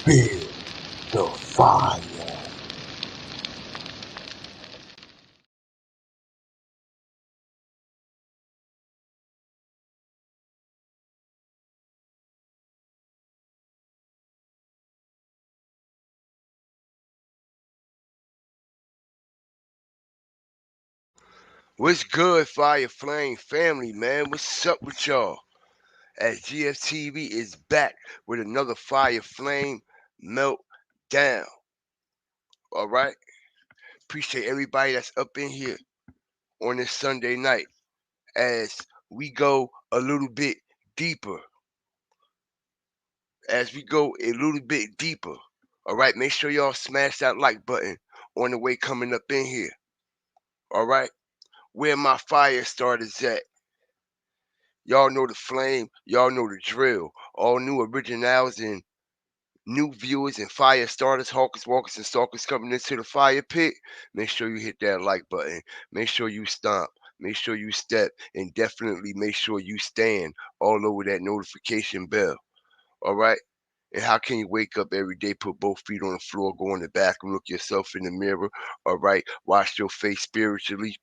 Build the fire. What's good, Fire Flame family, man? What's up with y'all? As GFTV is back with another Fire Flame meltdown. All right? Appreciate everybody that's up in here on this Sunday night as we go a little bit deeper. As we go a little bit deeper. All right? Make sure y'all smash that like button on the way coming up in here. All right? Where my fire starters at? Y'all know the flame. Y'all know the drill. All new originals and new viewers and fire starters, hawkers, walkers, and stalkers coming into the fire pit. Make sure you hit that like button. Make sure you stomp. Make sure you step. And definitely make sure you stand all over that notification bell. All right? And how can you wake up every day, put both feet on the floor, go in the bathroom, look yourself in the mirror, all right? Wash your face spiritually,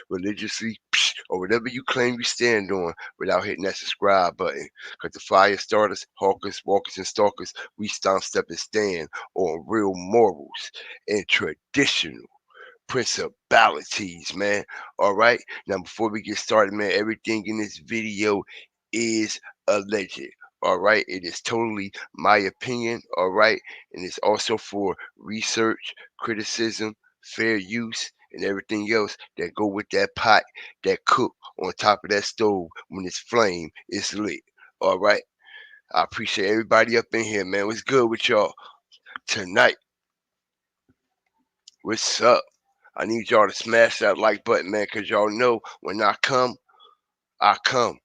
religiously, or whatever you claim you stand on without hitting that subscribe button. Because the fire starters, hawkers, walkers, and stalkers, we stomp, step, and stand on real morals and traditional principalities, man. All right. Now, before we get started, man, everything in this video is alleged. All right. It is totally my opinion. All right. And it's also for research, criticism, fair use, and everything else that go with that pot that cook on top of that stove when its flame is lit. All right. I appreciate everybody up in here, man. What's good with y'all tonight? What's up? I need y'all to smash that like button, man, because y'all know when I come, I come.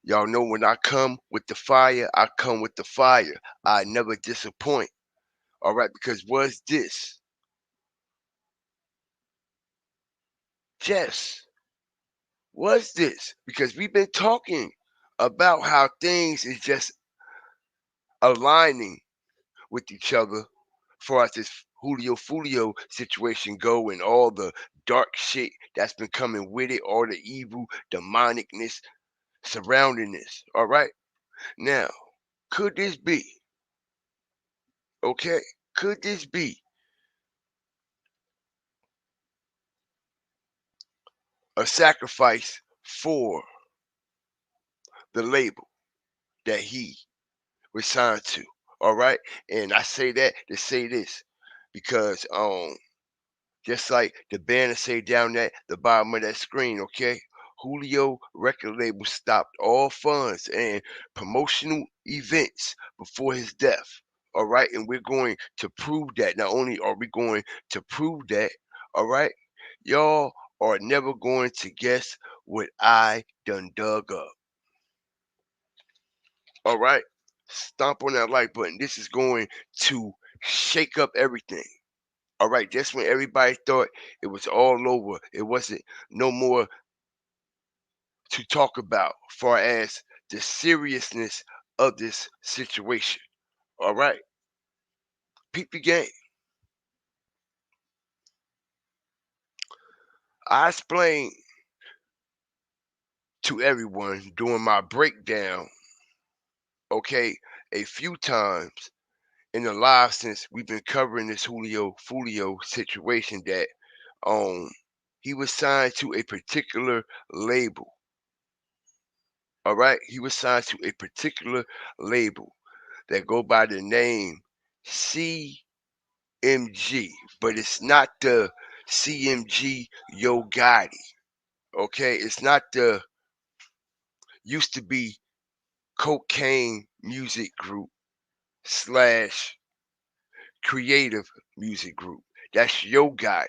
Y'all know when I come with the fire, I come with the fire. I never disappoint. All right, because what's this? Jess, what's this? Because we've been talking about how things is just aligning with each other far as this Julio situation go and all the dark shit that's been coming with it, all the evil, demonicness surrounding this. All right. Now, could this be, okay? Could this be a sacrifice for the label that he was signed to? All right. And I say that to say this because just like the banner say down at the bottom of that screen, okay? Julio record label stopped all funds and promotional events before his death. All right, and we're going to prove that. Not only are we going to prove that, all right, y'all are never going to guess what I done dug up. All right, stomp on that like button. This is going to shake up everything. All right, just when everybody thought it was all over, it wasn't no more to talk about far as the seriousness of this situation. All right, peep the game. I explained to everyone during my breakdown, okay, a few times in the live since we've been covering this Julio situation that um he was signed to a particular label. All right, he was signed to a particular label that go by the name CMG, but it's not the CMG Yo Gotti. Okay, it's not the used to be cocaine music group slash creative music group. That's Yo Gotti.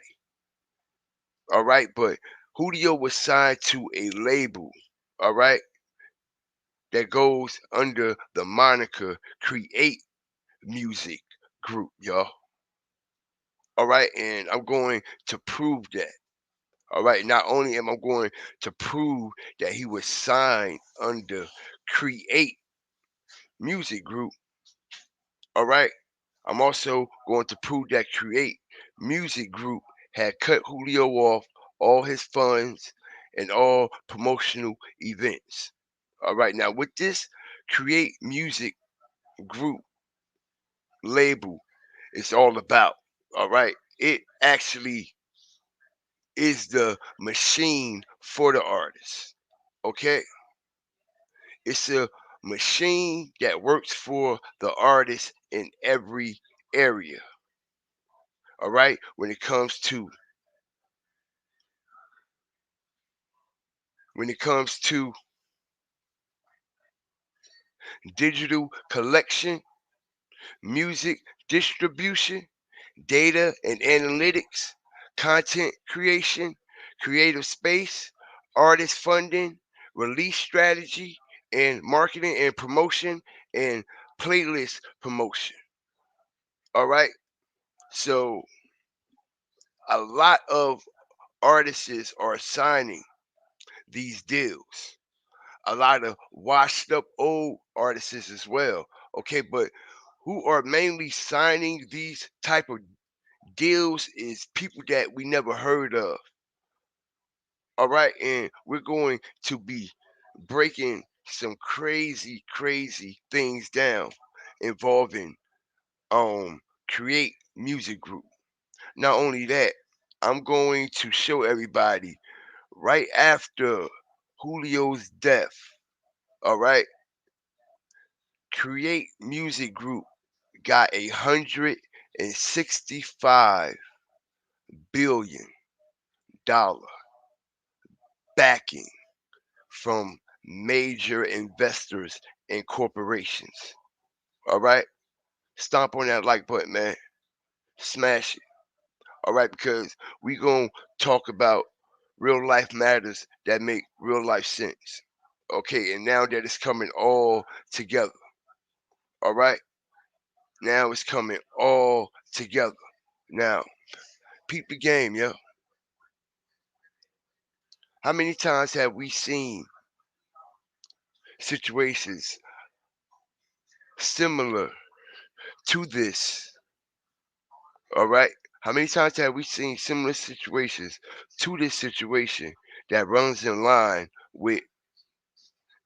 All right, but Julio was signed to a label. All right, that goes under the moniker Create Music Group, y'all. All right, and I'm going to prove that. All right, not only am I going to prove that he was signed under Create Music Group, all right, I'm also going to prove that Create Music Group had cut Julio off all his funds and all promotional events. All right, now with this Create Music Group label, it's all about. All right, it actually is the machine for the artist. Okay, it's a machine that works for the artist in every area. All right, when it comes to digital collection, music distribution, data and analytics, content creation, creative space, artist funding, release strategy, and marketing and promotion, and playlist promotion. All right. So a lot of artists are signing these deals. A lot of washed up old artists as well. Okay, but who are mainly signing these type of deals is people that we never heard of. All right, and we're going to be breaking some crazy, crazy things down involving Create Music Group. Not only that, I'm going to show everybody right after Julio's death. All right, Create Music Group got 165 billion dollar backing from major investors and corporations. All right, stomp on that like button, man. Smash it. All right, because we gonna talk about real life matters that make real life sense. Okay, and now that it's coming all together. All right, now it's coming all together. Now, peep the game, yo. How many times have we seen situations similar to this? All right. How many times have we seen similar situations to this situation that runs in line with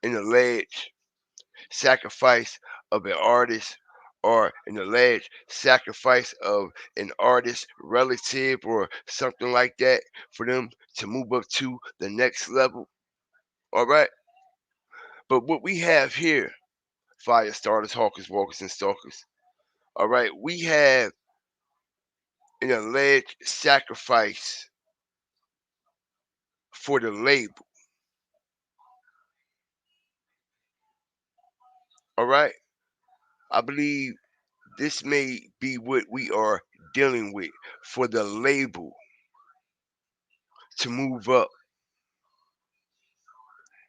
an alleged sacrifice of an artist or an alleged sacrifice of an artist relative or something like that for them to move up to the next level? All right. But what we have here, fire starters, hawkers, walkers, and stalkers. All right. We have an alleged sacrifice for the label. All right. I believe this may be what we are dealing with for the label to move up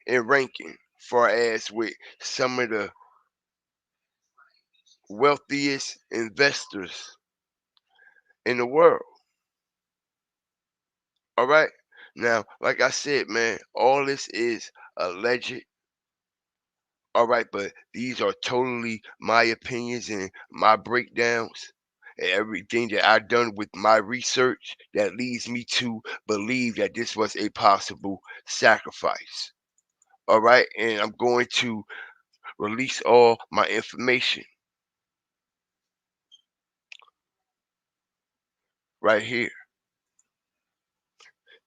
in ranking, far as with some of the wealthiest investors in the world. All right. Now, like I said, man, all this is alleged. All right, but these are totally my opinions and my breakdowns. And everything that I've done with my research that leads me to believe that this was a possible sacrifice. All right, and I'm going to release all my information right here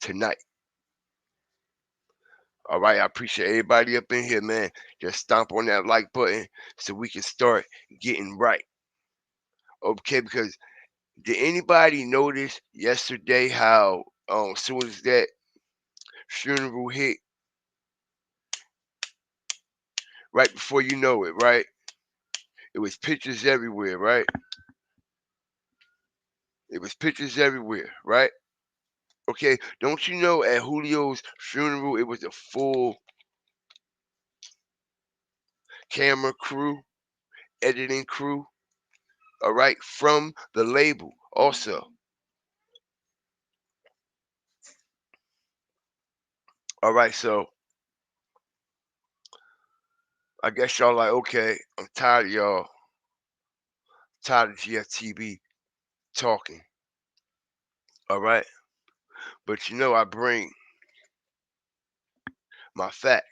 tonight. All right, I appreciate everybody up in here, man. Just stomp on that like button so we can start getting right. Okay, because did anybody notice yesterday how soon as that funeral hit, right before you know it, right? It was pictures everywhere, right? It was pictures everywhere, right? Okay, don't you know at Julio's funeral it was a full camera crew, editing crew, all right, from the label also. All right, so I guess y'all like, okay, I'm tired of y'all tired of GFTV talking. All right, but I bring my facts.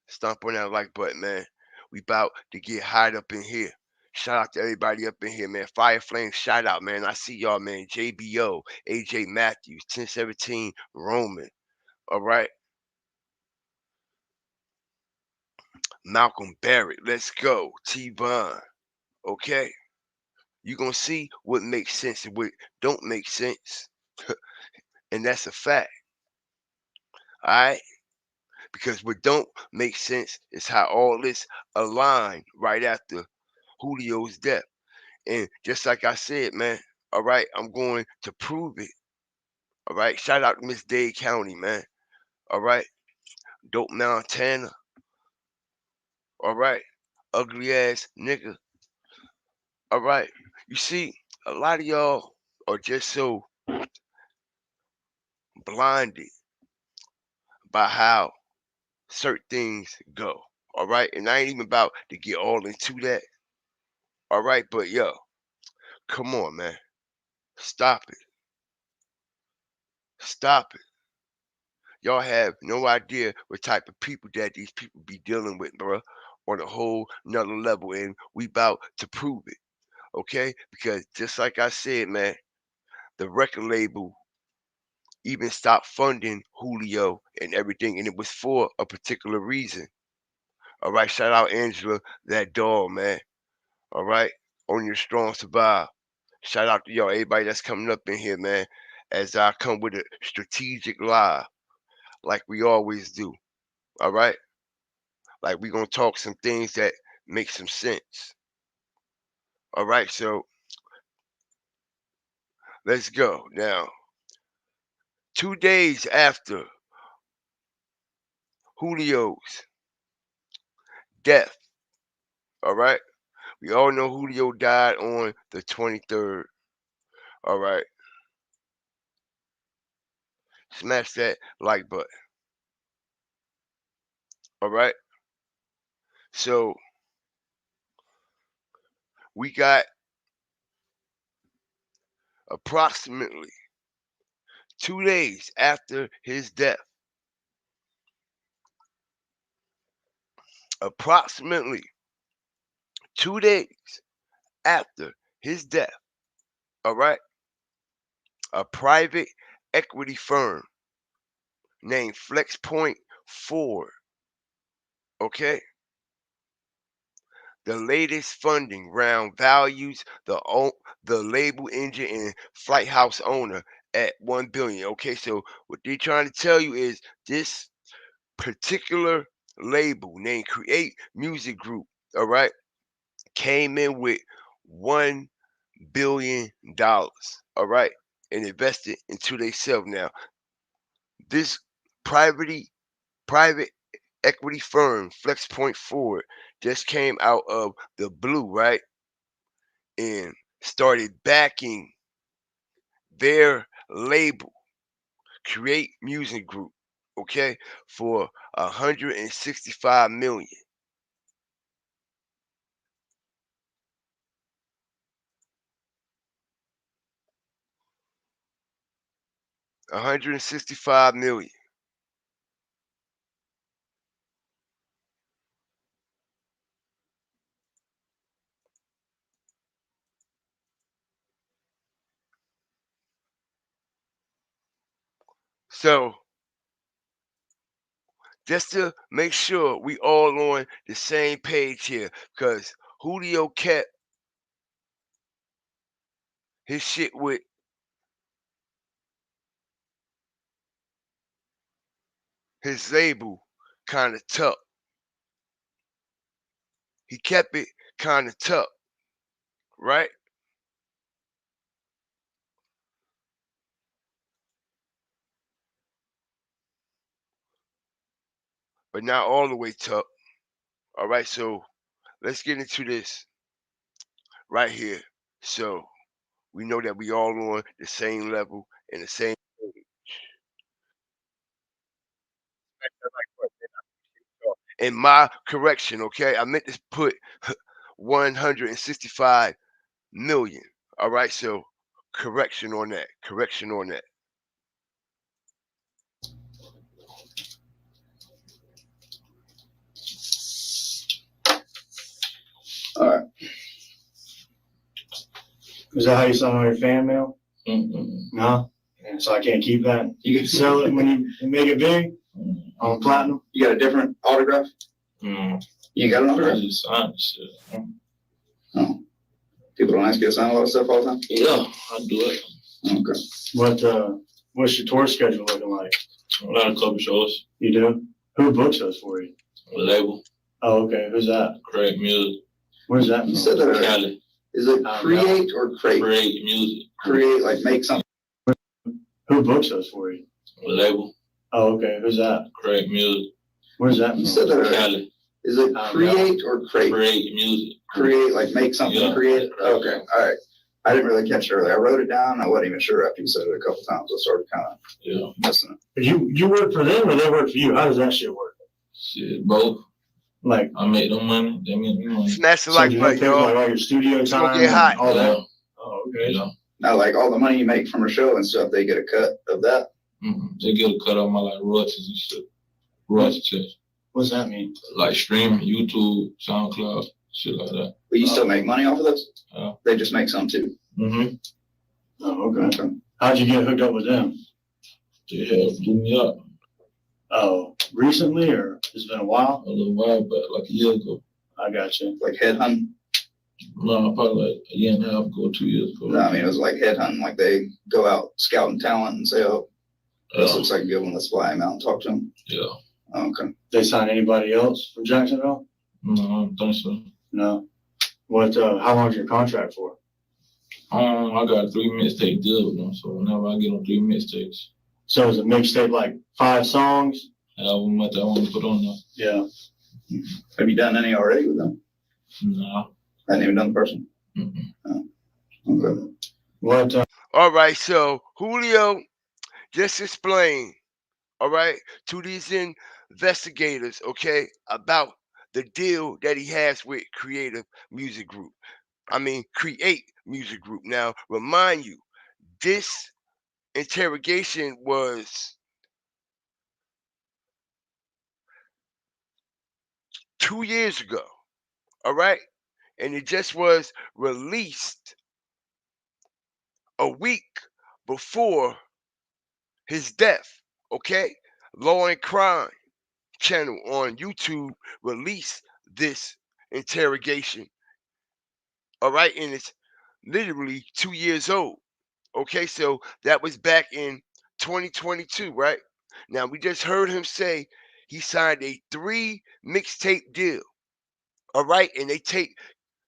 Stomp on that like button, man. We about to get hot up in here. Shout out to everybody up in here, man. Fire Flame, shout out, man. I see y'all, man. JBO, AJ Matthews, 1017 Roman. All right. Malcolm Barrett, let's go. T Bond. Okay. You gonna see what makes sense and what don't make sense. And that's a fact. All right. Because what don't make sense is how all this aligned right after Julio's death. And just like I said, man, all right, I'm going to prove it. All right. Shout out to Miss Dade County, man. All right. Dope Montana. All right. Ugly ass nigga. All right. You see, a lot of y'all are just so blinded by how certain things go. All right. And I ain't even about to get all into that. All right. But yo, come on, man. Stop it. Stop it. Y'all have no idea what type of people that these people be dealing with, bro, on a whole nother level. And we about to prove it. Okay? Because just like I said, man, the record label even stopped funding Julio and everything. And it was for a particular reason. All right. Shout out Angela, that dog, man. All right. On your strong survive. Shout out to y'all, everybody that's coming up in here, man. As I come with a strategic live, like we always do. All right. Like we gonna talk some things that make some sense. All right. So let's go. Now, 2 days after Julio's death, all right. We all know Julio died on the 23rd. All right. Smash that like button. All right. So we got approximately 2 days after his death. Approximately 2 days after his death. All right. A private equity firm named FlexPoint Ford. Okay. The latest funding round values the label engine and flight house owner at 1 billion. Okay, so what they're trying to tell you is this particular label named Create Music Group, all right, came in with $1 billion, all right, and invested into themselves. Now, this private private equity firm, FlexPoint Ford, just came out of the blue, right? And started backing their label, Create Music Group, okay, for 165 million. 165 million. So just to make sure we all on the same page here, because Julio kept his shit with his label kind of tough. He kept it kind of tough, right? But not all the way tough. All right, so let's get into this right here. So we know that we all on the same level and the same. And my correction, okay? I meant to put 165 million. All right, so correction on that. Correction on that. All right. Is that how you sign on your fan mail? No? Yeah, so I can't keep that. You can sell it when you make it big on platinum. You got a different autograph? Mm. You ain't got an I autograph? just signed shit. Oh. People don't ask you to sign a lot of stuff all the time? Yeah, I do it. Okay. What's your tour schedule looking like? I got a couple shows. You do? Who books those for you? A label, Oh, okay. Who's that? create music. Where's that You from? said that. Cali, Is it create or crate? create music. Create, like make something. Who books those for you? A label, Oh, okay. Who's that? create music. Where's that You from? said that. Cali, Is it create or crate? create music. Create, like make something, Yeah. create? Okay, all right. I didn't really catch it earlier. I wrote it down. I wasn't even sure after you said it a couple times. I started kind of Yeah, missing it. But you work for them or they work for you? How does that shit work? shit, both. Like, I make them money, they make me money. Smash the so like do they button, pay for y'all. like all your studio It's gonna time get and hot. all that? Yeah, Oh, okay. yeah. Now, like all the money you make from a show and stuff, they get a cut of that. They get a cut of my like royalties and shit. Royalty checks. What's that mean? Like streaming, YouTube, SoundCloud, shit like that. But you still make money off of this? Yeah. They just make some too. Mm-hmm. Oh, okay. How'd you get hooked up with them? They have blew me up Oh, recently or it's been a while? a little while back, like a year ago. I got you. Like headhunting. No, probably like a year and a half ago, 2 years ago. No, I mean, it was like headhunting. Like they go out scouting talent and say, oh, this looks like a good one. Let's fly him out and talk to him. Yeah. Okay. They sign anybody else from Jacksonville? No, I don't think so. No. What, how long's your contract for? I got a 3 mixtape deal with them, so whenever I get on 3 mixtapes, So is a mixtape like 5 songs? however much I want to put on there. Yeah. Have you done any already with them? Nah. I hadn't even done the person. Mm-mm. Okay. What, All right, so Julio just explained, all right, to these investigators, okay, about the deal that he has with Creative Music Group. Create Music Group. Now, remind you, this interrogation was 2 years ago, all right, and it just was released a week before his death, okay? Law and Crime channel on YouTube released this interrogation, all right, and it's literally 2 years old. Okay, so that was back in 2022, right? Now we just heard him say he signed a 3 mixtape deal. All right, and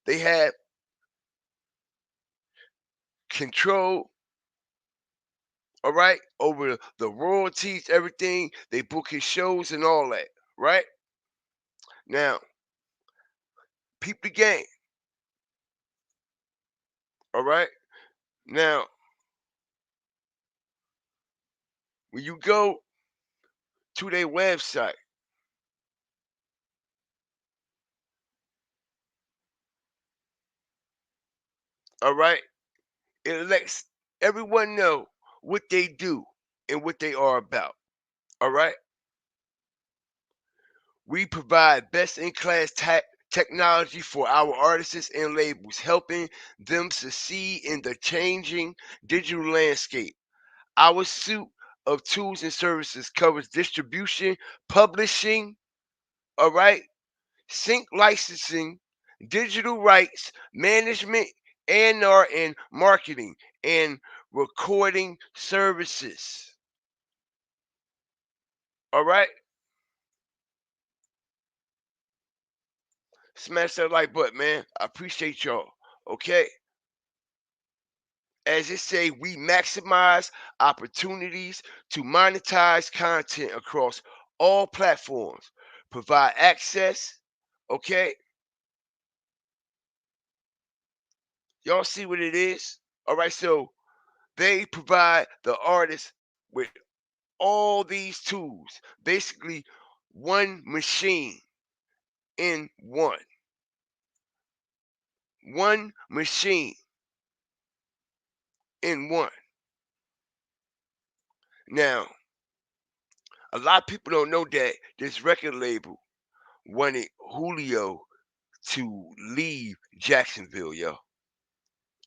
they have control, all right, over the royalties, everything. They book his shows and all that, right? Now, peep the game, all right? Now, when you go to their website, all right, it lets everyone know what they do and what they are about. All right. We provide best in class technology for our artists and labels, helping them succeed in the changing digital landscape. Our suite of tools and services covers distribution, publishing, all right, sync licensing, digital rights, management, A&R and marketing, and recording services. All right. Smash that like button, man. I appreciate y'all. Okay. As it say, we maximize opportunities to monetize content across all platforms, provide access. Okay. Y'all see what it is? All right. So they provide the artist with all these tools, basically one machine in one. one machine in one. Now, a lot of people don't know that this record label wanted Julio to leave Jacksonville, yo.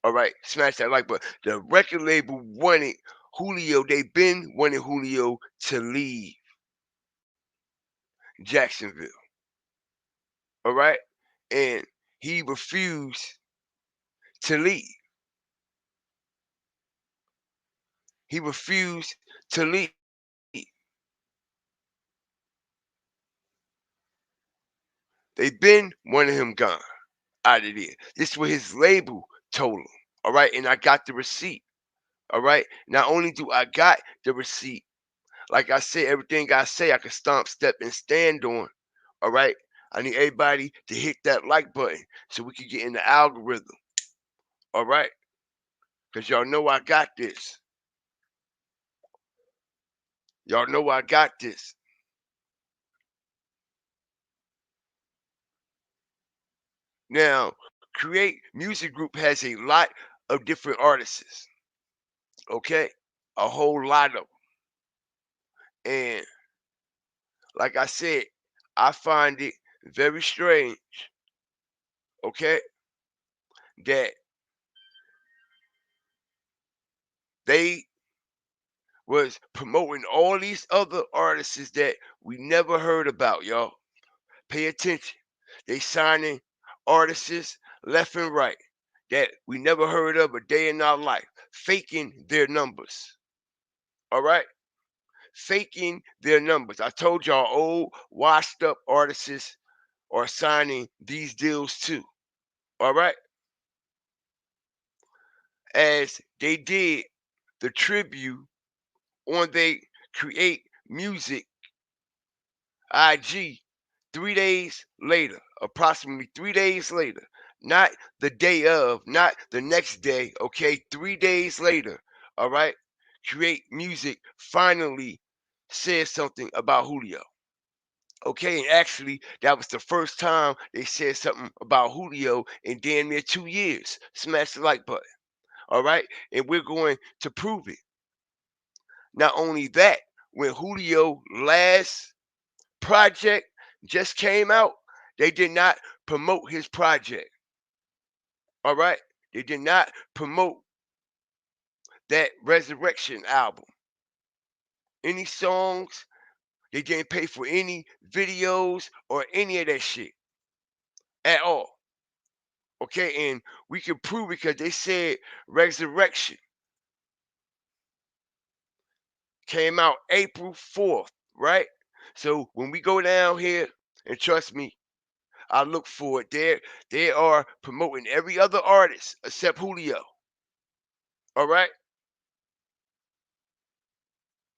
All right, smash that like button. The record label wanted Julio. They've been wanting Julio to leave Jacksonville. All right, and he refused to leave. He refused to leave. They've been wanting him gone out of there. This is what his label told him. All right, and I got the receipt. All right. Not only do I got the receipt, like I said, everything I say I can stomp, step, and stand on. All right. I need everybody to hit that like button so we can get in the algorithm. All right. Because y'all know I got this. Y'all know I got this. Now, Create Music Group has a lot of different artists. Okay. A whole lot of them. And like I said, I find it very strange. Okay. That they was promoting all these other artists that we never heard about, y'all. Pay attention. They signing artists left and right that we never heard of a day in our life, faking their numbers. All right? Faking their numbers. I told y'all old washed up artists are signing these deals too. All right? As they did the tribute on they create music IG 3 days later, approximately 3 days later, not the day of, not the next day, okay, 3 days later, all right, Create Music finally said something about Julio. Okay, and actually, that was the first time they said something about Julio in damn near 2 years. Smash the like button, all right, and we're going to prove it. Not only that, when Julio last project just came out, they did not promote his project. All right? They did not promote that Resurrection album. Any songs, they didn't pay for any videos or any of that shit at all. Okay, and we can prove it because they said Resurrection came out April 4th, right? So when we go down here, and trust me, I look for it. They are promoting every other artist except Julio. All right.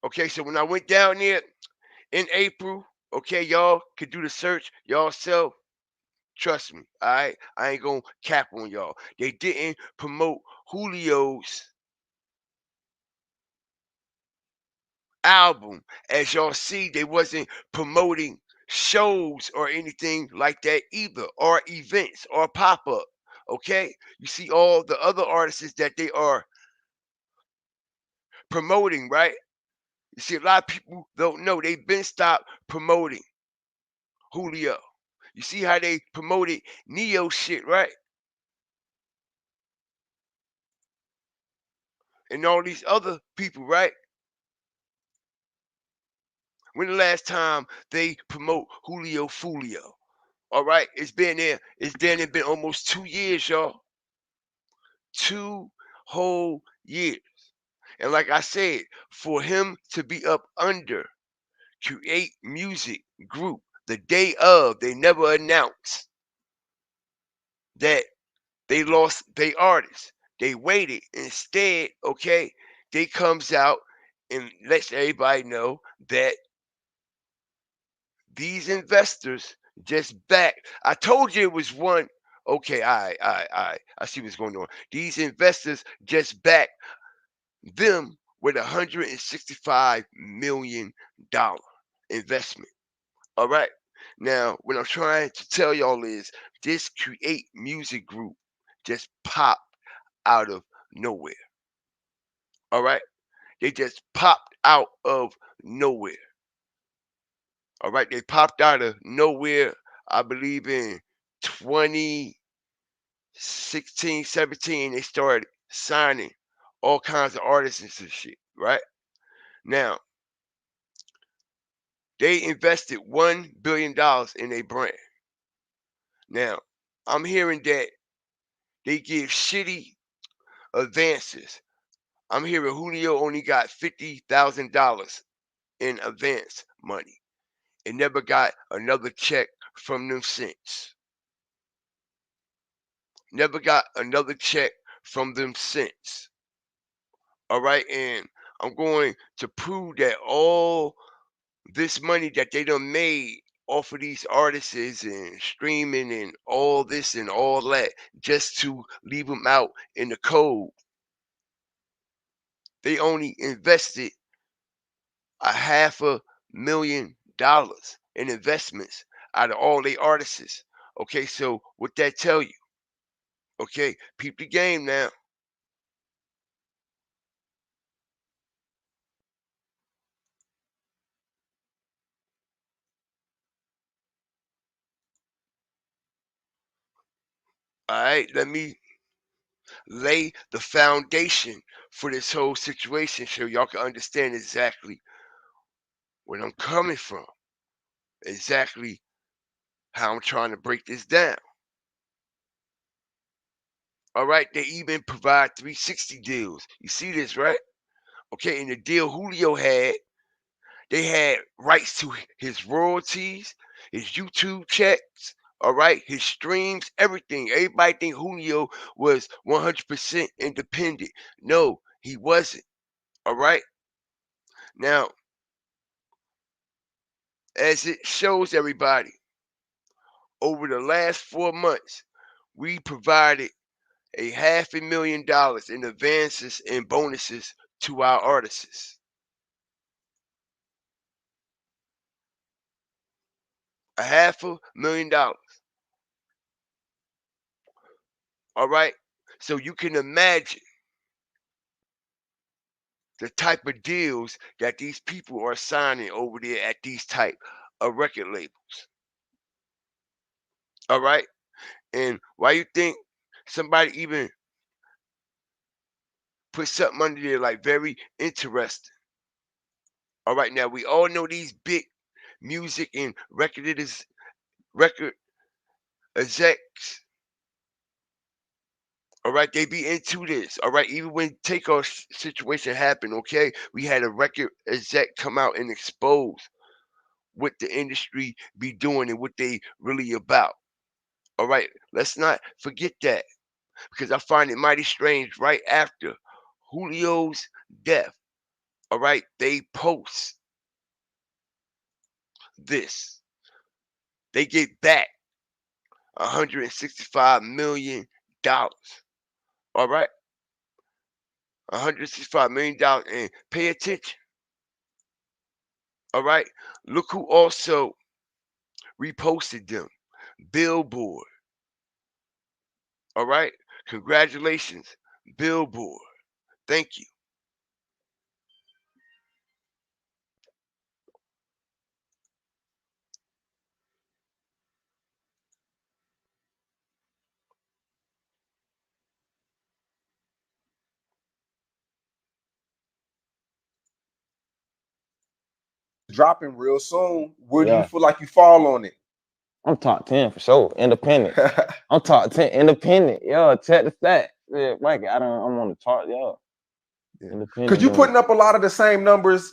Okay, so when I went down there in April, okay, y'all could do the search y'all self. Trust me, all right. I ain't gonna cap on y'all. They didn't promote Julio's album. As y'all see, they wasn't promoting shows or anything like that either, or events or pop-up. Okay, you see all the other artists that they are promoting, right? You see, a lot of people don't know they've been stopped promoting Julio. You see how they promoted Neo shit, right? And all these other people, right? When the last time they promote Julio Fulio? All right, it's been there. It's then it been almost 2 years, y'all. 2 whole years. And like I said, for him to be up under Create Music Group the day of, they never announced that they lost their artists. They waited. Instead, okay, they comes out and lets everybody know that these investors just back. I told you it was one. Okay, I see what's going on. These investors just back them with $165 million investment. All right. Now, what I'm trying to tell y'all is this Create Music Group just popped out of nowhere. All right? They just popped out of nowhere. All right? They popped out of nowhere, I believe in 2016, 17. They started signing all kinds of artists and some shit, right? Now, they invested $1 billion in a brand. Now, I'm hearing that they give shitty advances. I'm hearing Julio only got $50,000 in advance money and never got another check from them since. Never got another check from them since. All right, and I'm going to prove that all this money that they done made off of these artists and streaming and all this and all that just to leave them out in the cold. They only invested $500,000 in investments out of all the artists. Okay, so what that tell you? Okay, peep the game now. All right, let me lay the foundation for this whole situation so y'all can understand exactly where I'm coming from, exactly how I'm trying to break this down. All right, they even provide 360 deals. You see this, right? Okay, in the deal Julio had, they had rights to his royalties, his YouTube checks, all right, his streams, everything. Everybody think Julio was 100% independent. No, he wasn't. All right. Now, as it shows everybody, over the last 4 months, we provided a $500,000 in advances and bonuses to our artists. $500,000. All right. So you can imagine the type of deals that these people are signing over there at these type of record labels. All right. And why you think somebody even put something under there like very interesting? All right. Now we all know these big music and record execs. All right, they be into this. All right, even when takeoff situation happened, okay, we had a record exec come out and expose what the industry be doing and what they really about. All right, let's not forget that because I find it mighty strange. Right after Julio's death, all right, they post this. They get back $165 million. All right, $165 million, and pay attention. All right, look who also reposted them. Billboard. All right, congratulations, Billboard. Thank you. Dropping real soon. Where do you Yeah. feel like you fall on it? I'm top 10 for sure. Independent. I'm top 10 independent. Yo, check the stats. Yeah, Mike, I'm on the chart, yo. Yeah. Independent. Cause you putting up a lot of the same numbers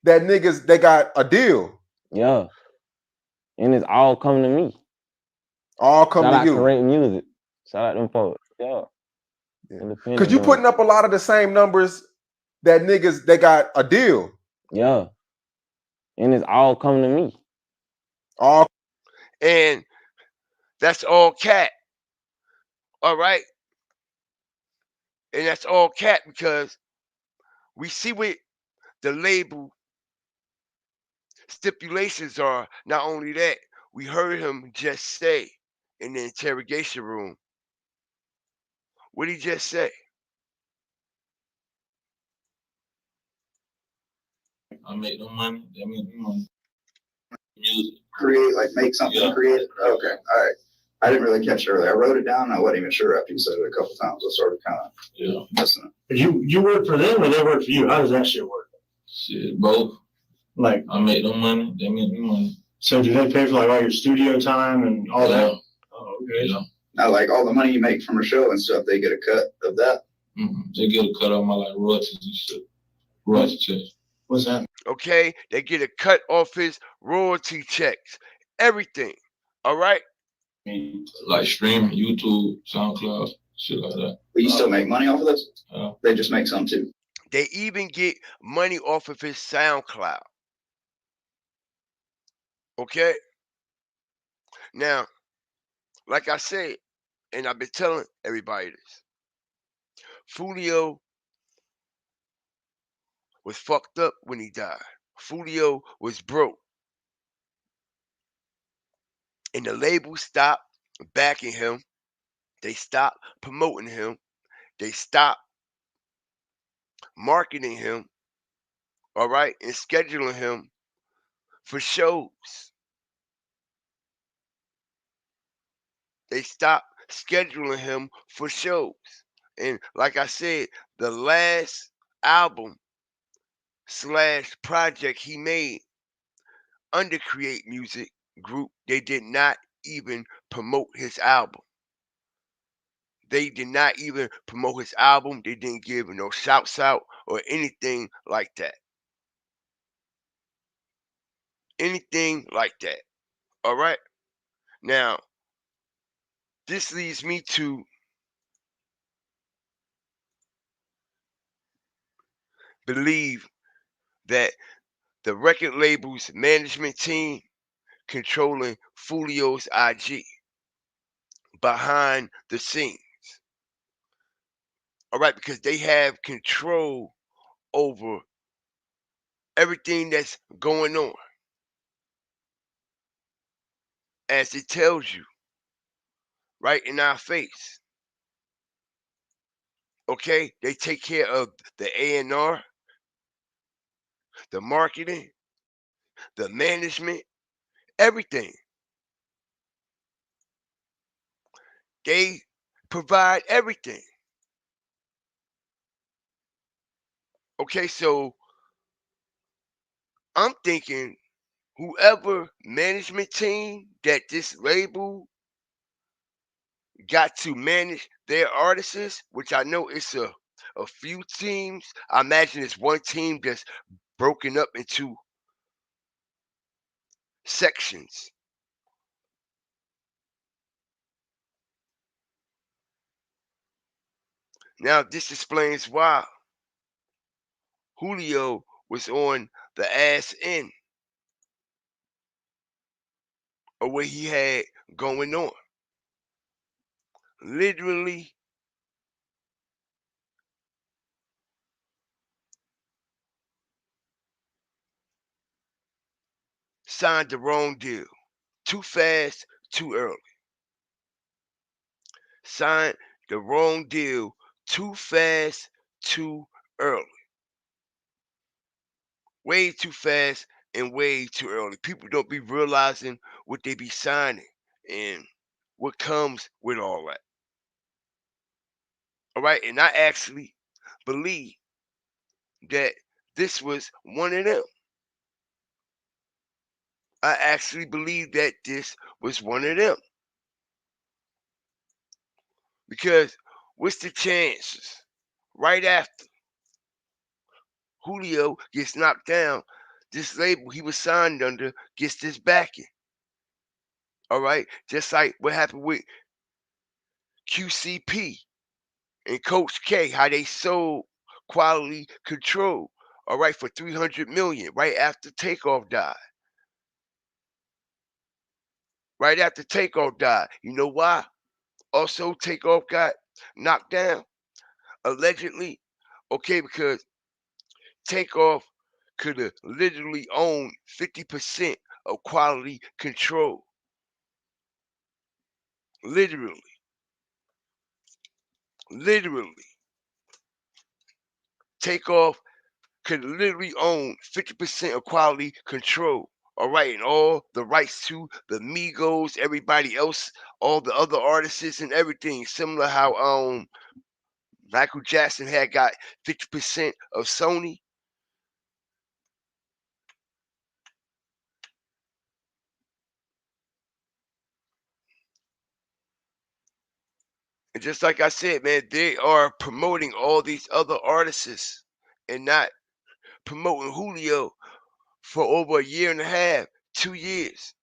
that niggas they got a deal. Yeah. And it's all coming to me. All come Shout to out you. Correct Music. Shout out them folks. Yeah. Independent. Cause you putting up a lot of the same numbers that niggas they got a deal. Yeah. And it's all coming to me. All. And that's all cat. All right. And that's all cat because we see what the label stipulations are. Not only that, we heard him just say in the interrogation room What he just say? I make no money. That means music. Create, like make something, Yeah. create it. Okay, all right. I didn't really catch it earlier. I wrote it down. I wasn't even sure after you said it a couple times. I started kind of missing it. But you work for them or they work for you? How does that shit work? Shit, both. Like, I make no money. They make me money. so do they pay for like all your studio time and all that? Oh, okay. Yeah. Now, like all the money you make from a show and stuff, they get a cut of that. They get a cut off my like royalties and shit. Royalty checks. What's that? Okay, they get a cut off his royalty checks, everything. All right. Like streaming, YouTube, SoundCloud, shit like that. But you still make money off of this? Yeah. They just make some too. They even get money off of his SoundCloud. Okay. Now, like I said, and I've been telling everybody this, Julio was fucked up when he died. Julio was broke. And the label stopped backing him. They stopped promoting him. They stopped marketing him, all right, and scheduling him for shows. They stopped scheduling him for shows. And like I said, the last album / project he made under Create Music Group, they did not even promote his album. They did not even promote his album. They didn't give no shouts out or anything like that. Anything like that. All right. Now, this leads me to believe that the record label's management team controlling Julio's IG behind the scenes. All right, because they have control over everything that's going on. As it tells you right in our face. Okay, they take care of the A&R, the marketing, the management, everything. They provide everything. Okay, so I'm thinking whoever management team that this label got to manage their artists, which I know it's a few teams. I imagine it's one team that's broken up into sections. Now this explains why Julio was on the ass end of what he had going on. Literally signed the wrong deal. Too fast, too early. Signed the wrong deal too fast, too early. Way too fast and way too early. People don't be realizing what they be signing and what comes with all that. All right, and I actually believe that this was one of them. I actually believe that this was one of them. Because what's the chances right after Julio gets knocked down, this label he was signed under gets this backing? All right, just like what happened with QCP and Coach K, how they sold Quality Control, all right, for $300 million right after Takeoff died. Right after Takeoff died. You know why? Also, Takeoff got knocked down, allegedly. Okay, because Takeoff could have literally owned 50% of Quality Control. Literally. Literally. Takeoff could literally own 50% of quality control. All right, and all the rights to the Migos, everybody else, all the other artists and everything. Similar how Michael Jackson had got 50% of Sony. And just like I said, man, they are promoting all these other artists and not promoting Julio for over a year and a half, 2 years.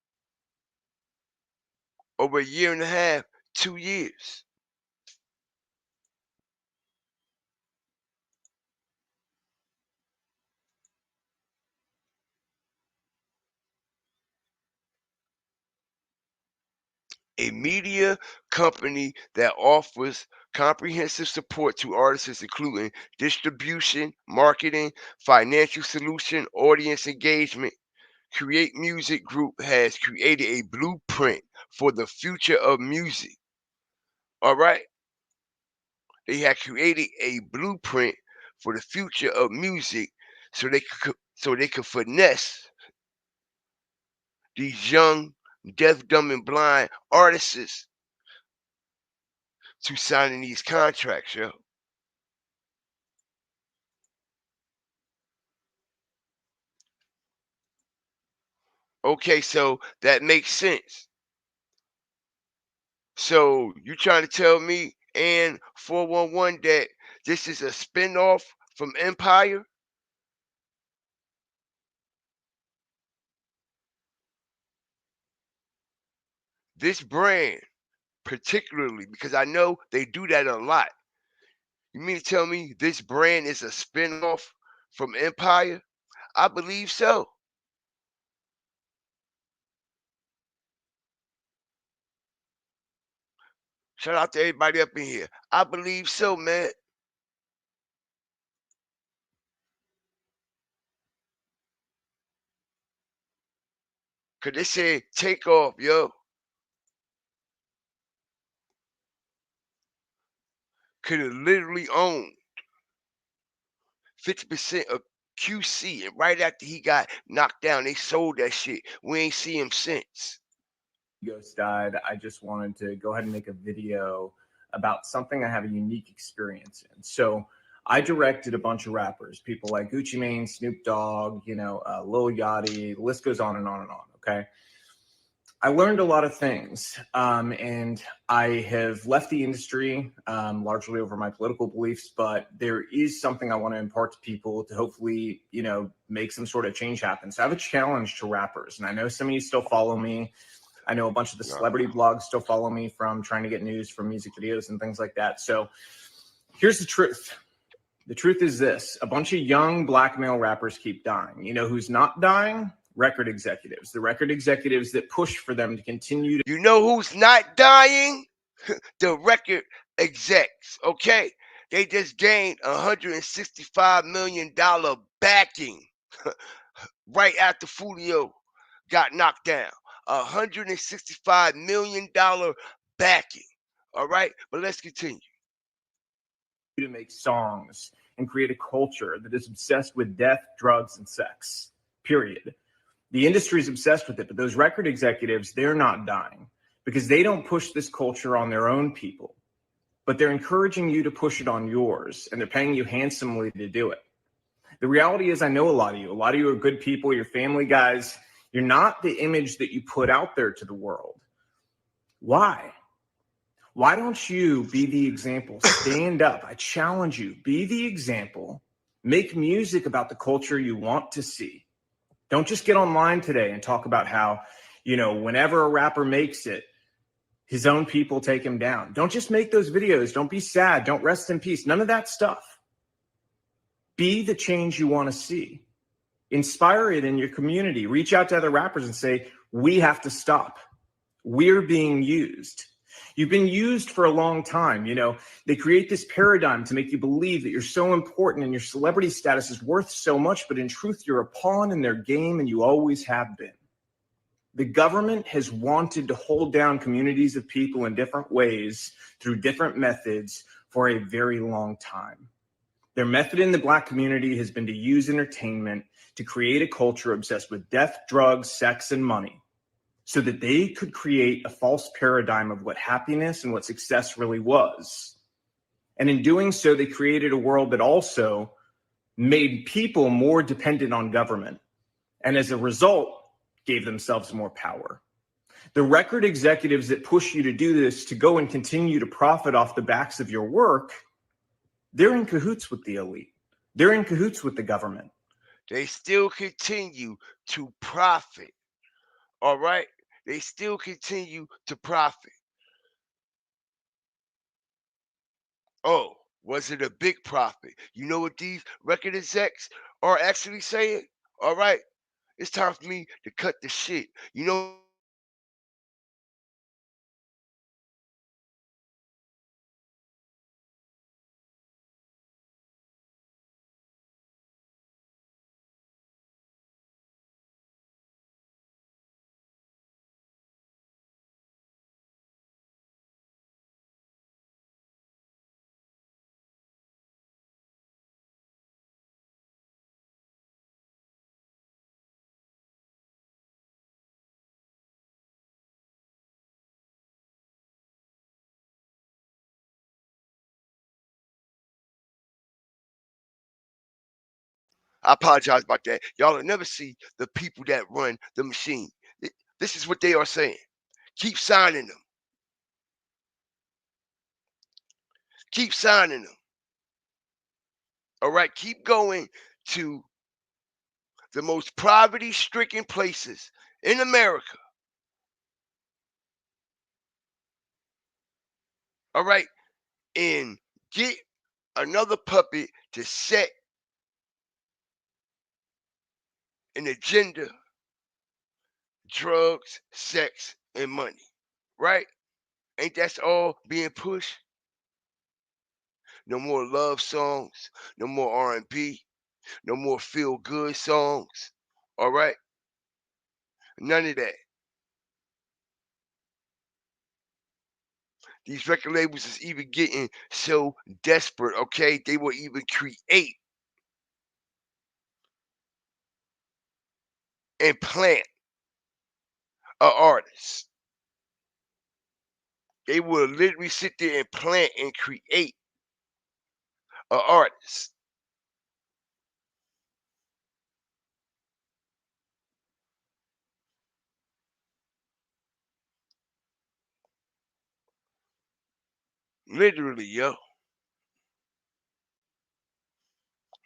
Over a year and a half, 2 years. A media company that offers comprehensive support to artists, including distribution, marketing, financial solution, audience engagement. Create Music Group has created a blueprint for the future of music. All right. They have created a blueprint for the future of music so they could finesse these young, deaf, dumb, and blind artists to signing these contracts, yo. Okay, so that makes sense. So you trying to tell me and 411 that this is a spinoff from Empire? This brand, particularly, because I know they do that a lot. You mean to tell me this brand is a spinoff from Empire? I believe so. Shout out to everybody up in here. I believe so, man. Cause they said take off, yo. Could have literally owned 50% of QC, and right after he got knocked down, they sold that shit. We ain't see him since. Ghost died, I just wanted to go ahead and make a video about something I have a unique experience in. So I directed a bunch of rappers, people like Gucci Mane, Snoop Dogg, Lil Yachty, the list goes on and on and on, okay? I learned a lot of things, and I have left the industry largely over my political beliefs, but there is something I want to impart to people to hopefully, make some sort of change happen. So I have a challenge to rappers, and I know some of you still follow me. I know a bunch of the celebrity blogs still follow me from trying to get news from music videos and things like that. So here's the truth. The truth is this. A bunch of young black male rappers keep dying. You know who's not dying? Record executives. The record executives that push for them to continue to... You know who's not dying? The record execs, okay? They just gained $165 million backing right after Julio got knocked down. $165 million backing. All right, but let's continue. To make songs and create a culture that is obsessed with death, drugs, and sex. Period. The industry is obsessed with it, but those record executives, they're not dying because they don't push this culture on their own people, but they're encouraging you to push it on yours, and they're paying you handsomely to do it. The reality is, I know a lot of you. A lot of you are good people. You're family guys. You're not the image that you put out there to the world. Why? Why don't you be the example? Stand up. I challenge you. Be the example. Make music about the culture you want to see. Don't just get online today and talk about how, whenever a rapper makes it, his own people take him down. Don't just make those videos. Don't be sad. Don't rest in peace. None of that stuff. Be the change you want to see. Inspire it in your community. Reach out to other rappers and say, we have to stop. We're being used. You've been used for a long time. They create this paradigm to make you believe that you're so important and your celebrity status is worth so much, but in truth, you're a pawn in their game and you always have been. The government has wanted to hold down communities of people in different ways through different methods for a very long time. Their method in the Black community has been to use entertainment to create a culture obsessed with death, drugs, sex, and money, so that they could create a false paradigm of what happiness and what success really was. And in doing so, they created a world that also made people more dependent on government, and as a result, gave themselves more power. The record executives that push you to do this, to go and continue to profit off the backs of your work, they're in cahoots with the elite. They're in cahoots with the government. They still continue to profit. All right? They still continue to profit. Oh, was it a big profit? You know what these record execs are actually saying? All right, it's time for me to cut the shit. You know, I apologize about that. Y'all will never see the people that run the machine. This is what they are saying. Keep signing them. Keep signing them. All right, keep going to the most poverty-stricken places in America. All right, and get another puppet to set an agenda: drugs, sex, and money. Right? Ain't that all being pushed? No more love songs, no more R&B, no more feel-good songs. All right? None of that. These record labels is even getting so desperate, okay? They will even create and plant an artist. They will literally sit there and plant and create an artist. Literally, yo.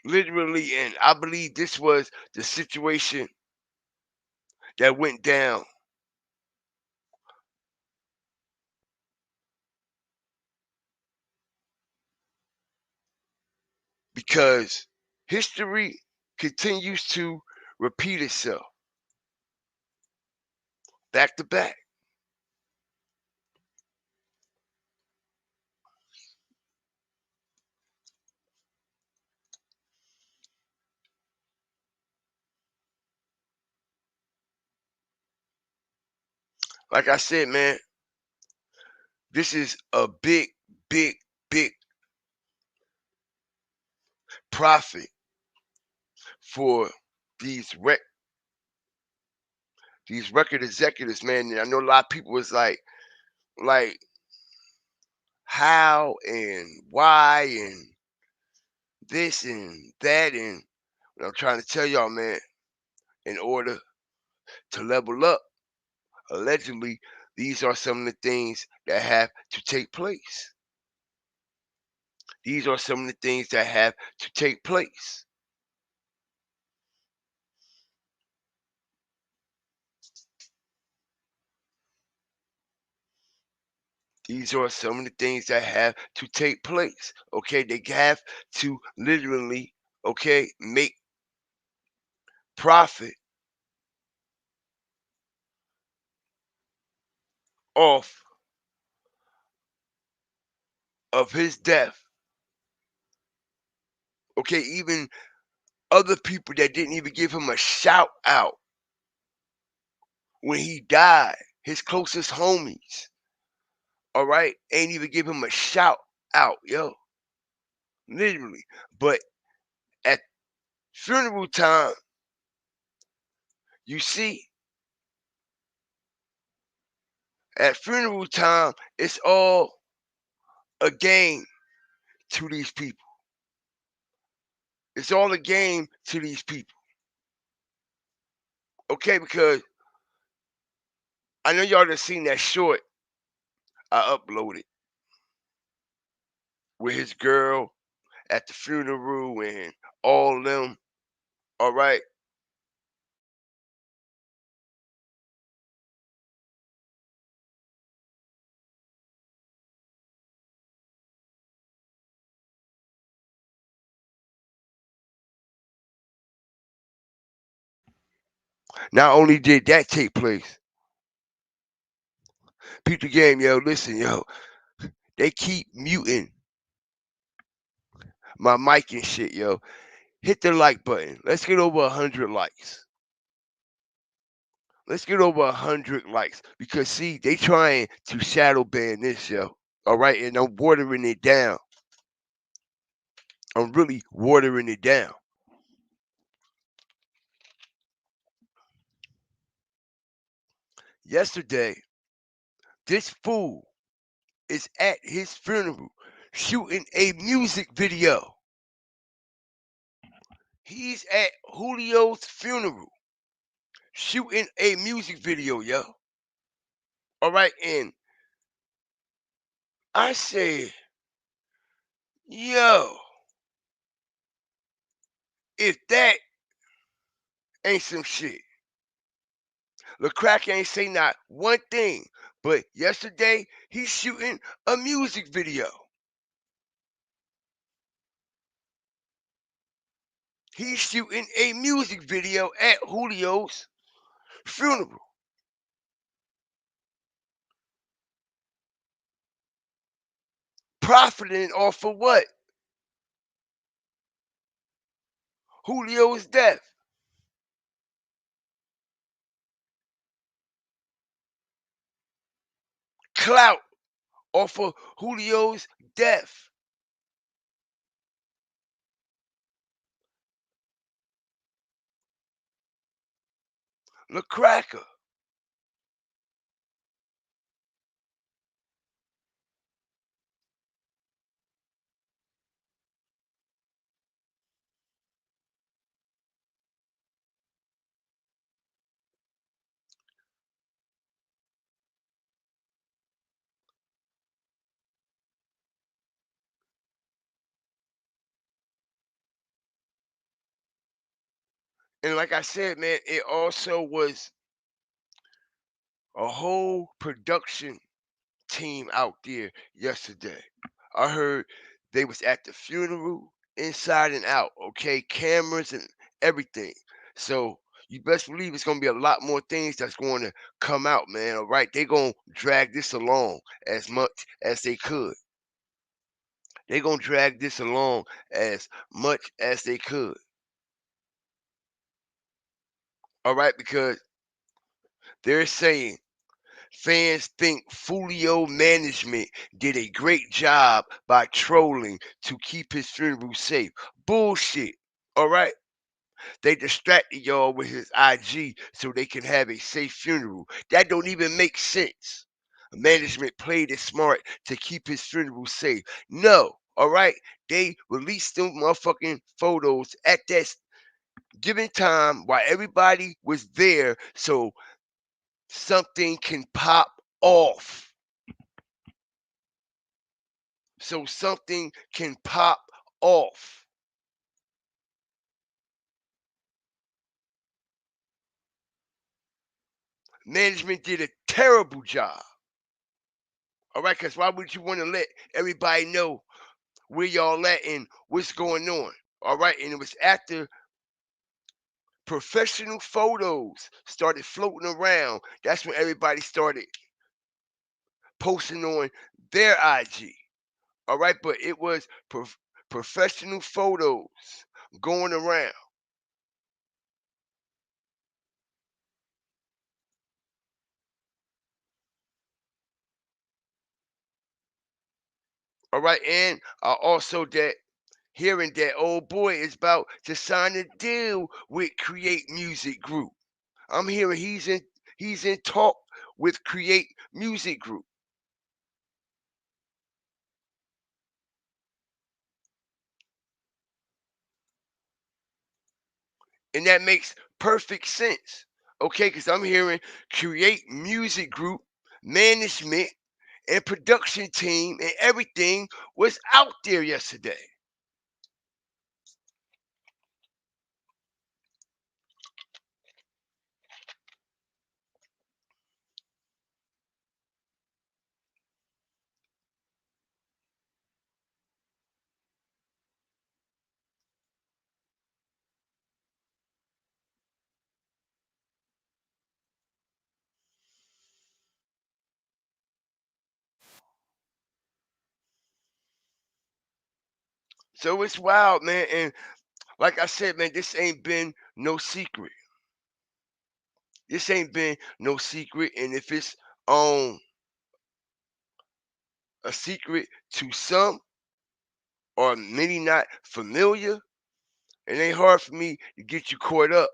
Literally, and I believe this was the situation that went down because history continues to repeat itself back to back. Like I said, man, this is a big, big, big profit for these record executives, man. And I know a lot of people was like how and why and this and that, and what I'm trying to tell y'all, man, in order to level up, allegedly, these are some of the things that have to take place. These are some of the things that have to take place. These are some of the things that have to take place. Okay, they have to literally, okay, make profit off of his death. Okay, even other people that didn't even give him a shout out when he died, his closest homies, all right, ain't even give him a shout out, yo. Literally. But at funeral time, you see, at funeral time, it's all a game to these people. It's all a game to these people. Okay, because I know y'all done seen that short I uploaded with his girl at the funeral and all them. All right. Not only did that take place, Peep the game, yo. Listen, yo. They keep muting my mic and shit, yo. Hit the like button. Let's get over 100 likes. Let's get over 100 likes. Because, see, they trying to shadow ban this, yo. All right? And I'm watering it down. I'm really watering it down. Yesterday, this fool is at his funeral shooting a music video. He's at Julio's funeral shooting a music video, yo. All right, and I said, yo, if that ain't some shit, LeCrack ain't say not one thing, but yesterday he's shooting a music video. He's shooting a music video at Julio's funeral. Profiting off of what? Julio's death. Clout off of Julio's death. LeCracker. And like I said, man, it also was a whole production team out there yesterday. I heard they was at the funeral inside and out, okay? Cameras and everything. So you best believe it's gonna be a lot more things that's going to come out, man. All right. They gonna drag this along as much as they could. They gonna drag this along as much as they could. All right, because they're saying fans think Fulio management did a great job by trolling to keep his funeral safe. Bullshit. All right. They distracted y'all with his IG so they can have a safe funeral. That don't even make sense. Management played it smart to keep his funeral safe. No. All right. They released them motherfucking photos at that given time while everybody was there so something can pop off. So something can pop off. Management did a terrible job. All right, because why would you want to let everybody know where y'all at and what's going on? All right, and it was after professional photos started floating around. That's when everybody started posting on their IG. All right, but it was professional photos going around. All right, and also that hearing that old boy is about to sign a deal with Create Music Group. I'm hearing he's in talk with Create Music Group. And that makes perfect sense. Okay, because I'm hearing Create Music Group, management, and production team and everything was out there yesterday. So it's wild, man. And like I said, man, this ain't been no secret. This ain't been no secret. And if it's a secret to some or many not familiar, it ain't hard for me to get you caught up.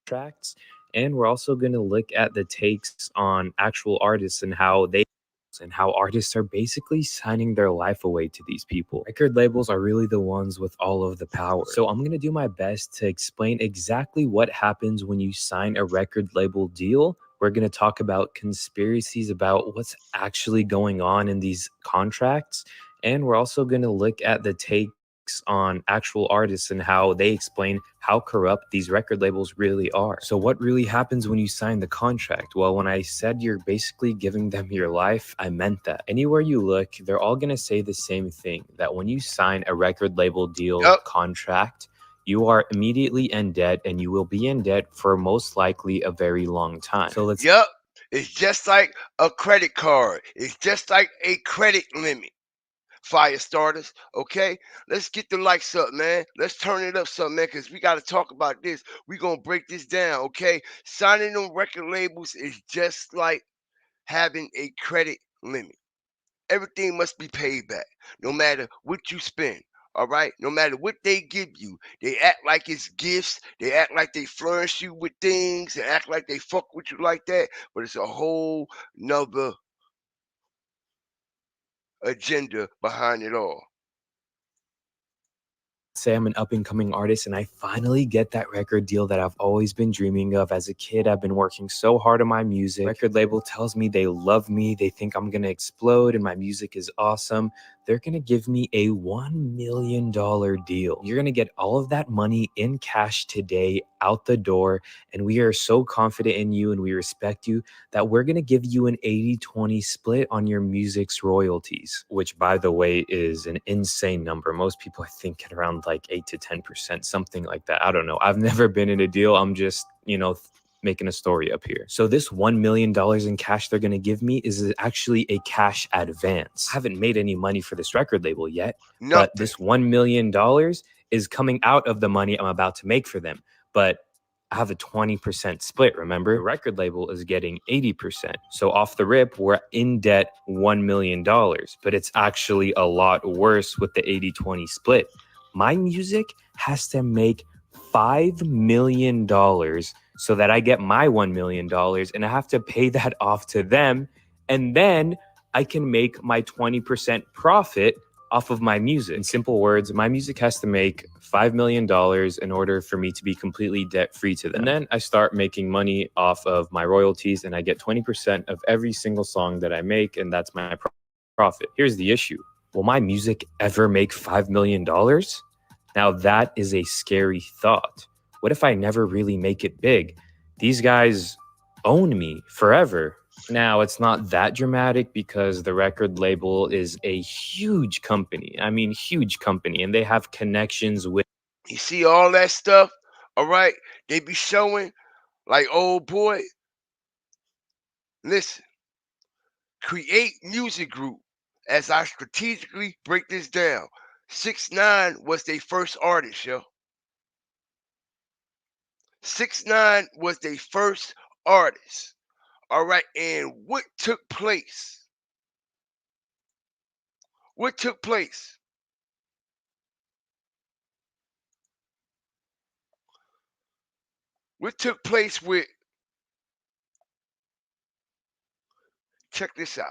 Tracks, and we're also going to look at the takes on actual artists and how artists are basically signing their life away to these people. Record labels are really the ones with all of the power. So I'm going to do my best to explain exactly what happens when you sign a record label deal. We're going to talk about conspiracies about what's actually going on in these contracts. And we're also going to look at the takes on actual artists and how they explain how corrupt these record labels really are. So what really happens when you sign the contract? Well, when I said you're basically giving them your life, I meant that. Anywhere you look, they're all going to say the same thing, that when you sign a record label deal contract, you are immediately in debt, and you will be in debt for most likely a very long time. So let's It's just like a credit card. It's just like a credit limit. Fire starters, okay? Let's get the likes up, man. Let's turn it up some, man, because we got to talk about this. We're going to break this down, okay? Signing on record labels is just like having a credit limit. Everything must be paid back, no matter what you spend. All right, no matter what they give you, they act like it's gifts. They act like they flourish you with things and act like they fuck with you like that. But it's a whole nother agenda behind it all. say I'm an up-and-coming artist and I finally get that record deal that I've always been dreaming of. As a kid, I've been working so hard on my music. Record label tells me they love me, they think I'm gonna explode and my music is awesome. They're gonna give me a $1 million deal. You're gonna get all of that money in cash today out the door, and we are so confident in you and we respect you that we're gonna give you an 80-20 split on your music's royalties, which, by the way, is an insane number. Most people, I think, get around like 8 to 10%, something like that. I don't know. I've never been in a deal. I'm just, making a story up here. So this $1 million in cash they're going to give me is actually a cash advance. I haven't made any money for this record label yet, but this $1 million is coming out of the money I'm about to make for them. But I have a 20% split, remember? The record label is getting 80%. So off the rip, we're in debt $1 million, but it's actually a lot worse with the 80-20 split. My music has to make $5 million so that I get my $1 million, and I have to pay that off to them. And then I can make my 20% profit off of my music. In simple words, my music has to make $5 million in order for me to be completely debt-free to them. And then I start making money off of my royalties, and I get 20% of every single song that I make, and that's my profit. Here's the issue. Will my music ever make $5 million? Now that is a scary thought. What if I never really make it big? These guys own me forever. Now, it's not that dramatic because the record label is a huge company. I mean, huge company, and they have connections with... You see all that stuff, all right? They be showing like, old boy, listen, Create Music Group, as I strategically break this down. 6ix9ine was their first artist, yo. 6ix9ine was their first artist. All right, and what took place? What took place? What took place with, check this out,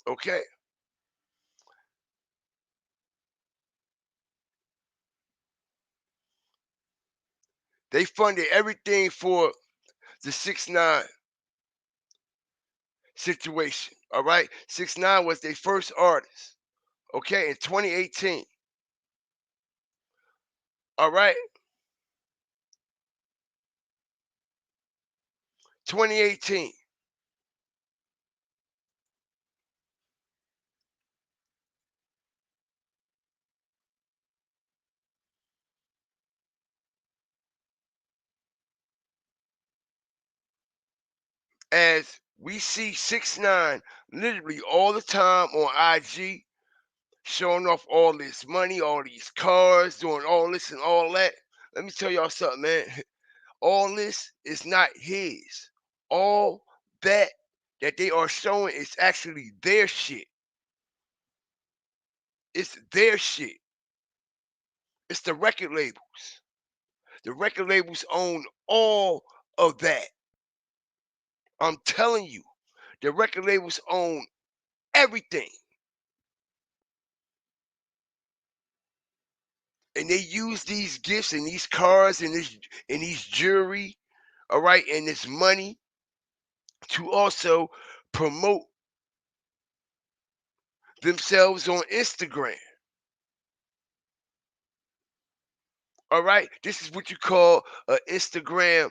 okay? They funded everything for the 6ix9ine situation, all right? 6ix9ine was their first artist, okay, in 2018, all right? 2018. As we see 6ix9ine literally all the time on IG, showing off all this money, all these cars, doing all this and all that. Let me tell y'all something, man. All this is not his. All that they are showing is actually their shit. It's their shit. It's the record labels. The record labels own all of that. I'm telling you, the record labels own everything. And they use these gifts and these cars and these jewelry, all right, and this money to also promote themselves on Instagram. All right, this is what you call an Instagram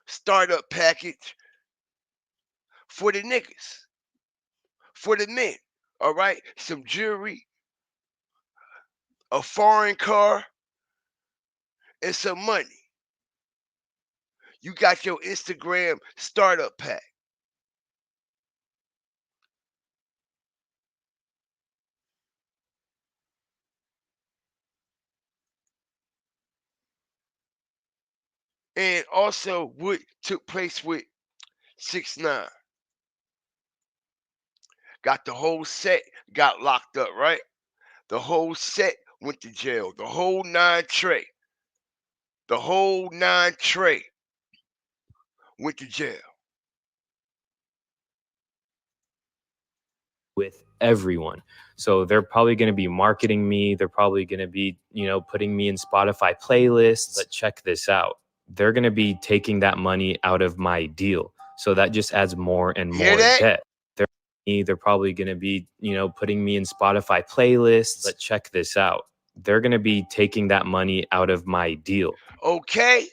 startup package for the niggas, for the men. All right, some jewelry, a foreign car, and some money. You got your Instagram startup pack. And also what took place with 6ix9ine. Got the whole set, got locked up, right? The whole set went to jail. The whole nine tray. The whole nine tray went to jail. With everyone. So they're probably going to be marketing me. They're probably going to be, putting me in Spotify playlists. But check this out. They're going to be taking that money out of my deal. So that just adds more and Hear more that? debt. They're probably going to be, putting me in Spotify playlists. But check this out. They're going to be taking that money out of my deal. Okay?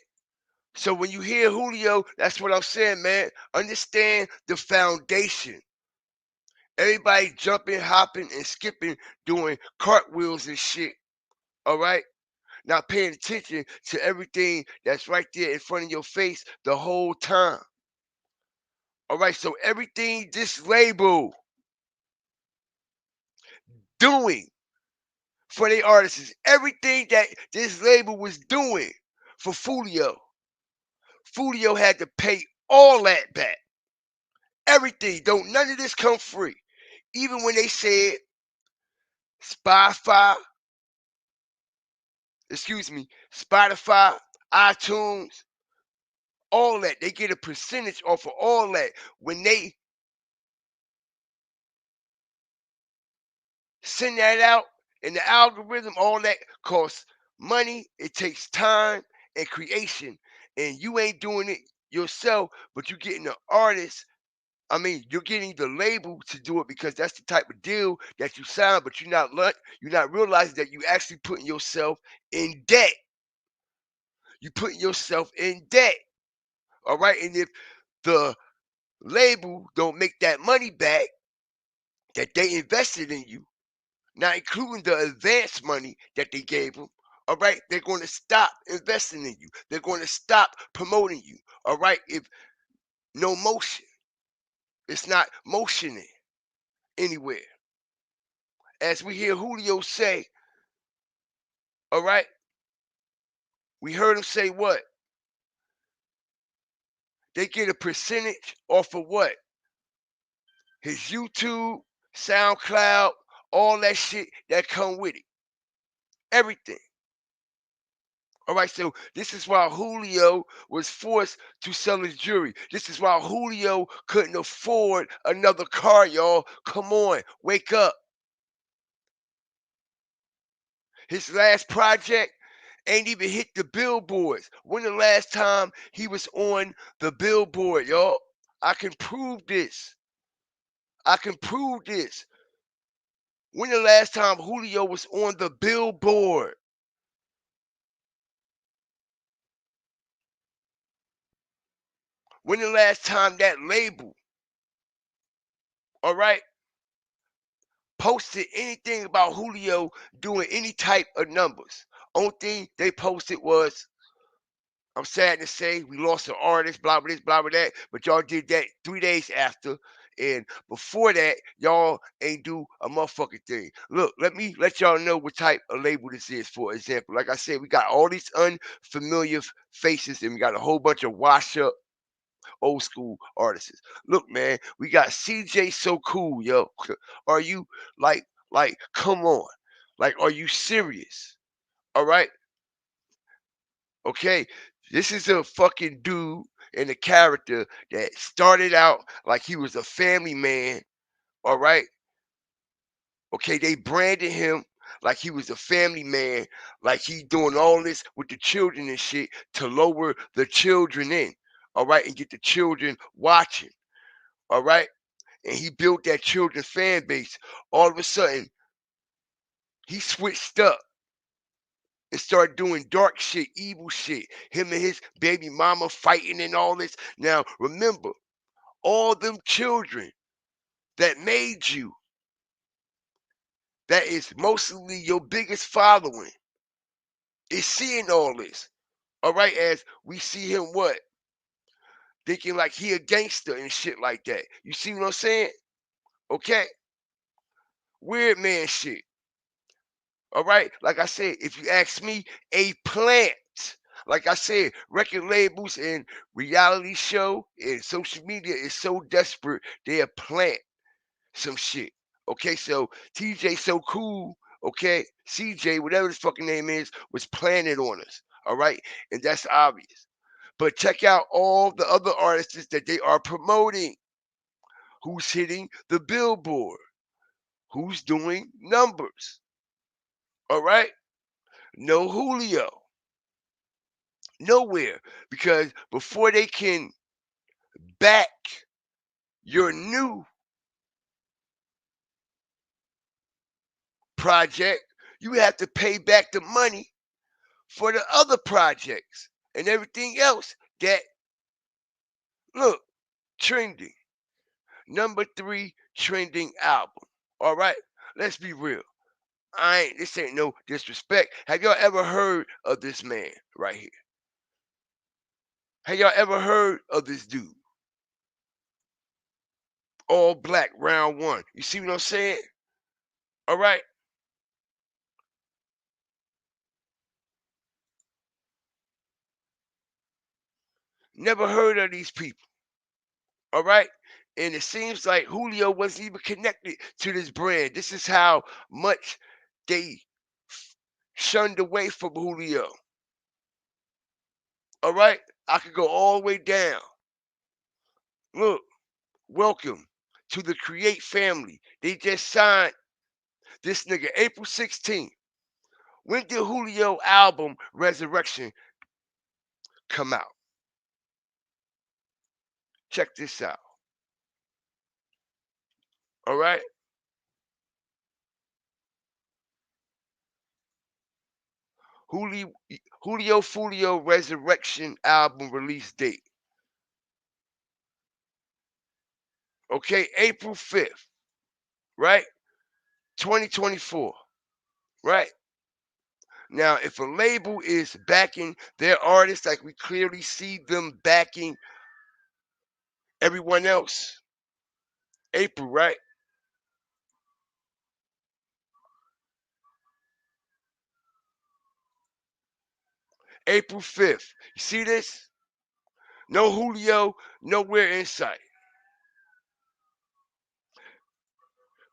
So when you hear Julio, that's what I'm saying, man. Understand the foundation. Everybody jumping, hopping, and skipping, doing cartwheels and shit. All right? Not paying attention to everything that's right there in front of your face the whole time. All right? So everything this label doing for the artists, everything that this label was doing for Julio, Julio had to pay all that back. Everything. Don't none of this come free. Even when they said Spotify, Spotify, iTunes, all that. They get a percentage off of all that. When they send that out in the algorithm, all that costs money. It takes time and creation. And you ain't doing it yourself, but you're getting the artist. I mean, you're getting the label to do it because that's the type of deal that you sign, but you're not realizing that you actually putting yourself in debt. You putting yourself in debt. All right. And if the label don't make that money back that they invested in you, not including the advance money that they gave them, all right, they're going to stop investing in you. They're going to stop promoting you. All right. If no motion, it's not motioning anywhere. As we hear Julio say, all right, we heard him say what? They get a percentage off of what? His YouTube SoundCloud, all that shit that come with it. Everything. All right, so this is why Julio was forced to sell his jewelry. This is why Julio couldn't afford another car, y'all. Come on, wake up. His last project ain't even hit the billboards. When the last time he was on the billboard, y'all? I can prove this. I can prove this. When the last time Julio was on the billboard? When the last time that label, all right, posted anything about Julio doing any type of numbers? Only thing they posted was, I'm sad to say, we lost an artist, blah, blah, this, blah, blah, that. But y'all did that 3 days after. And before that, y'all ain't do a motherfucking thing. Look, let me let y'all know what type of label this is, for example. Like I said, we got all these unfamiliar faces, and we got a whole bunch of wash up old school artists. Look, man, we got CJ So Cool, yo. Are you like, come on. Like, are you serious? All right. Okay. This is a fucking dude and a character that started out like he was a family man. All right. Okay. They branded him like he was a family man, like he doing all this with the children and shit to lower the children in. All right. And get the children watching. All right. And he built that children's fan base. All of a sudden, he switched up and started doing dark shit, evil shit. Him and his baby mama fighting and all this. Now, remember, all them children that made you, that is mostly your biggest following, is seeing all this. All right, as we see him what? Thinking like he a gangster and shit like that. You see what I'm saying? Okay? Weird man shit. All right. Like I said, if you ask me, a plant. Like I said, record labels and reality show and social media is so desperate, they'll plant some shit. Okay, so TJ So Cool, okay, CJ, whatever his fucking name is, was planted on us. All right. And that's obvious. But check out all the other artists that they are promoting. Who's hitting the billboard? Who's doing numbers? All right. No Julio. Nowhere. Because before they can back your new project, you have to pay back the money for the other projects and everything else that, look, trending. Number 3 trending album. All right. Let's be real. This ain't no disrespect. Have y'all ever heard of this man right here? Have y'all ever heard of this dude? All black, round one. You see what I'm saying? All right. Never heard of these people. All right. And it seems like Julio wasn't even connected to this brand. This is how much they shunned away from Julio. All right. I could go all the way down. Look, welcome to the Create family. They just signed this nigga April 16th. When did Julio album Resurrection come out? Check this out. All right. Julio Fulio Resurrection album release date. Okay, April 5th, right? 2024, right? Now, if a label is backing their artists like we clearly see them backing everyone else, April, right? April 5th. You see this? No Julio, nowhere in sight.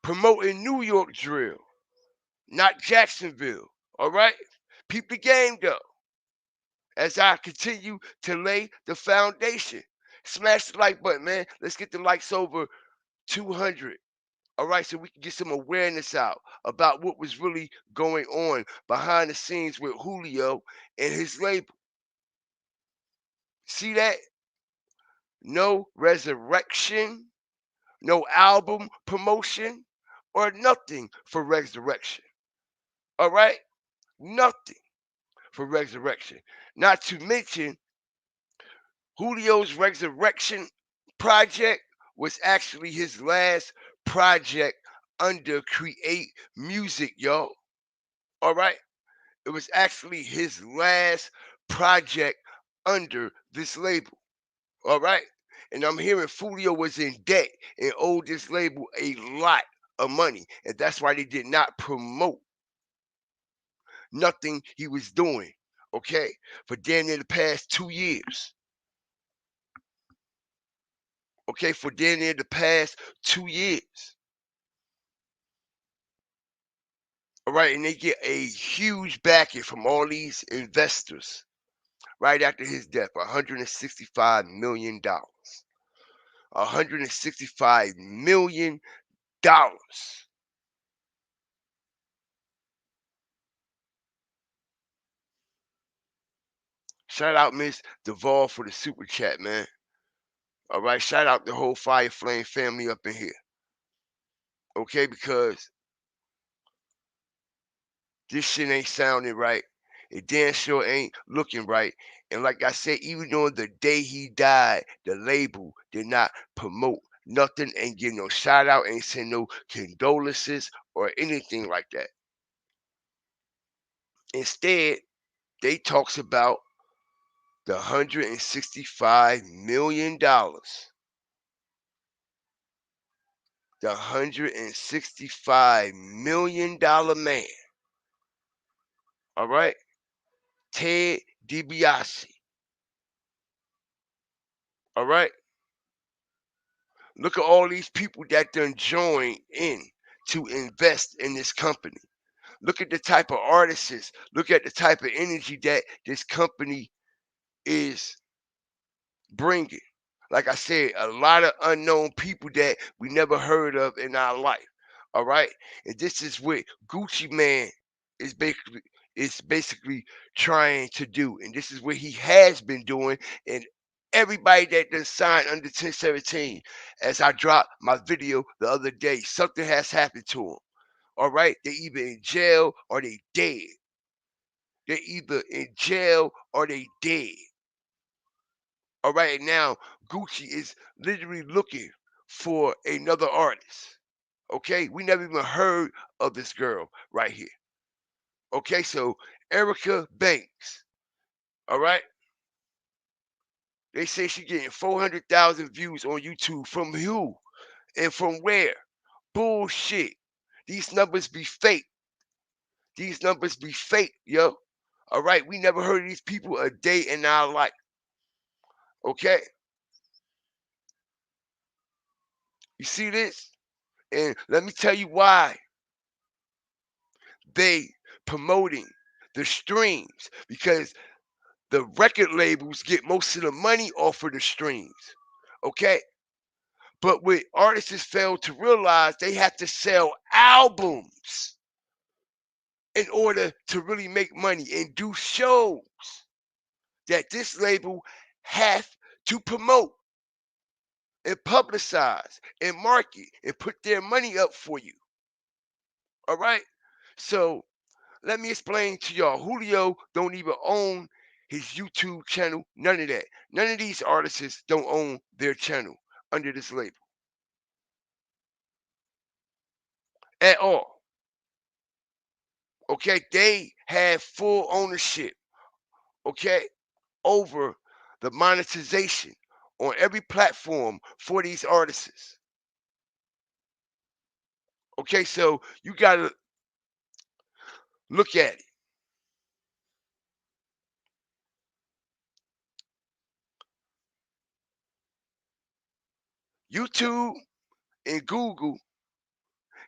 promoting New York drill, not Jacksonville. All right? Peep the game though. As I continue to lay the foundation. Smash the like button, man. Let's get the likes over 200. All right, so we can get some awareness out about what was really going on behind the scenes with Julio and his label. See that? No resurrection, no album promotion, or nothing for resurrection. All right? Nothing for resurrection. Not to mention, Julio's resurrection project was actually his last project under Create Music, y'all. All right? It was actually his last project under this label. All right? And I'm hearing Julio was in debt and owed this label a lot of money. And that's why they did not promote nothing he was doing, okay, for damn near the past 2 years. Okay, for damn near the past 2 years. All right, and they get a huge backing from all these investors right after his death, $165 million. $165 million. Shout out Miss Duvall for the super chat, man. All right, shout out the whole Fire Flame family up in here. Okay, because this shit ain't sounding right. It damn sure ain't looking right. And like I said, even on the day he died, the label did not promote nothing, ain't give no shout out, ain't send no condolences or anything like that. Instead, they talks about the $165 million. The $165 million man. All right? Ted DiBiase. All right? Look at all these people that done joined in to invest in this company. Look at the type of artists. Look at the type of energy that this company is bringing. Like I said, a lot of unknown people that we never heard of in our life. All right, and this is what Gucci Man is basically trying to do, and this is what he has been doing. And everybody that done signed under 1017, as I dropped my video the other day, something has happened to them. All right, they either in jail or they dead. They're either in jail or they dead. All right, now Gucci is literally looking for another artist. Okay, we never even heard of this girl right here. Okay, so Erica Banks. All right, they say she getting 400,000 views on YouTube. From who and from where? Bullshit. These numbers be fake. These numbers be fake, yo. All right, we never heard of these people a day in our life. Okay, you see this? And let me tell you why they promoting the streams, because the record labels get most of the money off of the streams. Okay, but what artists fail to realize, they have to sell albums in order to really make money and do shows that this label have to promote and publicize and market and put their money up for you. All right, so let me explain to y'all. Julio don't even own his YouTube channel. None of that. None of these artists don't own their channel under this label at all. Okay, they have full ownership, okay, over the monetization on every platform for these artists. Okay, so you gotta look at it. YouTube and Google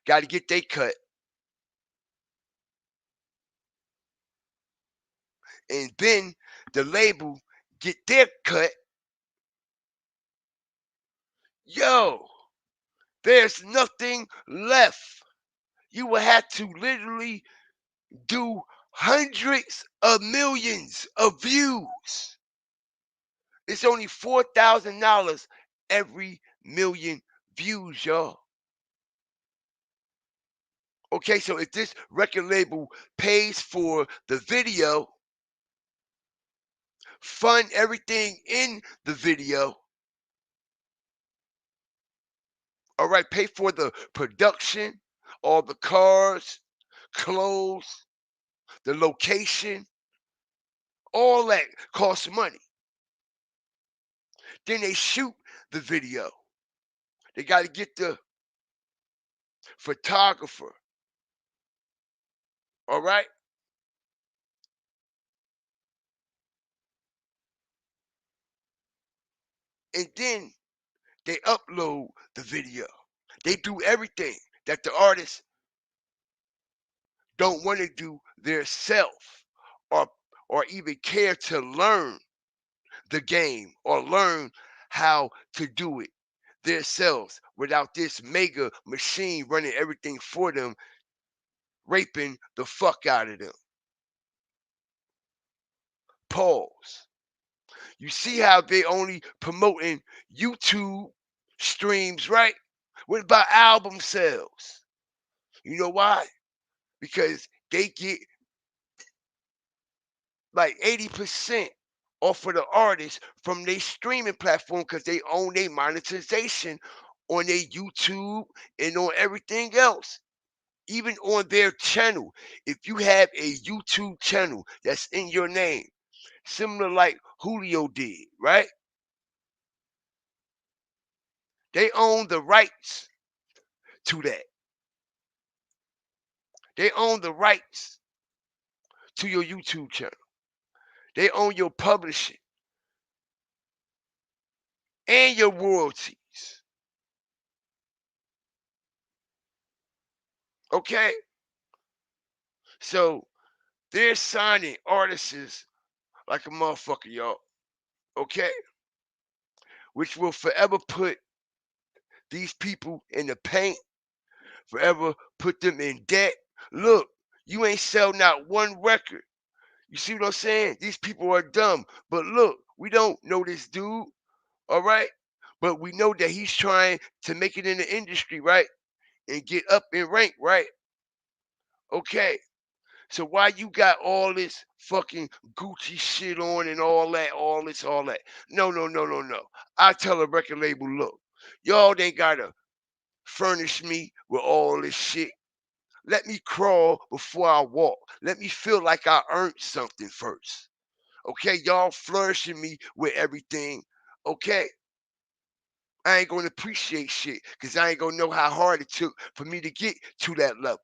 got to get their cut. And then the label get their cut. Yo, there's nothing left. You will have to literally do hundreds of millions of views. It's only $4,000 every million views, y'all. Okay, so if this record label pays for the video, fund everything in the video, all right, pay for the production, all the cars, clothes, the location, all that costs money. Then they shoot the video. They got to get the photographer, all right? And then they upload the video. They do everything that the artist don't want to do theirself, or even care to learn the game or learn how to do it themselves without this mega machine running everything for them, raping the fuck out of them. Pause. You see how they only promoting YouTube streams, right? What about album sales? You know why? Because they get like 80% off of the artist from their streaming platform because they own their monetization on their YouTube and on everything else. Even on their channel. If you have a YouTube channel that's in your name, similar like Julio did, right? They own the rights to that. They own the rights to your YouTube channel. They own your publishing and your royalties. Okay? So they're signing artists like a motherfucker, y'all. Okay? Which will forever put these people in the paint, forever put them in debt. Look, you ain't sell not one record. You see what I'm saying? These people are dumb. But look, we don't know this dude, all right? But we know that he's trying to make it in the industry, right? And get up in rank, right? Okay. So why you got all this fucking Gucci shit on and all that, all this, all that? No, no, no, no, no. I tell a record label, look, y'all ain't gotta furnish me with all this shit. Let me crawl before I walk. Let me feel like I earned something first. Okay, y'all flourishing me with everything. Okay, I ain't gonna appreciate shit because I ain't gonna know how hard it took for me to get to that level.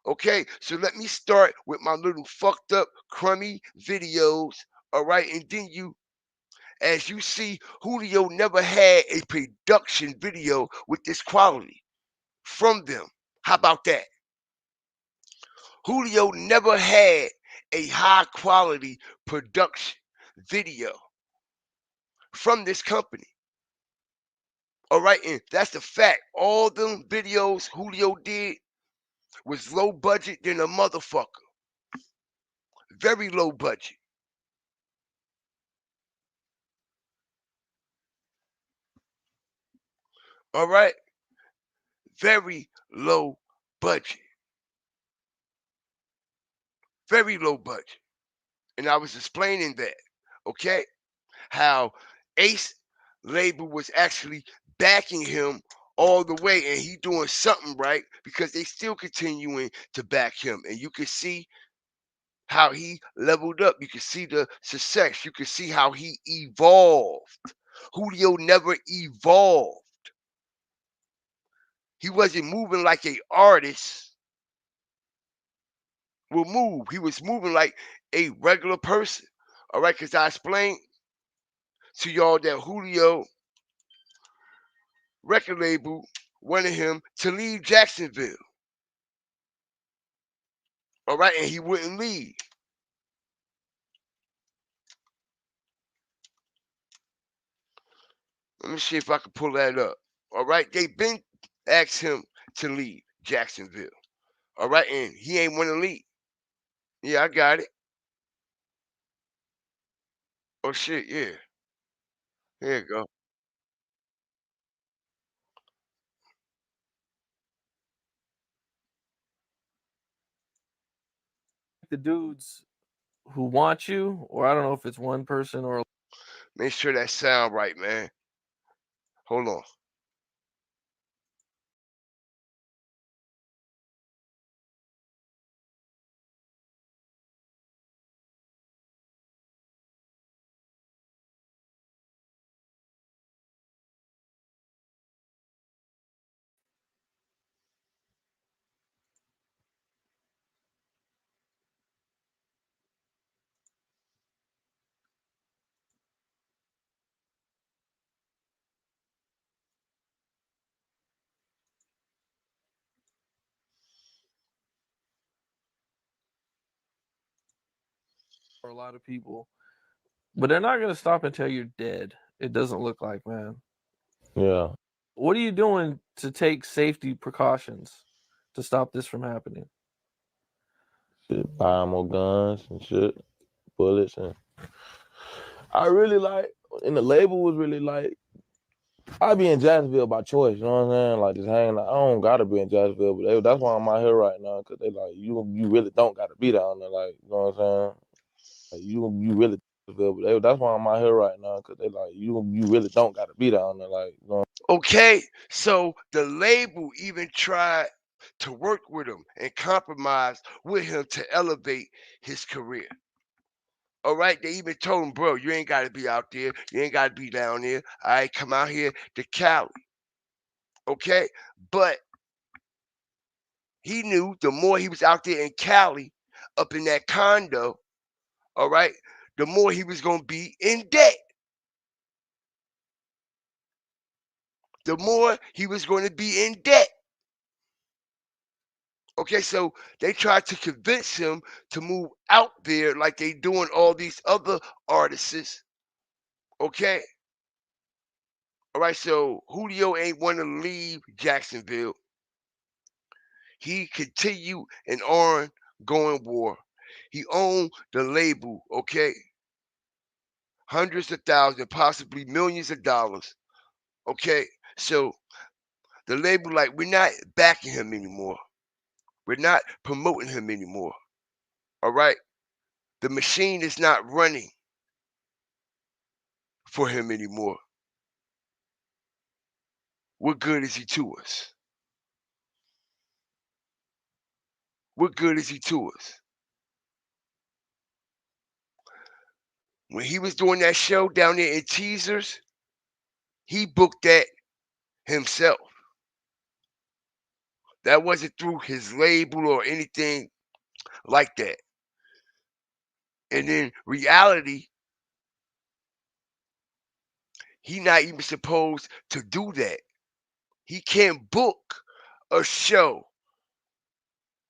Okay, so let me start with my little fucked up, crummy videos. All right, and then as you see, Julio never had a production video with this quality from them. How about that? Julio never had a high quality production video from this company. All right, and that's the fact. All them videos Julio did was low budget than a motherfucker. Very low budget. All right, very low budget. Very low budget. And I was explaining that, okay? How Ace label was actually backing him all the way, and he doing something right because they still continuing to back him. And you can see how he leveled up. You can see the success. You can see how he evolved. Julio never evolved. He wasn't moving like a artist will move. He was moving like a regular person. All right, because I explained to y'all that Julio record label wanted him to leave Jacksonville. All right, and he wouldn't leave. Let me see if I can pull that up. All right, they been asked him to leave Jacksonville. All right, and he ain't want to leave. Yeah, I got it. Oh shit, yeah. Here you go. The dudes who want you, or I don't know if it's one person or Make sure that sound right, man. Hold on. a lot of people, but they're not gonna stop until you're dead. It doesn't look like, man. Yeah. What are you doing to take safety precautions to stop this from happening? Shit, buy more guns and shit, bullets, and I really like. And the label was really like, I be in Jacksonville by choice, you know what I'm saying? Like just hanging out. I don't gotta be in Jacksonville, but that's why I'm out here right now, cause they like you really don't gotta be down there, like you know what I'm saying? Like you really but that's why I'm out here right now, cause they like you really don't gotta be down there, like you know. Okay, so the label even tried to work with him and compromise with him to elevate his career. All right, they even told him, bro, you ain't got to be out there. You ain't got to be down there. All right, come out here to Cali. Okay, but he knew the more he was out there in Cali, up in that condo, all right, the more he was going to be in debt. The more he was going to be in debt. Okay, so they tried to convince him to move out there like they doing all these other artists. Okay. All right, so Julio ain't want to leave Jacksonville. He continued an ongoing war. He owned the label, okay? Hundreds of thousands, possibly millions of dollars. Okay. So the label, like, we're not backing him anymore. We're not promoting him anymore. All right. The machine is not running for him anymore. What good is he to us? What good is he to us? When he was doing that show down there in Teasers, he booked that himself. That wasn't through his label or anything like that. And in reality, he not even supposed to do that. He can't book a show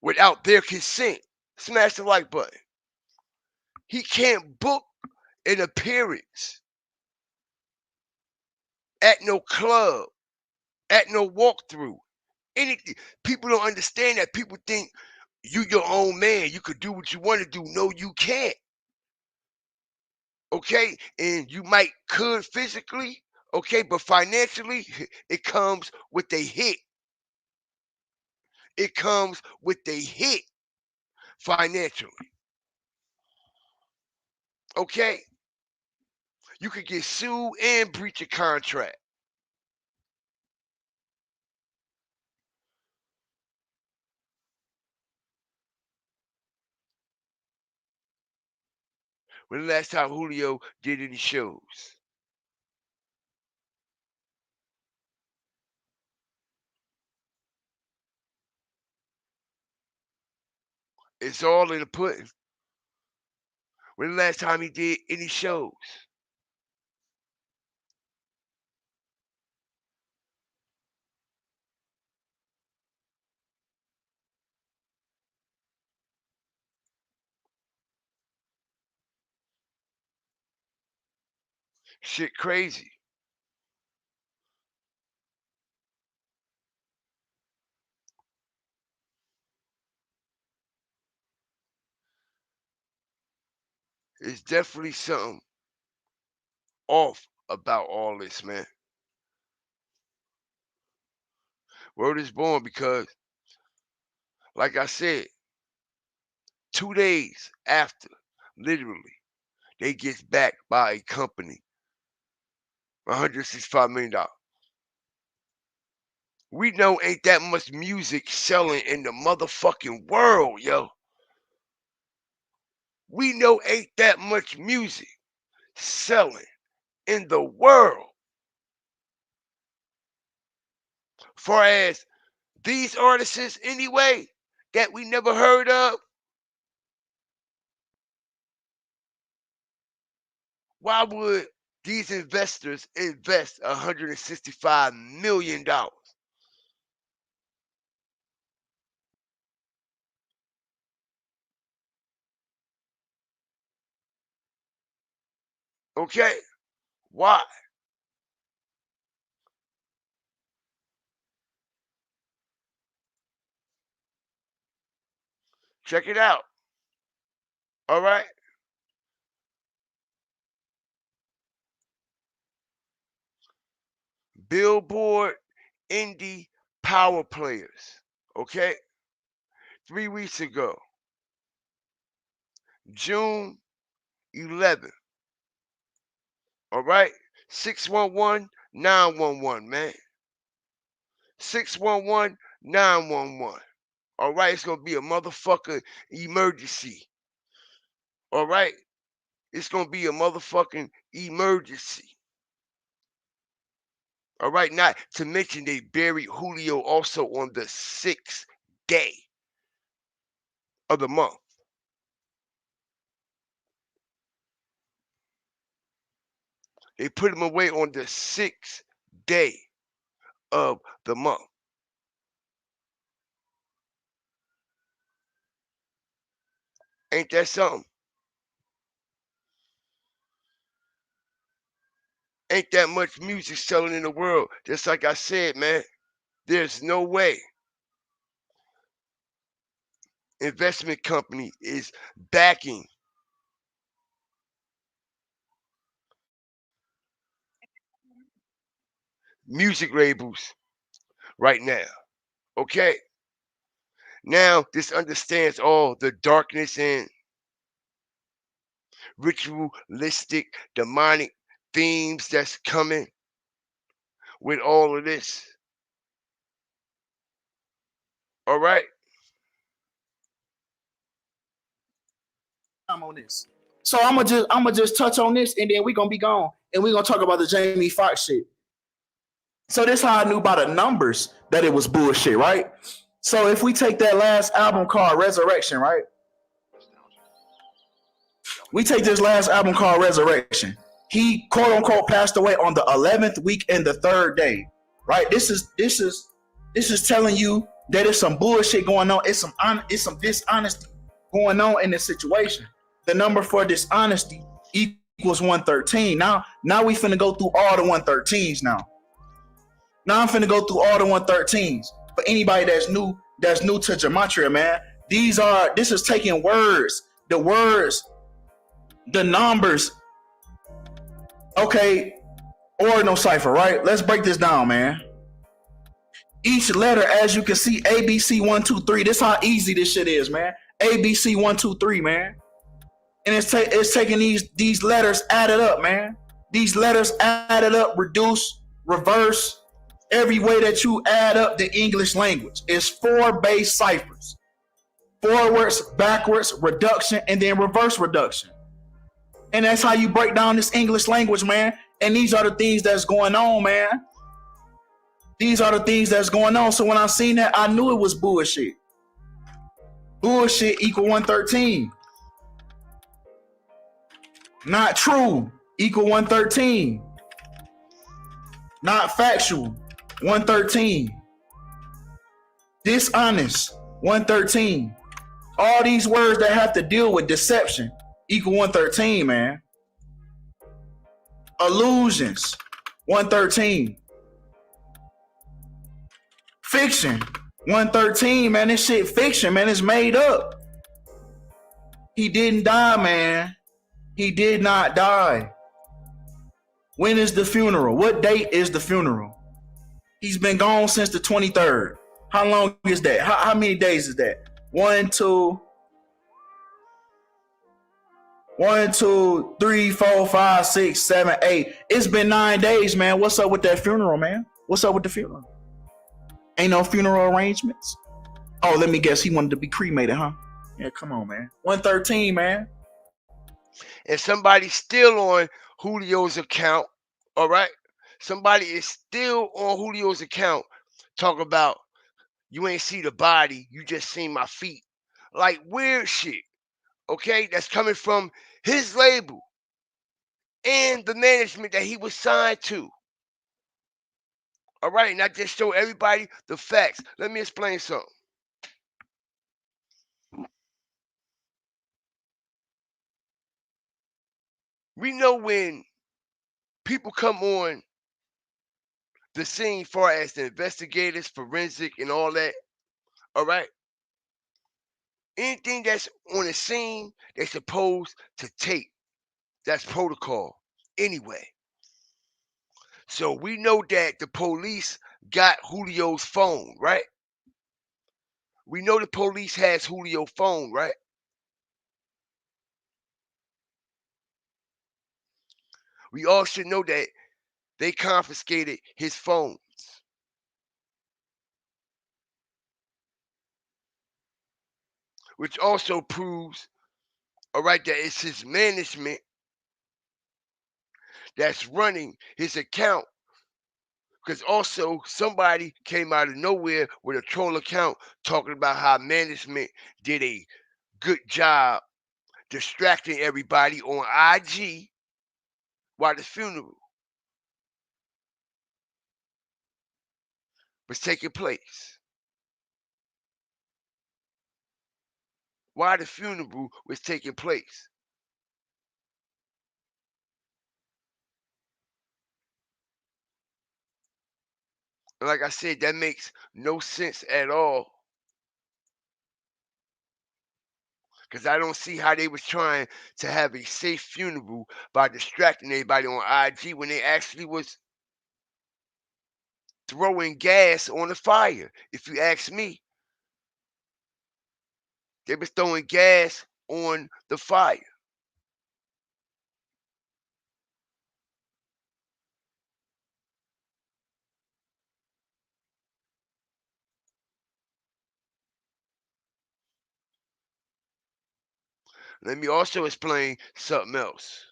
without their consent. Smash the like button. He can't book an appearance at no club, at no walkthrough. Anything. People don't understand that. People think you your own man. You could do what you want to do. No, you can't. Okay, and you might could physically, okay, but financially, it comes with a hit. It comes with a hit financially. Okay, you could get sued and breach a contract. When the last time Julio did any shows? It's all in the pudding. When the last time he did any shows? Shit crazy. It's definitely something off about all this, man. Word is born because, like I said, 2 days after, literally, they get backed by a company, $165 million. We know ain't that much music selling in the motherfucking world, yo. We know ain't that much music selling in the world. Far as these artists anyway that we never heard of, why would these investors invest $165 million? Okay? Why? Check it out. All right? Billboard Indie Power Players. Okay? 3 weeks ago, June 11th. All right? 611-911, man. 611-911. All right? It's going to be a motherfucking emergency. All right? It's going to be a motherfucking emergency. All right? Not to mention they buried Julio also on the 6th day of the month. They put him away on the 6th day of the month. Ain't that something? Ain't that much music selling in the world? Just like I said, man, there's no way investment company is backing music labels right now. Okay? Now this understands all the darkness and ritualistic demonic themes that's coming with all of this. All right? On this. So I'ma just touch on this and then we're gonna be gone. And we're gonna talk about the Jamie Foxx shit. So this how I knew by the numbers that it was bullshit, right? So if we take that last album called Resurrection, right? We take this last album called Resurrection. He quote unquote passed away on the 11th week and the 3rd day, right? This is telling you that it's some bullshit going on. It's some dishonesty going on in this situation. The number for dishonesty equals 113. Now we finna go through all the 113s now. Now I'm finna go through all the 113s. For anybody that's new to Gematria, man, this is taking words, the numbers. Okay, ordinal cipher, right? Let's break this down, man. Each letter, as you can see, ABC 1, 2, 3. This how easy this shit is, man. ABC 1, 2, 3, man. And it's taking these letters added up, man. These letters added up, reduce, reverse, every way that you add up the English language. It's 4 base ciphers. Forwards, backwards, reduction, and then reverse reduction. And that's how you break down this English language, man. And these are the things that's going on, man. These are the things that's going on. So when I seen that, I knew it was bullshit. Bullshit equal 113. Not true equal 113. Not factual 113. Dishonest 113. All these words that have to deal with deception equal 113, man. Illusions, 113. Fiction, 113, man. This shit fiction, man. It's made up. He didn't die, man. He did not die. When is the funeral? What date is the funeral? He's been gone since the 23rd. How long is that? How many days is that? 1, 2, 3, 4, 5, 6, 7, 8. It's been 9 days, man. What's up with that funeral, man? What's up with the funeral? Ain't no funeral arrangements? Oh, let me guess. He wanted to be cremated, huh? Yeah, come on, man. 113, man. And somebody's still on Julio's account, all right? Somebody is still on Julio's account talking about, you ain't see the body, you just seen my feet. Like weird shit, okay? That's coming from his label and the management that he was signed to. All right, and I just show everybody the facts. Let me explain something. We know when people come on the scene, far as the investigators, forensic, and all that, all right? Anything that's on the scene, they're supposed to tape. That's protocol anyway. So we know that the police got Julio's phone, right? We know the police has Julio's phone, right? We all should know that they confiscated his phones. Which also proves, all right, that it's his management that's running his account. Because also somebody came out of nowhere with a troll account talking about how management did a good job distracting everybody on IG while the funeral was taking place. While the funeral was taking place. And like I said, that makes no sense at all. Because I don't see how they was trying to have a safe funeral by distracting everybody on IG when they actually was throwing gas on the fire. If you ask me, they was throwing gas on the fire. Let me also explain something else.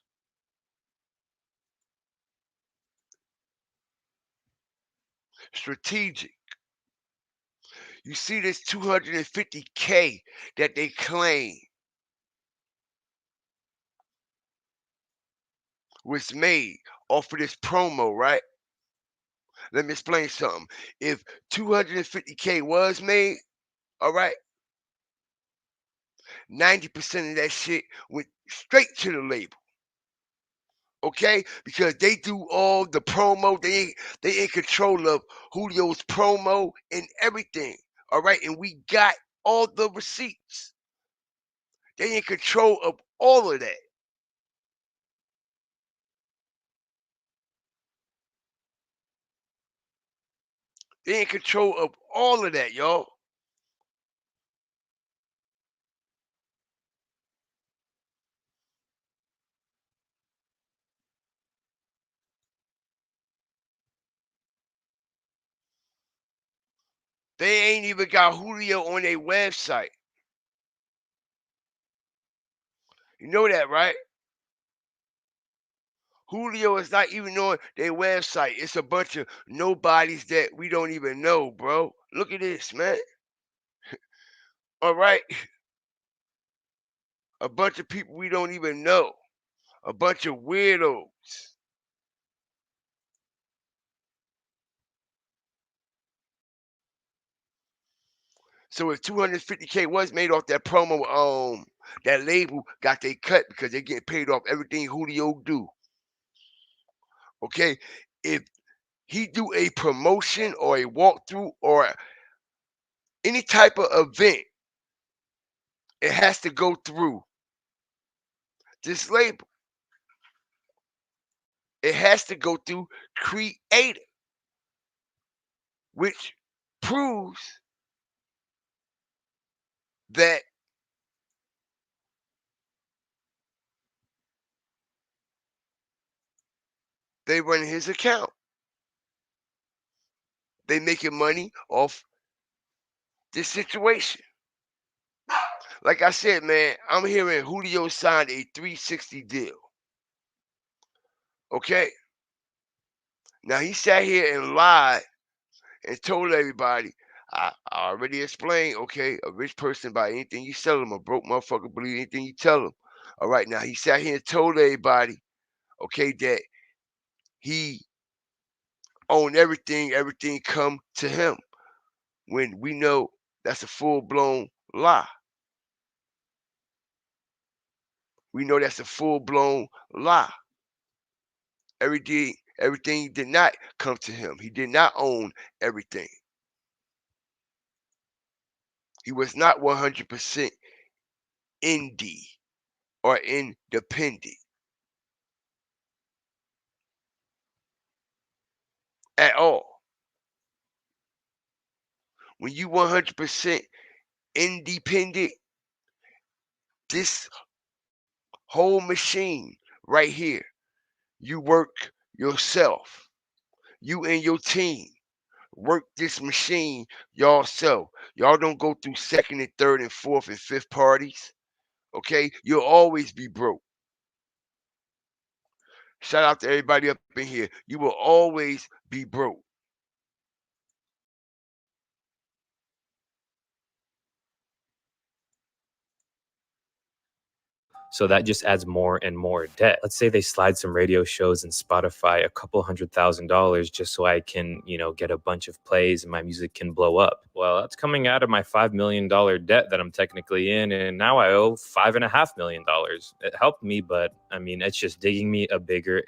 Strategic. You see this 250K that they claim was made off of this promo, right? Let me explain something. If 250K was made, all right, 90% of that shit went straight to the label. Okay? Because they do all the promo. They in control of Julio's promo and everything. All right. And we got all the receipts. They in control of all of that. They in control of all of that, y'all. They ain't even got Julio on their website. You know that, right? Julio is not even on their website. It's a bunch of nobodies that we don't even know, bro. Look at this, man. All right. A bunch of people we don't even know. A bunch of weirdos. So if 250K was made off that promo, that label got they cut because they getting paid off everything Julio do. Okay, if he do a promotion or a walkthrough or any type of event, it has to go through this label. It has to go through Creator, which proves that they run his account. They making money off this situation. Like I said, man, I'm hearing Julio signed a 360 deal. Okay. Now he sat here and lied and told everybody. I already explained. Okay, a rich person buy anything you sell them. A broke motherfucker believe anything you tell them. All right. Now he sat here and told everybody. Okay, that he owned everything. Everything come to him. When we know that's a full blown lie. We know that's a full blown lie. Everything did not come to him. He did not own everything. He was not 100% indie or independent at all. When you 100% independent, this whole machine right here, you work yourself. You and your team work this machine yourself. Y'all don't go through second and third and fourth and fifth parties. Okay? You'll always be broke. Shout out to everybody up in here. You will always be broke. So that just adds more and more debt. Let's say they slide some radio shows and Spotify a couple $100,000 just so I can, get a bunch of plays and my music can blow up. Well, that's coming out of my $5 million debt that I'm technically in, and now I owe $5.5 million. It helped me, but I mean, it's just digging me a bigger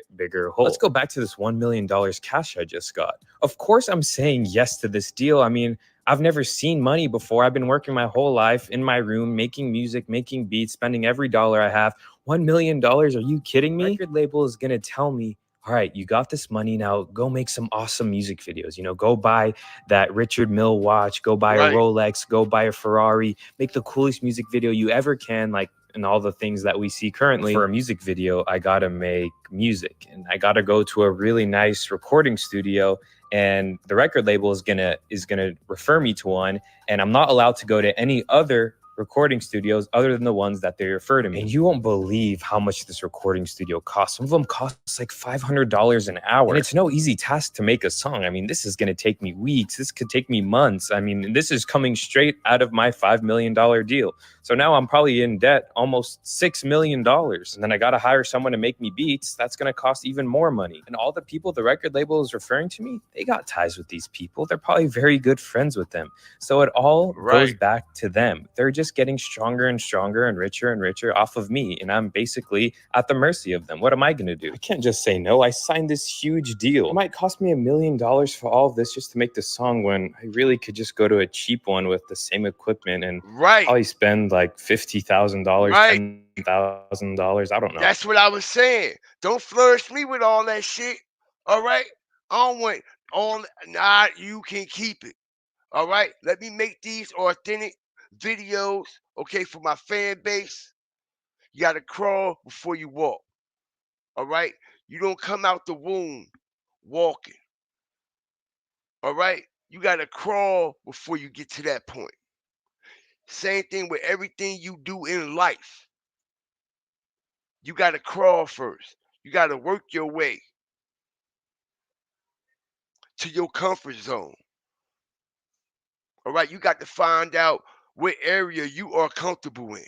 hole. Let's go back to this $1 million cash I just got. Of course, I'm saying yes to this deal. I mean, I've never seen money before. I've been working my whole life in my room, making music, making beats, spending every dollar I have. $1 million? Are you kidding me? Record label is going to tell me, all right, you got this money, now go make some awesome music videos. Go buy that Richard Mille watch, go buy a Rolex, go buy a Ferrari, make the coolest music video you ever can, like, and all the things that we see currently. For a music video, I gotta make music and I gotta go to a really nice recording studio, and the record label is gonna refer me to one, and I'm not allowed to go to any other recording studios other than the ones that they refer to me. And you won't believe how much this recording studio costs. Some of them cost like $500 an hour. And it's no easy task to make a song. I mean, this is going to take me weeks. This could take me months. I mean, this is coming straight out of my $5 million deal. So now I'm probably in debt almost $6 million. And then I got to hire someone to make me beats. That's going to cost even more money. And all the people the record label is referring to me, they got ties with these people. They're probably very good friends with them. So it all goes back to them. They're just getting stronger and stronger and richer off of me. And I'm basically at the mercy of them. What am I going to do? I can't just say no. I signed this huge deal. It might cost me $1 million for all of this just to make the song, when I really could just go to a cheap one with the same equipment and probably spend like $50,000, $10,000. I don't know. That's what I was saying. Don't flourish me with all that shit. All right? I don't want all. Nah, you can keep it. All right? Let me make these authentic videos, okay, for my fan base. You got to crawl before you walk. All right? You don't come out the womb walking. All right? You got to crawl before you get to that point. Same thing with everything you do in life. You got to crawl first. You got to work your way to your comfort zone. All right? You got to find out what area you are comfortable in.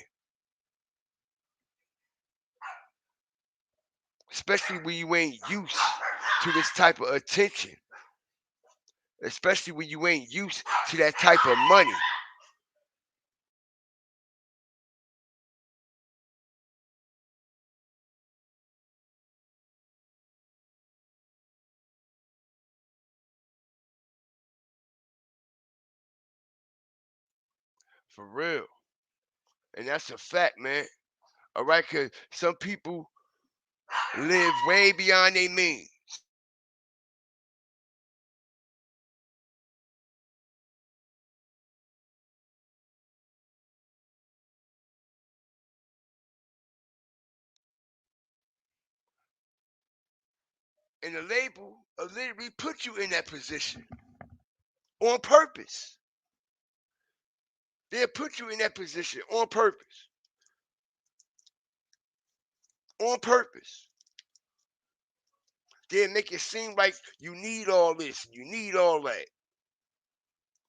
Especially when you ain't used to this type of attention. Especially when you ain't used to that type of money. For real. And that's a fact, man. All right, because some people live way beyond their means. And the label will literally put you in that position on purpose. They'll put you in that position on purpose. On purpose. They'll make it seem like you need all this, you need all that.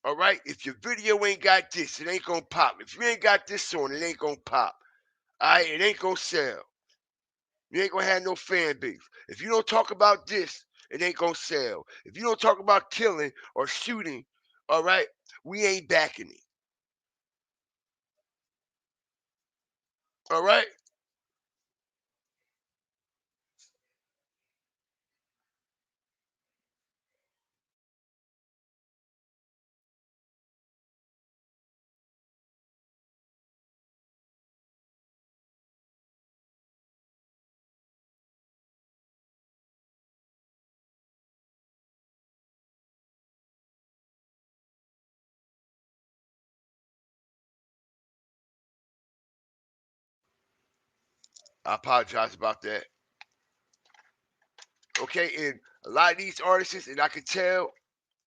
All right? If your video ain't got this, it ain't gonna pop. If you ain't got this on, it ain't gonna pop. All right? It ain't gonna sell. You ain't gonna have no fan base. If you don't talk about this, it ain't gonna sell. If you don't talk about killing or shooting, all right, we ain't backing it. All right? I apologize about that. Okay, and a lot of these artists, and I can tell,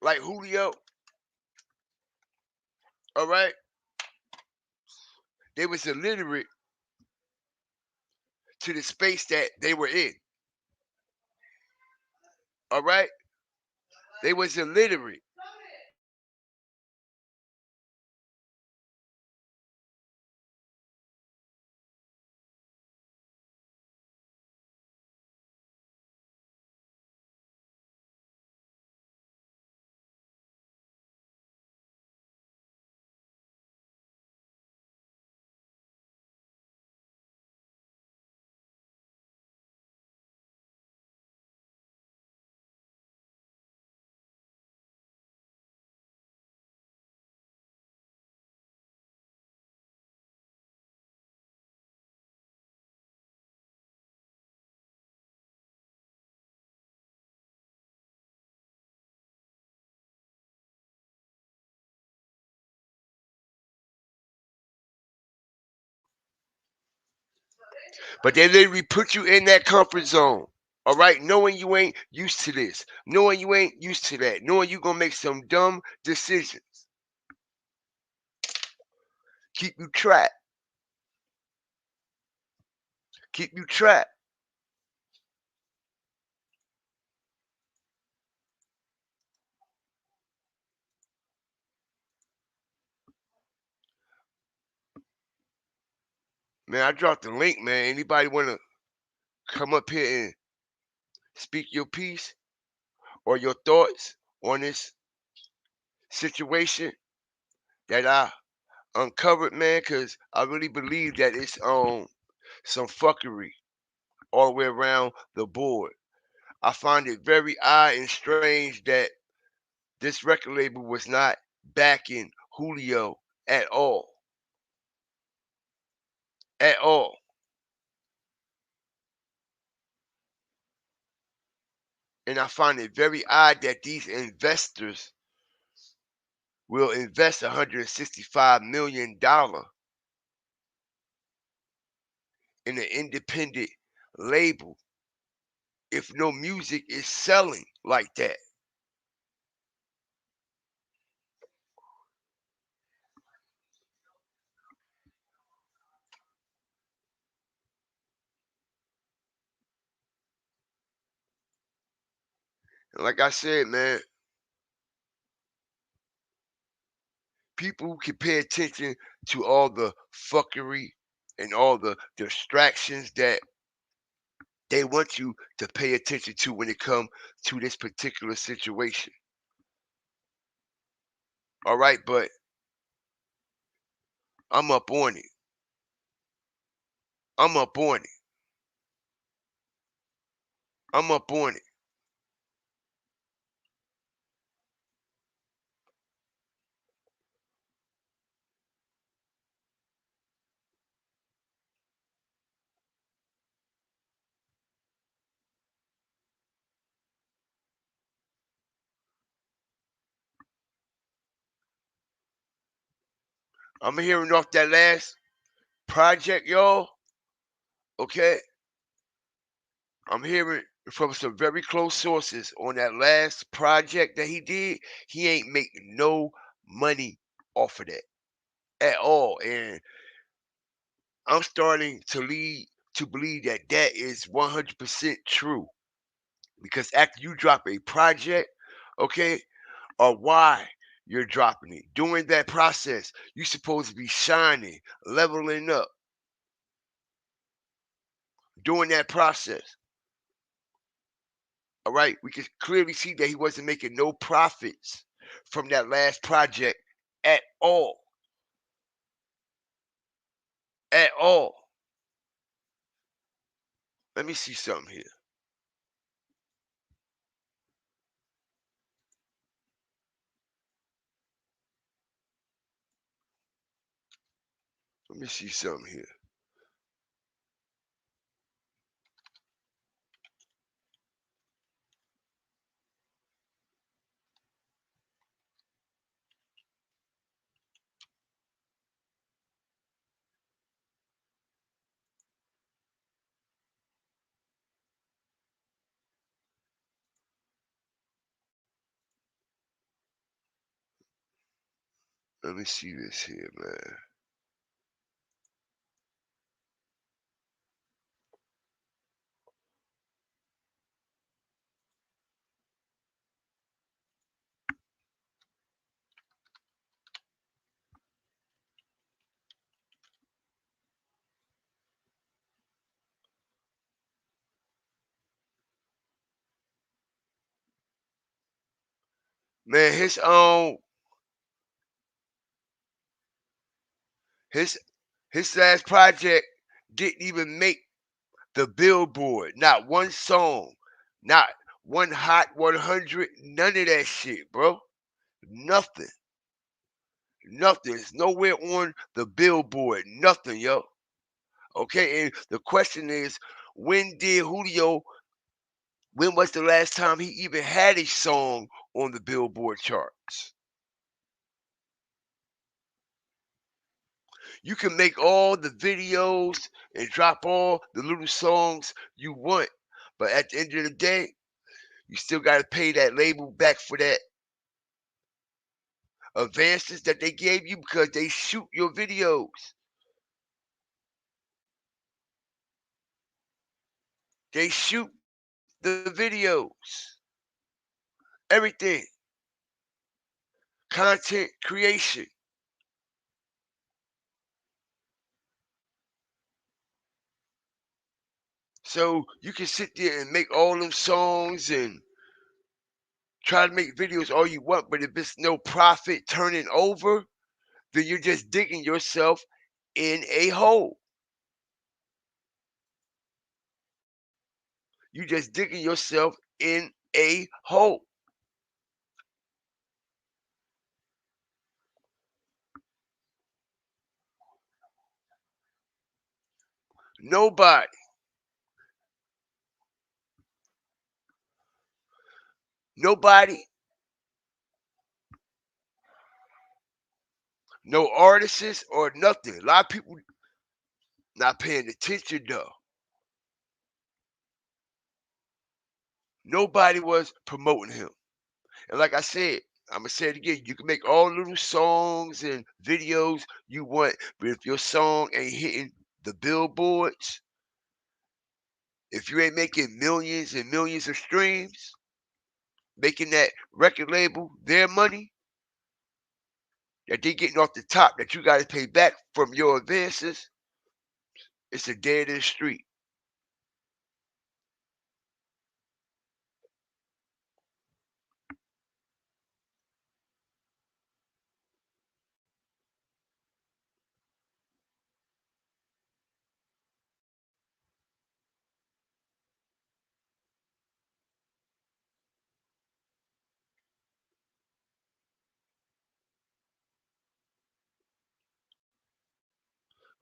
like Julio, all right, they was illiterate to the space that they were in. All right? They was illiterate. But they literally put you in that comfort zone. All right, knowing you ain't used to this, knowing you ain't used to that, knowing you gonna make some dumb decisions, keep you trapped, keep you trapped. Man, I dropped the link, man. Anybody wanna come up here and speak your piece or your thoughts on this situation that I uncovered, man? Cause I really believe that it's some fuckery all the way around the board. I find it very odd and strange that this record label was not backing Julio at all. At all. And I find it very odd that these investors will invest $165 million in an independent label if no music is selling like that. And like I said, man, people who can pay attention to all the fuckery and all the distractions that they want you to pay attention to when it comes to this particular situation. All right, but I'm up on it. I'm up on it. I'm up on it. I'm hearing off that last project, y'all. Okay, I'm hearing from some very close sources on that last project that he did. He ain't making no money off of that at all, and I'm starting to lead to believe that that is 100% true. Because after you drop a project, okay, or why you're dropping it, during that process, you're supposed to be shining, leveling up during that process. All right, we can clearly see that he wasn't making no profits from that last project at all. At all. Let me see something here. Let me see something here. Let me see this here, man. Man, his last project didn't even make the Billboard. Not one song, not one Hot 100, none of that shit, bro. Nothing. Nothing. It's nowhere on the Billboard. Nothing, yo. Okay, and the question is, when did Julio, when was the last time he even had a song on the Billboard charts? You can make all the videos and drop all the little songs you want, but at the end of the day, you still got to pay that label back for that advances that they gave you because they shoot your videos. They shoot the videos. Everything. Content creation. So you can sit there and make all them songs and try to make videos all you want, but if it's no profit turning over, then you're just digging yourself in a hole. You're just digging yourself in a hole. Nobody, nobody, no artists or nothing. A lot of people not paying attention though. Nobody was promoting him. And like I said, I'm gonna say it again. You can make all little songs and videos you want, but if your song ain't hitting the billboards, if you ain't making millions and millions of streams, making that record label their money that they getting off the top that you got to pay back from your advances, it's a dead in the street.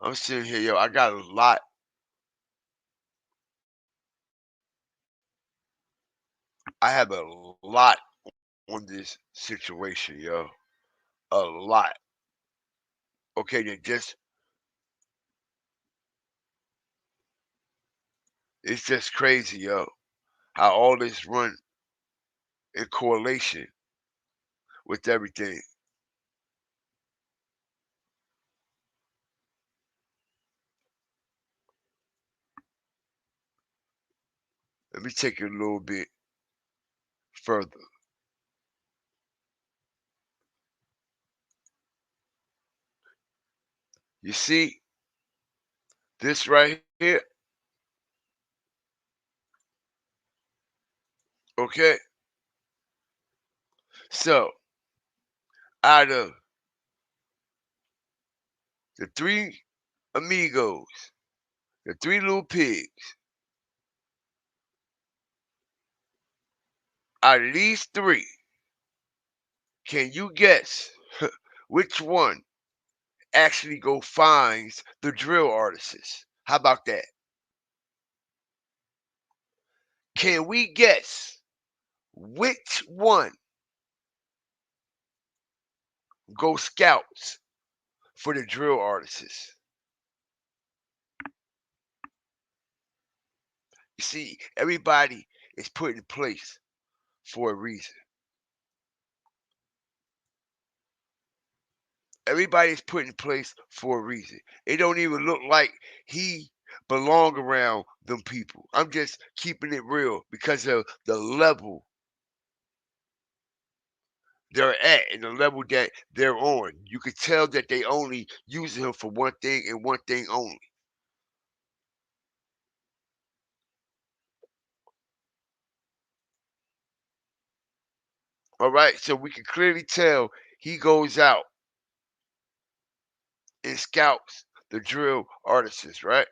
I'm sitting here, yo. I got a lot. I have a lot on this situation, yo. A lot. Okay, that just it's just crazy, yo, how all this run in correlation with everything. Let me take it a little bit further. You see this right here? Okay? So, out of the three amigos, the three little pigs, out of these three, can you guess which one actually go finds the drill artists? How about that? Can we guess which one go scouts for the drill artists? You see, everybody is put in place for a reason. Everybody's put in place for a reason. It don't even look like he belong around them people. I'm just keeping it real because of the level they're at and the level that they're on. You could tell that they only using him for one thing and one thing only. All right, so we can clearly tell he goes out and scouts the drill artists, right?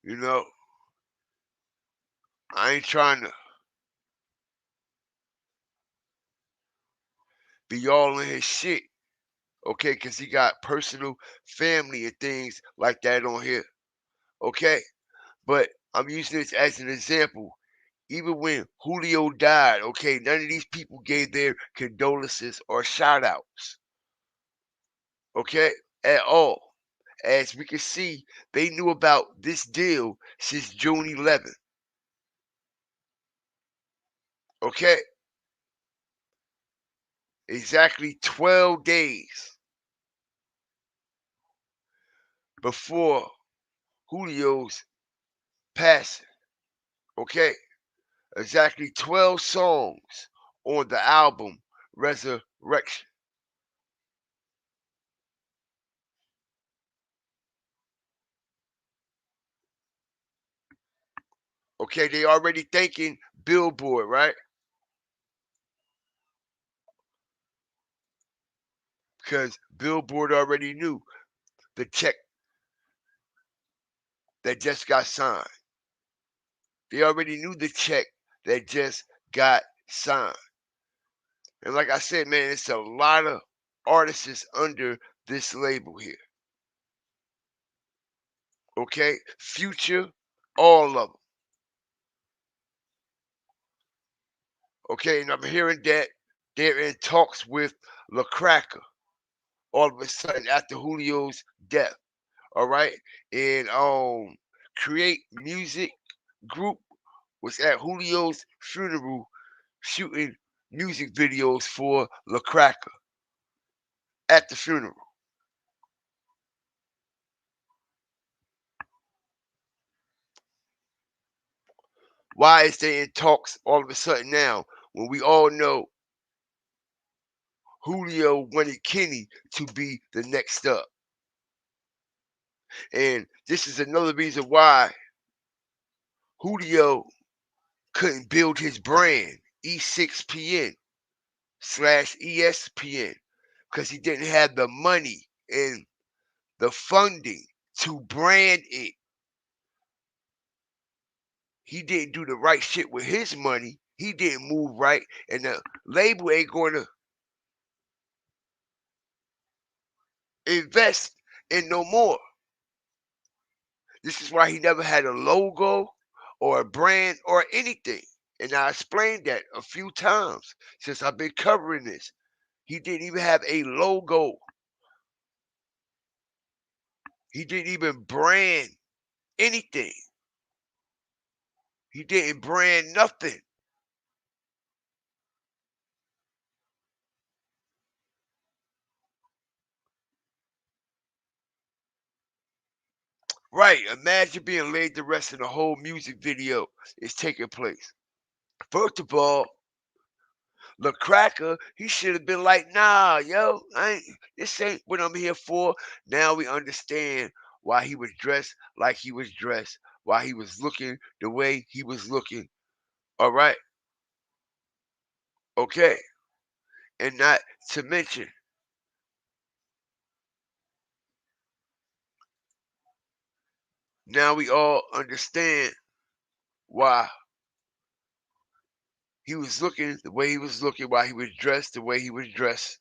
You know, I ain't trying to be all in his shit, okay? Because he got personal family and things like that on here, okay? But I'm using this as an example. Even when Julio died, okay, none of these people gave their condolences or shout outs, okay, at all. As we can see, they knew about this deal since June 11th, okay? Exactly 12 days before Julio's passing, okay? Exactly 12 songs on the album Resurrection. Okay, they already thanking Billboard, right? Because Billboard already knew the check that just got signed. They already knew the check that just got signed. And like I said, man, it's a lot of artists under this label here. Okay? Future, all of them. Okay, and I'm hearing that they're in talks with La Cracker all of a sudden after Julio's death. All right. And Create Music Group was at Julio's funeral shooting music videos for La Cracker at the funeral. Why is they in talks all of a sudden now when we all know Julio wanted Kenny to be the next up? And this is another reason why Julio couldn't build his brand E6PN slash ESPN because he didn't have the money and the funding to brand it. He didn't do the right shit with his money. He didn't move right, and the label ain't going to invest in no more. This is why he never had a logo or a brand or anything. And I explained that a few times since I've been covering this. He didn't even have a logo. He didn't even brand anything. He didn't brand nothing. Right, imagine being laid to rest and the whole music video is taking place. First of all, the cracker, he should have been like, nah, yo, this ain't what I'm here for. Now we understand why he was dressed like he was dressed, why he was looking the way he was looking. All right, okay. And not to mention, now we all understand why he was looking the way he was looking, why he was dressed the way he was dressed.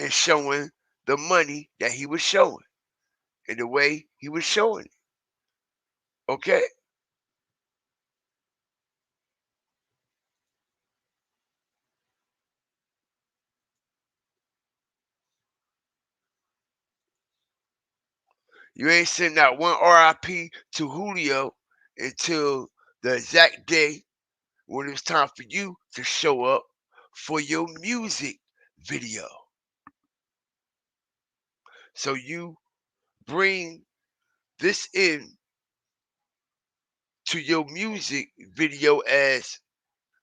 And showing the money that he was showing and the way he was showing it. Okay? You ain't sending out one RIP to Julio until the exact day when it was time for you to show up for your music video. So you bring this in to your music video as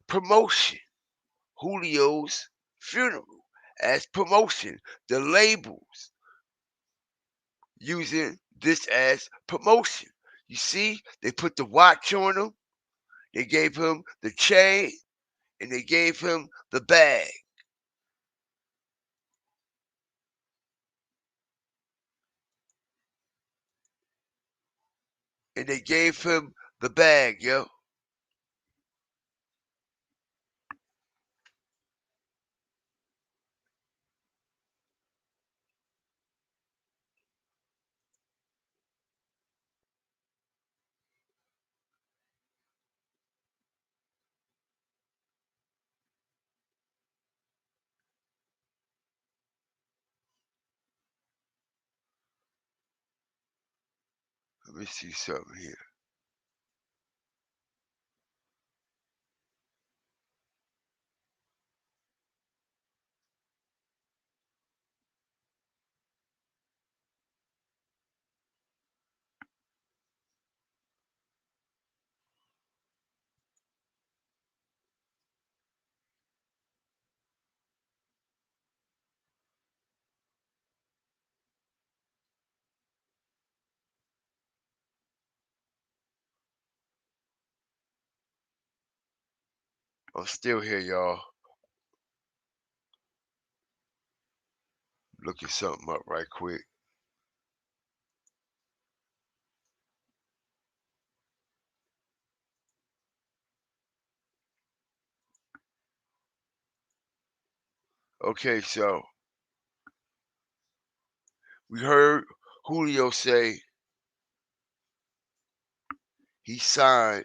promotion. Julio's funeral as promotion. The labels using this as promotion. You see, they put the watch on him, they gave him the chain, and they gave him the bag. And they gave him the bag, yo. Let me see something here. I'm still here, y'all. Looking something up right quick. Okay, so we heard Julio say he signed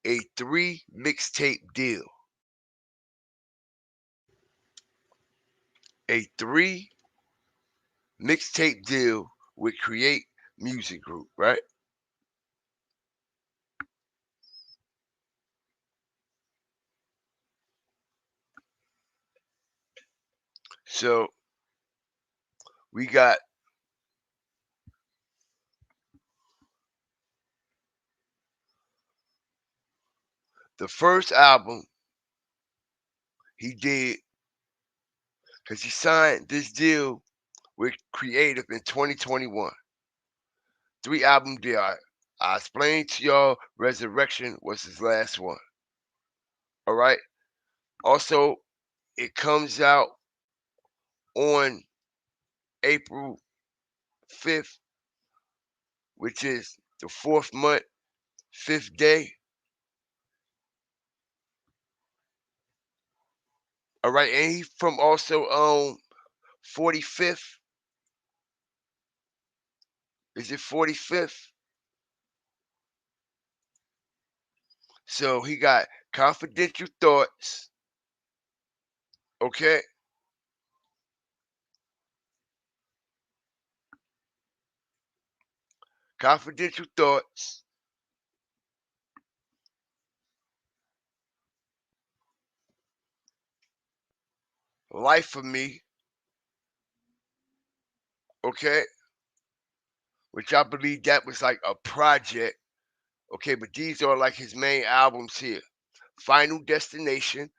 a 3 mixtape deal. A 3 mixtape deal with Create Music Group, right? So we got the first album he did because he signed this deal with Creative in 2021. 3-album deal. I explained to y'all Resurrection was his last one. All right. Also, it comes out on April 5th, which is the 4th month, 5th day. All right, and he from also 45th. Is it 45th? So he got confidential thoughts. Okay. Confidential thoughts. Life of Me. Okay. Which I believe that was like a project. Okay, but these are like his main albums here. Final Destination,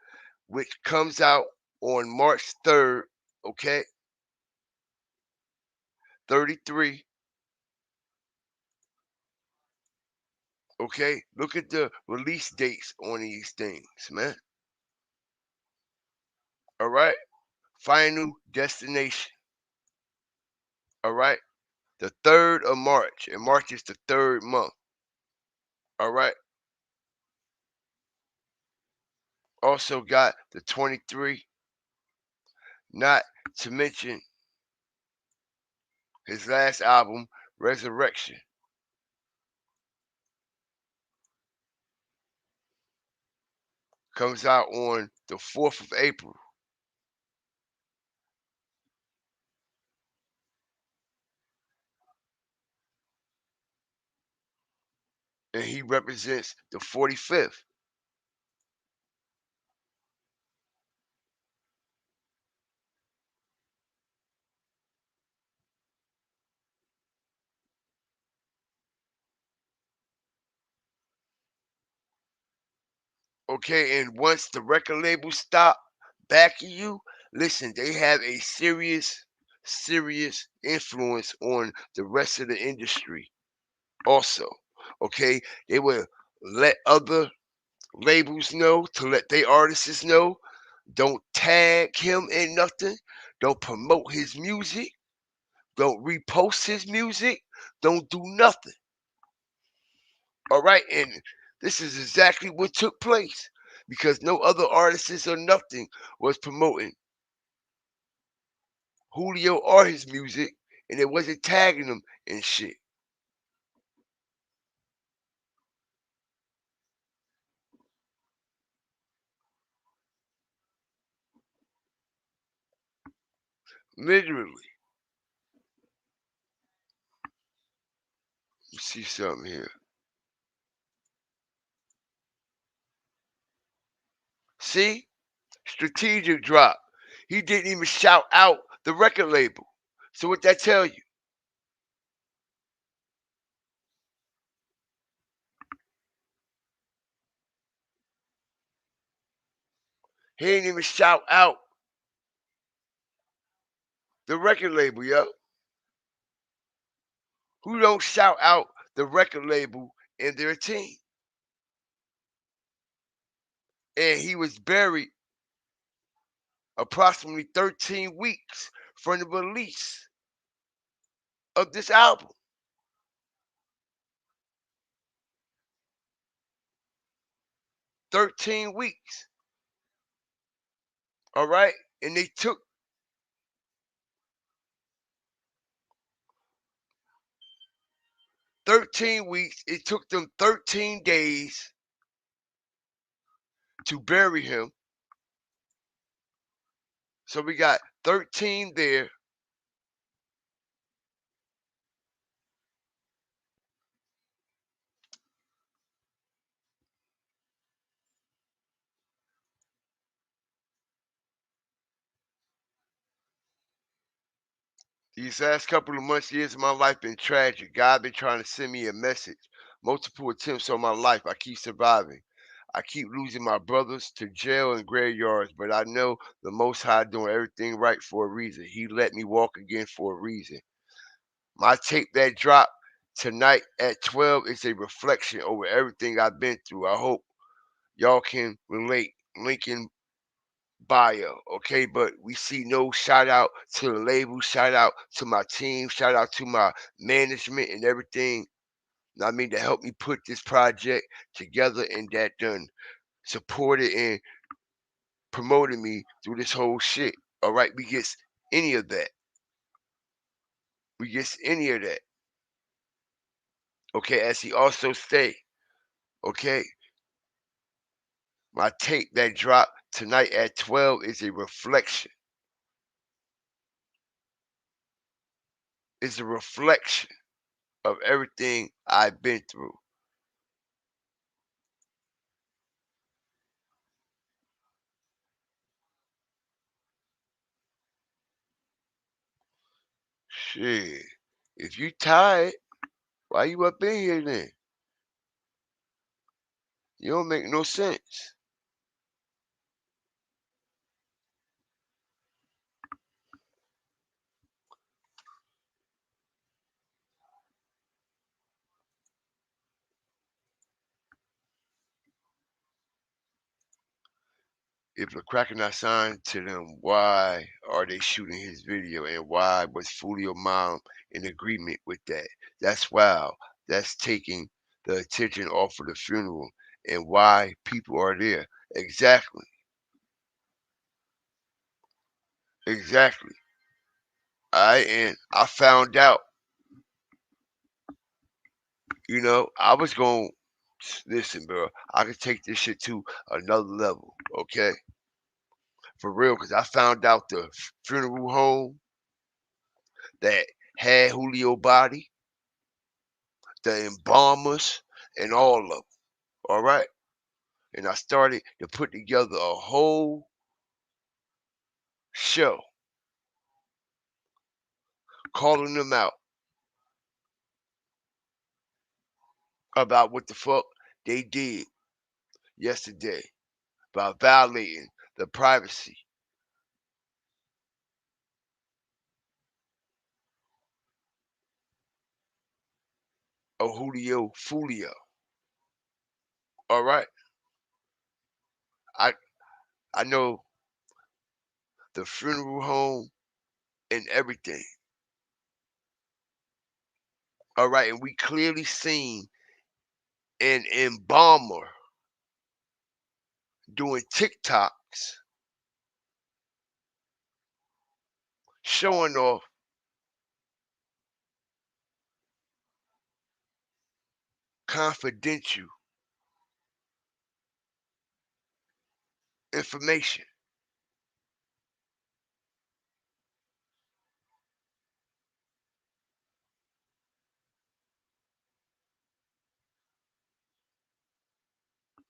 which comes out on March 3rd. Okay. 33. Okay. Look at the release dates on these things, man. All right. Final Destination. All right. The 3rd of March. And March is the 3rd month. All right. Also got the 23. Not to mention his last album, Resurrection. Comes out on the 4th of April. And he represents the 45th. Okay, and once the record label stop backing you, listen, they have a serious influence on the rest of the industry also. Okay, they will let other labels know to let their artists know. Don't tag him in nothing. Don't promote his music. Don't repost his music. Don't do nothing. All right, and this is exactly what took place because no other artists or nothing was promoting Julio or his music, and it wasn't tagging him and shit. Literally. You see something here. See? Strategic drop. He didn't even shout out the record label. So what that tell you? He didn't even shout out the record label, yo. Who don't shout out the record label and their team? And he was buried approximately 13 weeks from the release of this album. 13 weeks. All right? And they took 13 weeks. It took them 13 days to bury him. So we got 13 there. These last couple of months, years of my life been tragic. God been trying to send me a message. Multiple attempts on my life. I keep surviving. I keep losing my brothers to jail and graveyards, but I know the Most High doing everything right for a reason. He let me walk again for a reason. My tape that dropped tonight at 12 is a reflection over everything I've been through. I hope y'all can relate. Link in bio, okay? But we see no shout out to the label, shout out to my team, shout out to my management and everything. I mean, to help me put this project together and that done supported and promoting me through this whole shit. All right, we gets any of that. We gets any of that. Okay, as he also say, okay, my tape that dropped tonight at 12 is a reflection. It's a reflection of everything I've been through. Shit. If you tired, why you up in here then? You don't make no sense. If a cracker not signed to them, why are they shooting his video? And why was Julio mom in agreement with that? That's wild. That's taking the attention off of the funeral and why people are there. Exactly. Exactly. And I found out, I was going listen, bro. I could take this shit to another level, okay? For real, because I found out the funeral home that had Julio body, the embalmers, and all of them. All right, and I started to put together a whole show, calling them out about what the fuck they did yesterday by violating the privacy of Julio Fulio. All right, I I know the funeral home and everything. All right, and we clearly seen an embalmer doing TikToks showing off confidential information.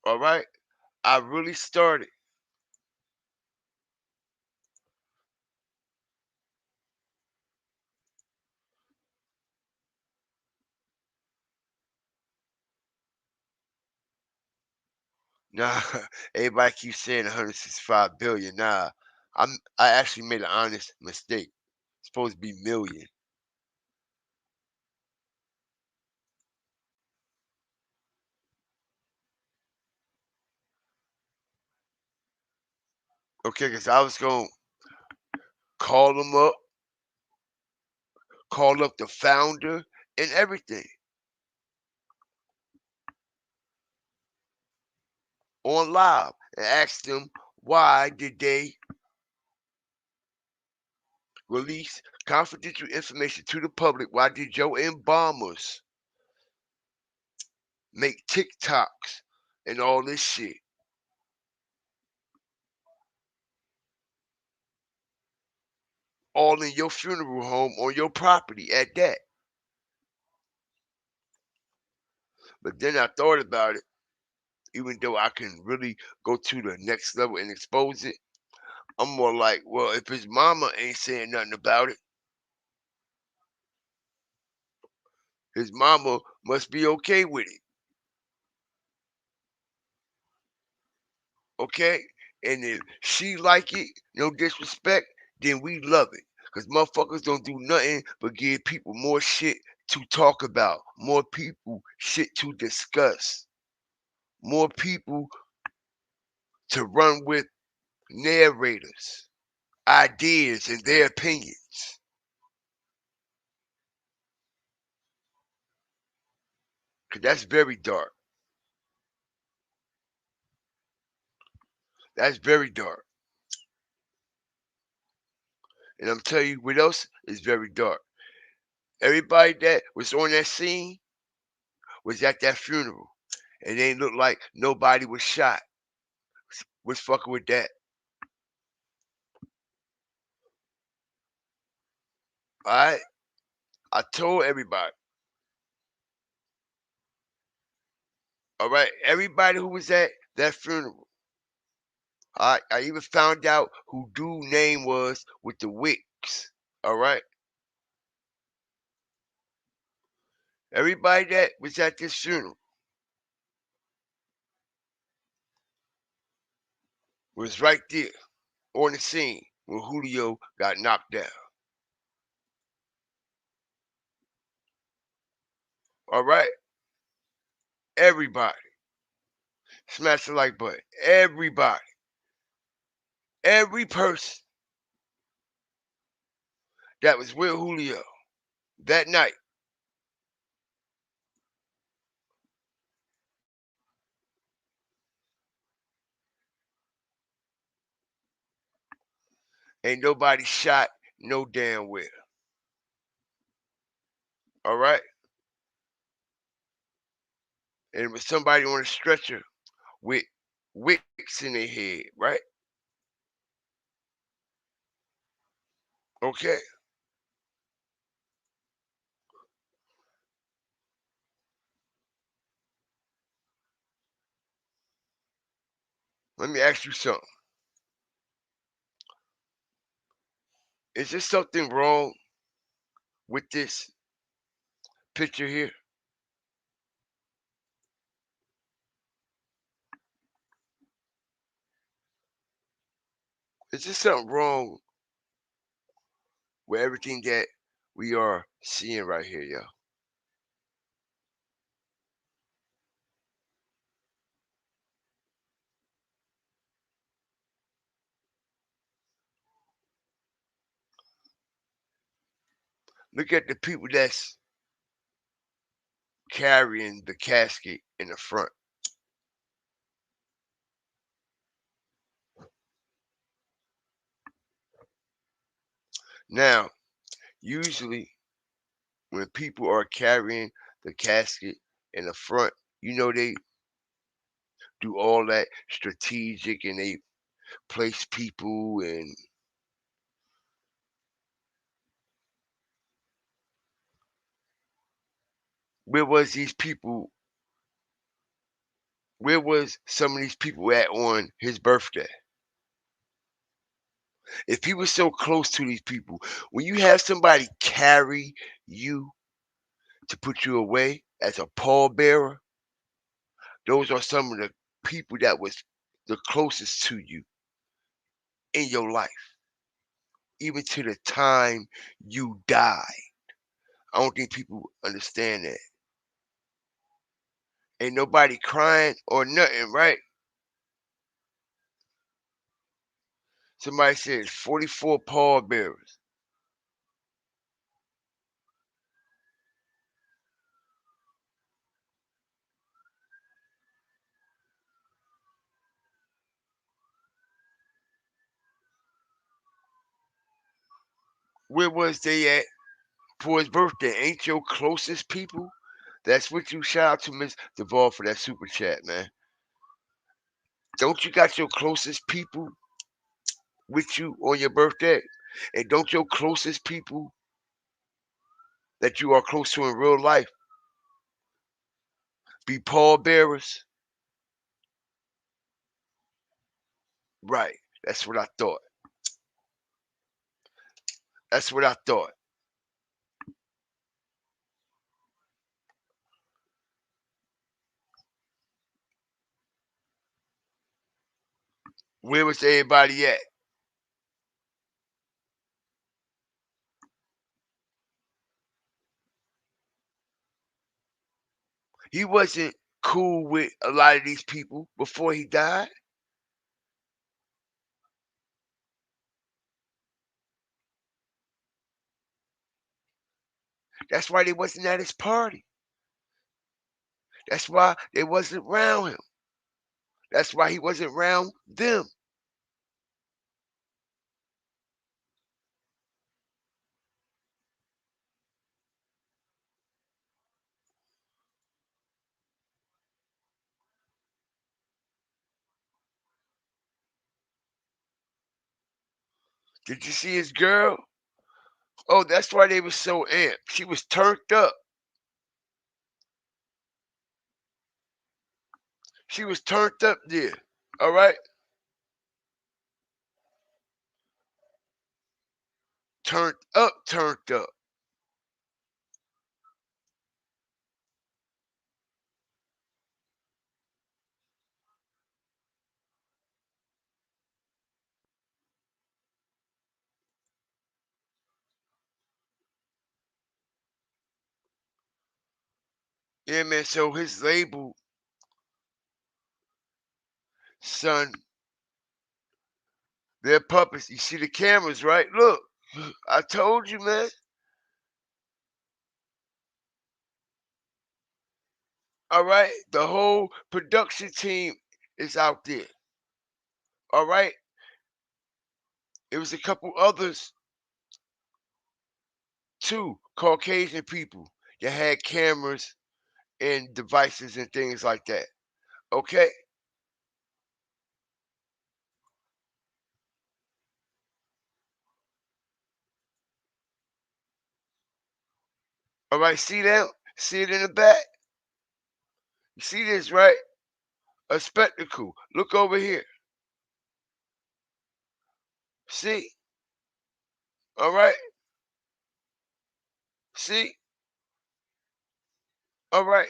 All right, I really started. Nah, everybody keeps saying 165 billion. Nah, I actually made an honest mistake. It's supposed to be million. Okay, because I was gonna call them up, call up the founder and everything on live and ask them why did they release confidential information to the public? Why did your embalmers make TikToks and all this shit? All in your funeral home on your property at that. But then I thought about it, even though I can really go to the next level and expose it. I'm more like, well, if his mama ain't saying nothing about it, his mama must be okay with it. Okay? And if she like it, no disrespect, then we love it. Because motherfuckers don't do nothing but give people more shit to talk about, more people shit to discuss, more people to run with narrators, ideas, and their opinions. Because that's very dark. That's very dark. And I'm telling you what else is very dark. Everybody that was on that scene was at that funeral. And they looked like nobody was shot. What's fucking with that? Alright? I told everybody. Alright? Everybody who was at that funeral. I even found out who dude name was with the wicks. Alright? Everybody that was at this funeral was right there on the scene when Julio got knocked down. Alright? Everybody. Smash the like button. Everybody. Every person that was with Julio that night. Ain't nobody shot no damn where. Alright? And it was somebody on a stretcher with wicks in their head, right? Okay. Let me ask you something. Is there something wrong with this picture here? Is there something wrong with everything that we are seeing right here, yo? Look at the people that's carrying the casket in the front. Now, usually when people are carrying the casket in the front, you know they do all that strategic and they place people and where was these people? Where was some of these people at on his birthday? If he was so close to these people, when you have somebody carry you to put you away as a pallbearer, those are some of the people that was the closest to you in your life, even to the time you die. I don't think people understand that. Ain't nobody crying or nothing, right? Somebody says 44 pallbearers. Where was they at for his birthday? Ain't your closest people? That's what you shout out to Miss Duvall for that super chat, man. Don't you got your closest people with you on your birthday? And don't your closest people that you are close to in real life be pallbearers? Right. That's what I thought. That's what I thought. Where was everybody at? He wasn't cool with a lot of these people before he died. That's why they wasn't at his party. That's why they wasn't around him. That's why he wasn't around them. Did you see his girl? Oh, that's why they were so amped. She was turned up. She was turned up there. All right? Turned up, turned up. Yeah, man. So his label, son, they're puppets. You see the cameras, right? Look, I told you, man. All right? The whole production team is out there. All right? It was a couple others, too, Caucasian people that had cameras and devices and things like that. Okay? All right, see that? See it in the back? You see this, right? A spectacle. Look over here. See? All right? See? All right.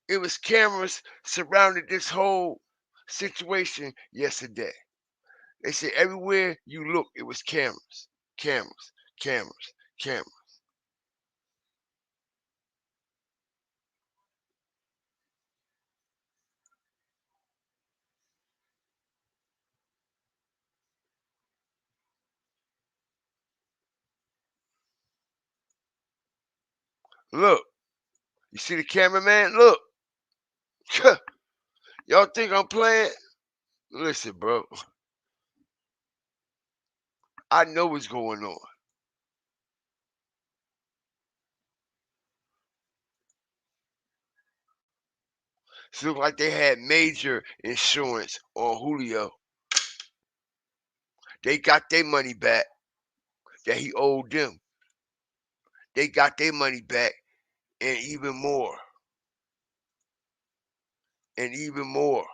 It was cameras surrounding this whole situation yesterday. They said everywhere you look, it was cameras, cameras, cameras, cameras. Look, you see the cameraman? Look. Y'all think I'm playing? Listen, bro. I know what's going on. It looked like they had major insurance on Julio. They got their money back that he owed them. They got their money back and even more. And even more.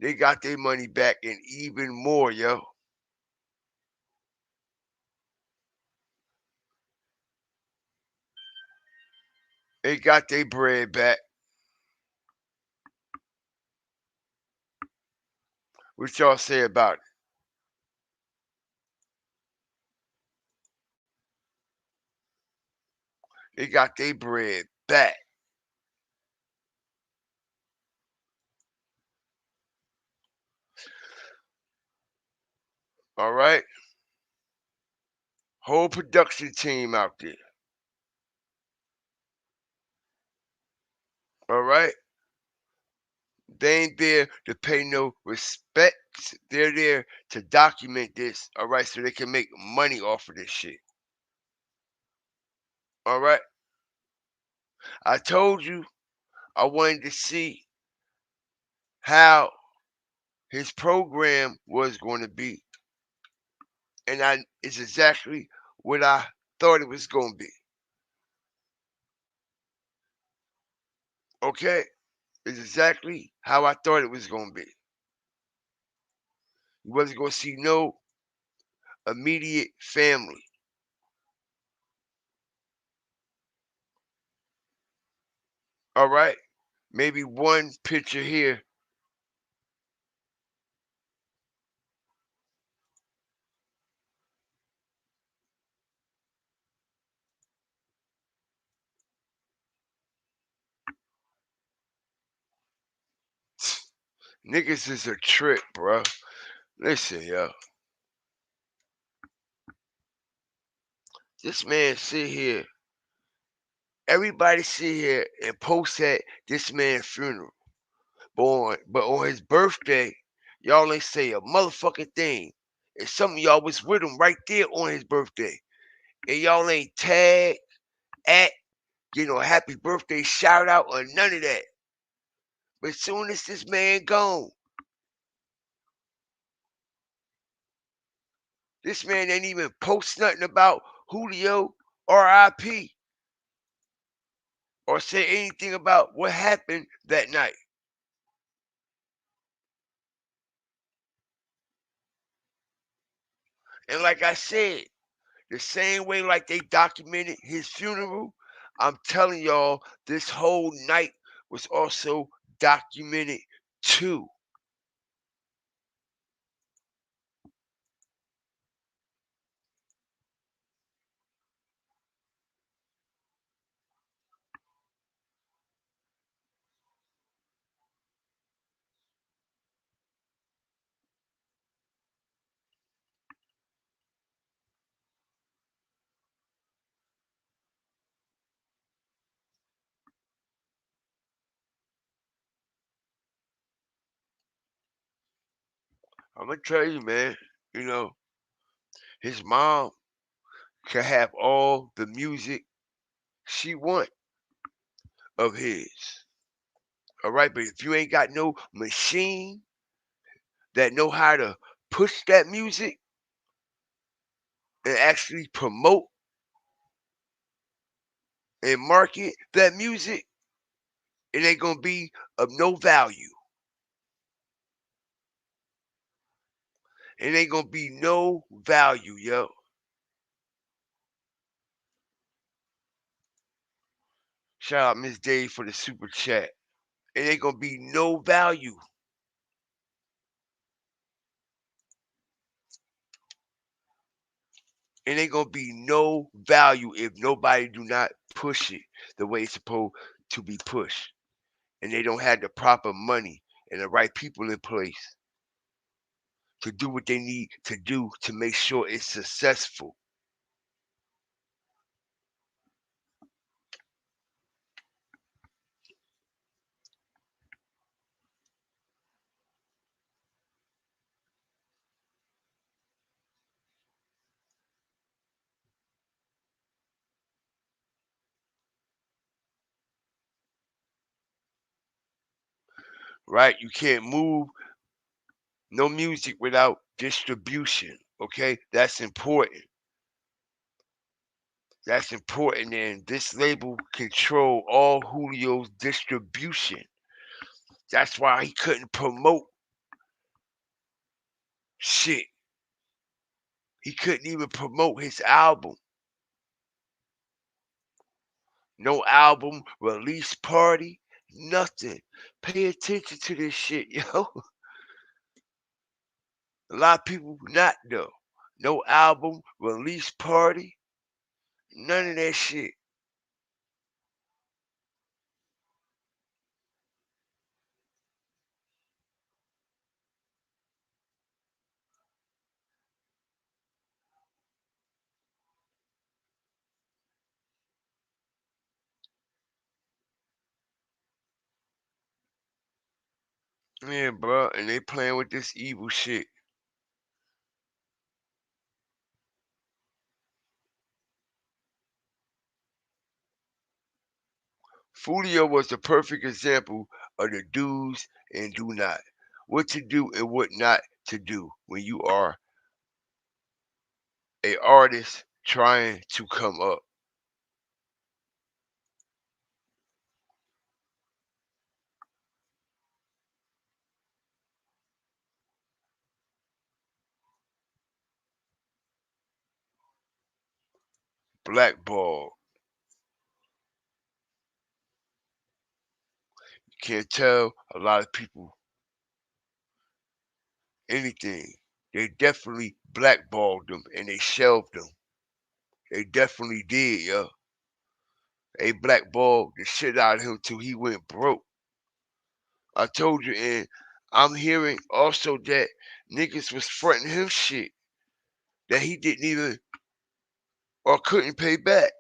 They got their money back and even more, yo. They got their bread back. What y'all say about it? They got their bread back. All right? Whole production team out there. All right? They ain't there to pay no respects. They're there to document this, all right, so they can make money off of this shit. All right? I told you I wanted to see how his program was going to be. And it's exactly what I thought it was going to be. Okay? It's exactly how I thought it was going to be. You wasn't going to see no immediate family. All right? Maybe one picture here. Niggas is a trick, bro. Listen, yo. This man sit here. Everybody sit here and post at this man's funeral. But on his birthday, y'all ain't say a motherfucking thing. And some of y'all was with him right there on his birthday. And y'all ain't tag, at, a happy birthday shout out or none of that. But soon as this man gone, This man ain't even post nothing about Julio R.I.P. or say anything about what happened that night. And like I said, the same way like they documented his funeral, I'm telling y'all, this whole night was also documented too. I'm gonna tell you, man, you know, his mom can have all the music she want of his. All right, but if you ain't got no machine that know how to push that music and actually promote and market that music, it ain't gonna be of no value. It ain't gonna be no value, yo. Shout out Miss Dave for the super chat. It ain't gonna be no value. It ain't gonna be no value if nobody do not push it the way it's supposed to be pushed. And they don't have the proper money and the right people in place to do what they need to do to make sure it's successful. Right? You can't move no music without distribution. Okay? That's important. That's important. And this label control all Julio's distribution. That's why he couldn't promote shit. He couldn't even promote his album. No album release party, nothing. Pay attention to this shit, yo. A lot of people not though. No album release party, none of that shit. Yeah, bro, and they playing with this evil shit. Julio was the perfect example of the do's and do not. What to do and what not to do when you are a artist trying to come up. Blackball. You can't tell a lot of people anything. They definitely blackballed them and they shelved them. They definitely did, yo. They blackballed the shit out of him till he went broke. I told you, and I'm hearing also that niggas was fronting him shit that he didn't even or couldn't pay back.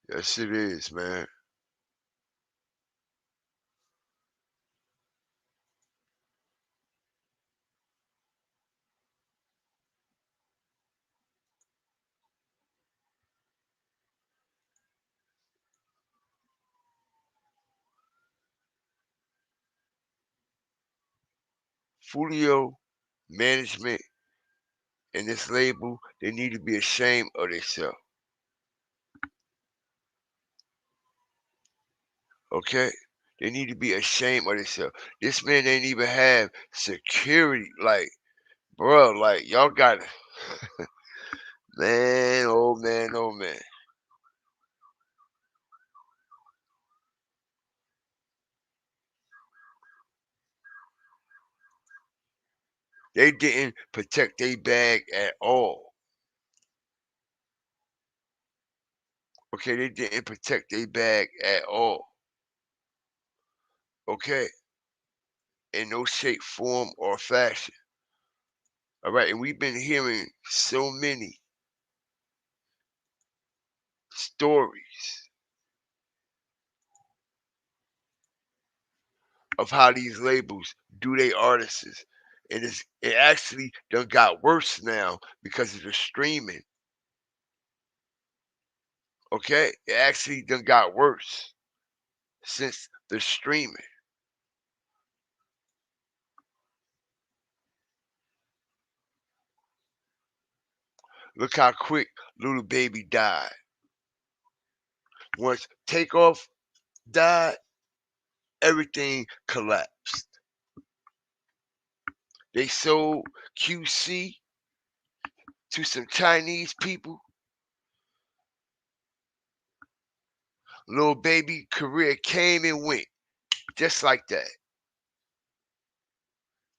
Yes, it is, man. Julio management and this label, they need to be ashamed of themselves. Okay? They need to be ashamed of themselves. This man ain't even have security. Like, bro, like y'all got man, oh man, oh man. They didn't protect their bag at all. Okay, they didn't protect their bag at all. Okay, in no shape, form, or fashion. All right, and we've been hearing so many stories of how these labels do their artists. And it actually done got worse now because of the streaming. Okay, it actually done got worse since the streaming. Look how quick Little Baby died. Once Takeoff died, everything collapsed. They sold QC to some Chinese people. Little Baby career came and went just like that.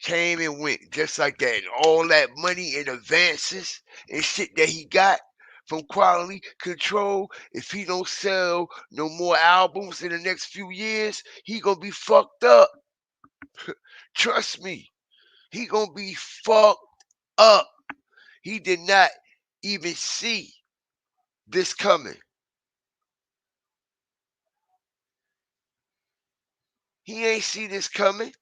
Came and went just like that. And all that money and advances and shit that he got from quality control, if he don't sell no more albums in the next few years, he gonna be fucked up. Trust me. He gonna be fucked up. He did not even see this coming. He ain't see this coming.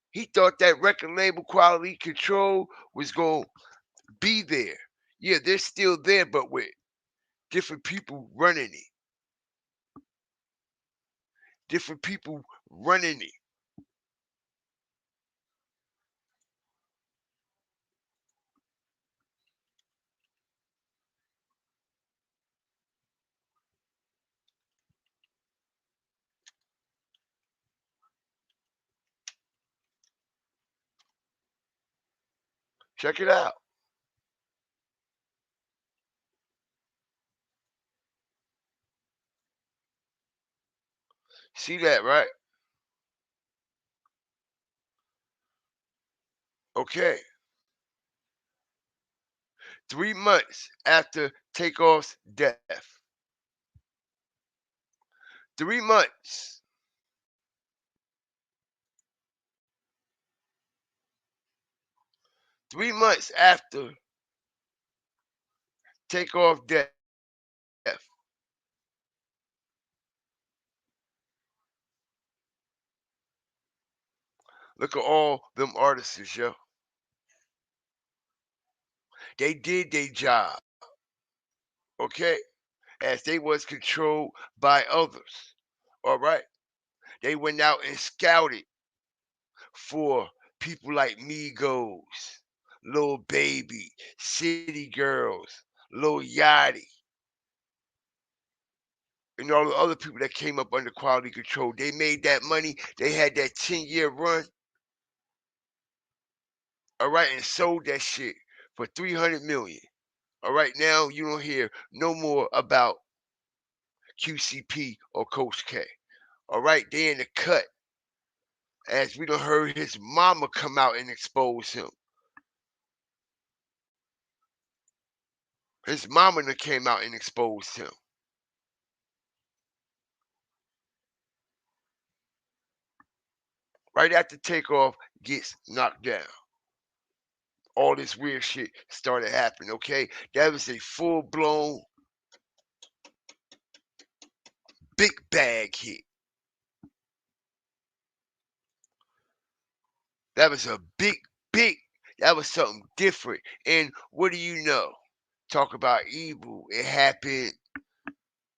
He thought that record label quality control was gonna be there. Yeah, they're still there, but with different people running it. Different people running it. Check it out. See that, right? Okay. 3 months after Takeoff's death. 3 months. 3 months after Takeoff death. Look at all them artists, yo. They did their job, okay? As they was controlled by others. All right? They went out and scouted for people like Migos, Lil Baby, City Girls, Lil Yachty, and all the other people that came up under quality control. They made that money. They had that 10-year run, all right, and sold that shit for 300 million. All right, now you don't hear no more about QCP or Coach K. All right, they in the cut. As we done heard his mama come out and expose him. His mama done came out and exposed him. Right after Takeoff gets knocked down, all this weird shit started happening, okay? That was a full-blown big bag hit. That was a big, that was something different. And what do you know? Talk about evil. It happened,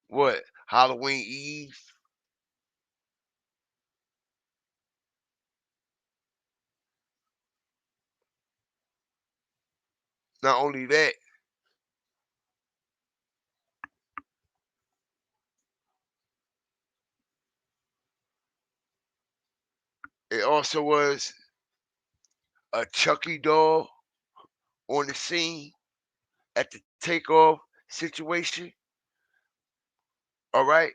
what, Halloween Eve? Not only that, it also was a Chucky doll on the scene at the takeoff situation. All right.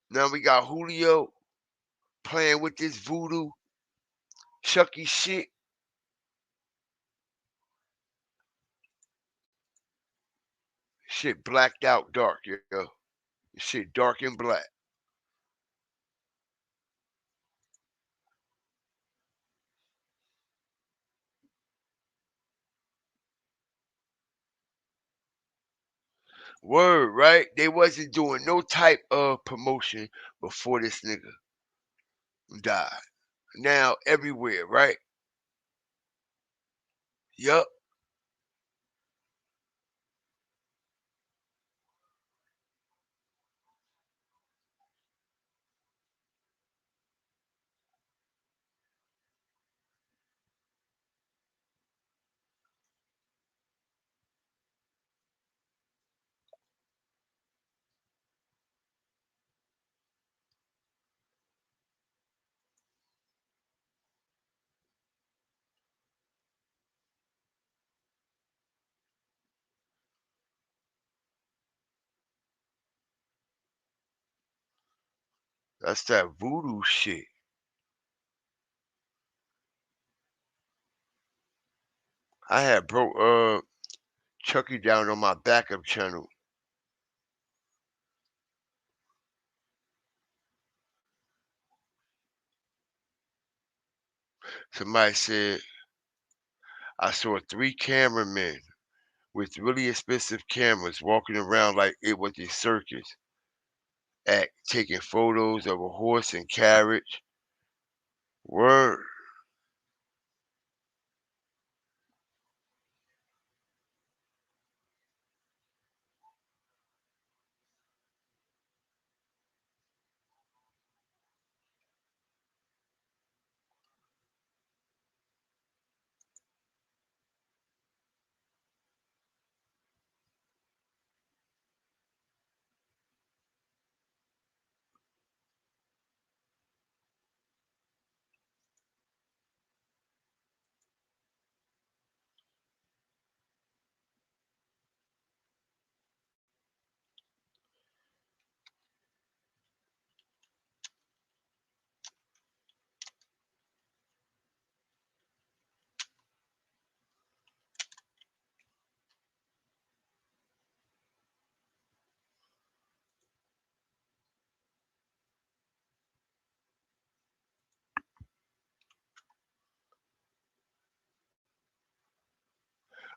Now we got Julio playing with this voodoo Chucky shit. Shit blacked out dark, yo. Shit dark and black. Word, right? They wasn't doing no type of promotion before this nigga died. Now everywhere, right? Yup. That's that voodoo shit. I had broke Chucky down on my backup channel. Somebody said I saw 3 cameramen with really expensive cameras walking around like it was a circus act, taking photos of a horse and carriage. Word.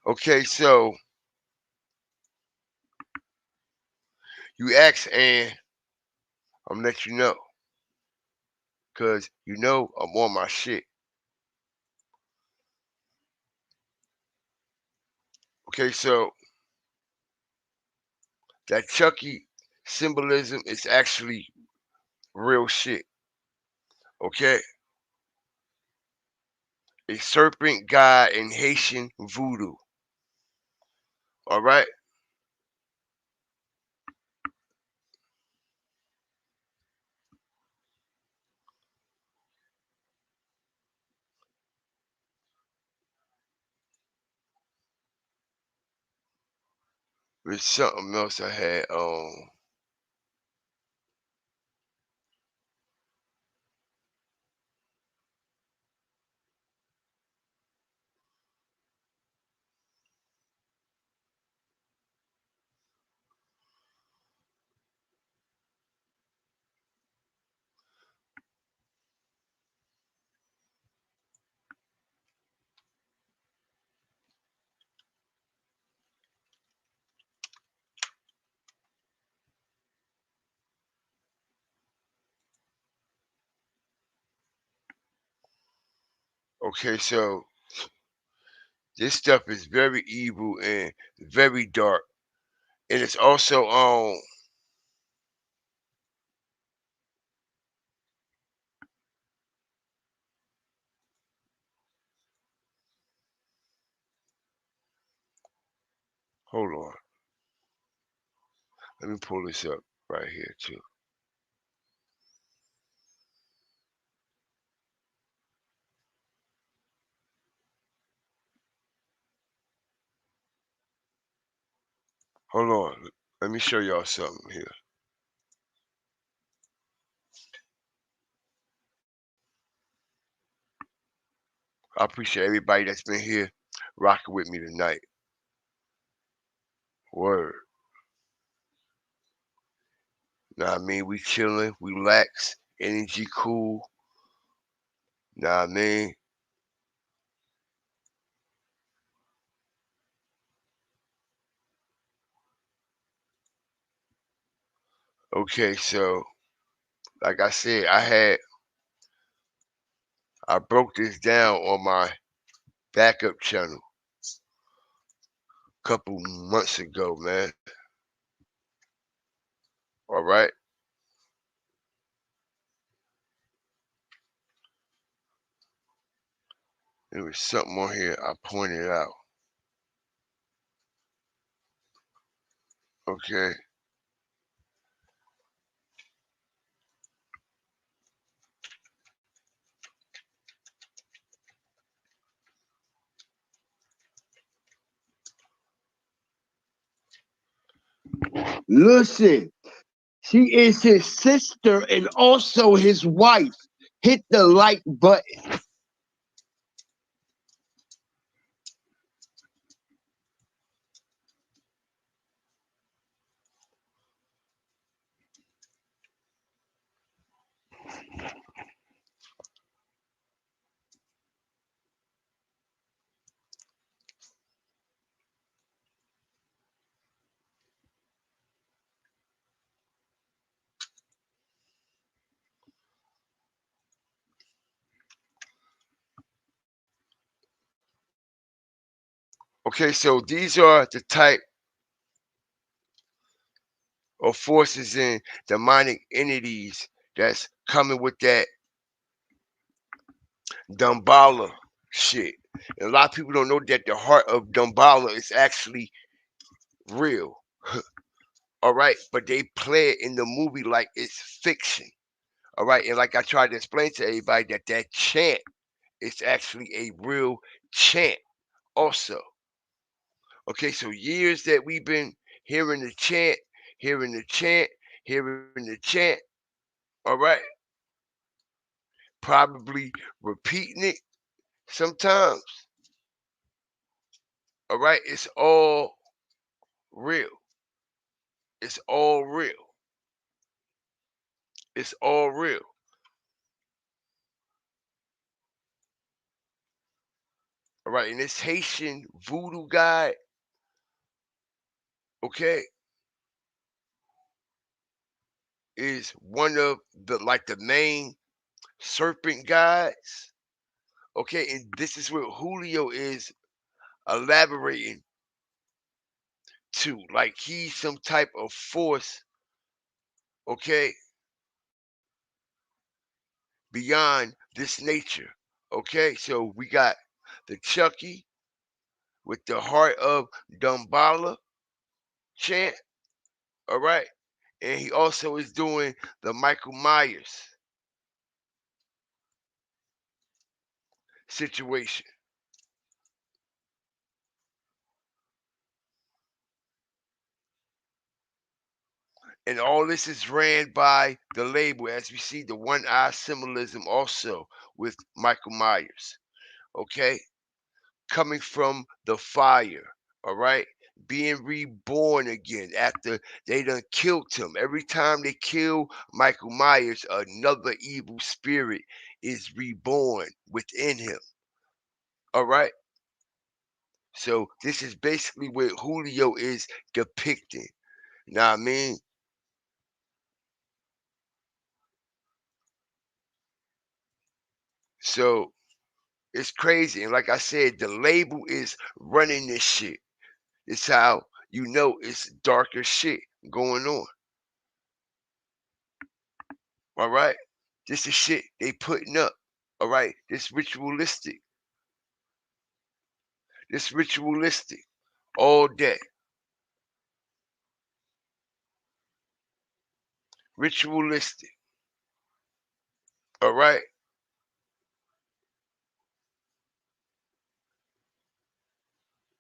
Okay, so you ask and I'm gonna let you know. Cause you know I'm on my shit. Okay, so that Chucky symbolism is actually real shit. Okay? A serpent god in Haitian voodoo. Alright? There's something else I had Okay, so this stuff is very evil and very dark. And it's also hold on. Let me pull this up right here too. Hold on. Let me show y'all something here. I appreciate everybody that's been here rocking with me tonight. Word. Nah, I mean, we chilling, we relax, energy cool. Nah, I mean, okay, so like I said, I broke this down on my backup channel a couple months ago, man. All right. There was something on here I pointed out. Okay. Listen, she is his sister and also his wife. Hit the like button. Okay, so these are the type of forces and demonic entities that's coming with that Dumbala shit. And a lot of people don't know that the heart of Dumbala is actually real. All right, but they play it in the movie like it's fiction. All right, and like I tried to explain to everybody that chant is actually a real chant also. Okay, so years that we've been hearing the chant, hearing the chant, hearing the chant. All right, probably repeating it sometimes. All right, it's all real. It's all real. It's all real. All right, and this Haitian voodoo guy, okay, is one of the main serpent guys. Okay, and this is where Julio is elaborating to. Like he's some type of force, okay, beyond this nature. Okay, so we got the Chucky with the heart of Dumbala chant, all right, and he also is doing the Michael Myers situation. And all this is ran by the label, as we see the one eye symbolism also with Michael Myers, okay, coming from the fire, all right, being reborn again after they done killed him. Every time they kill Michael Myers, another evil spirit is reborn within him, all right. So this is basically what Julio is depicting. Now I mean, so It's crazy. And like I said, the label is running this shit. It's how you know it's darker shit going on. All right? This is shit they putting up. All right? This ritualistic. All day. Ritualistic. All right?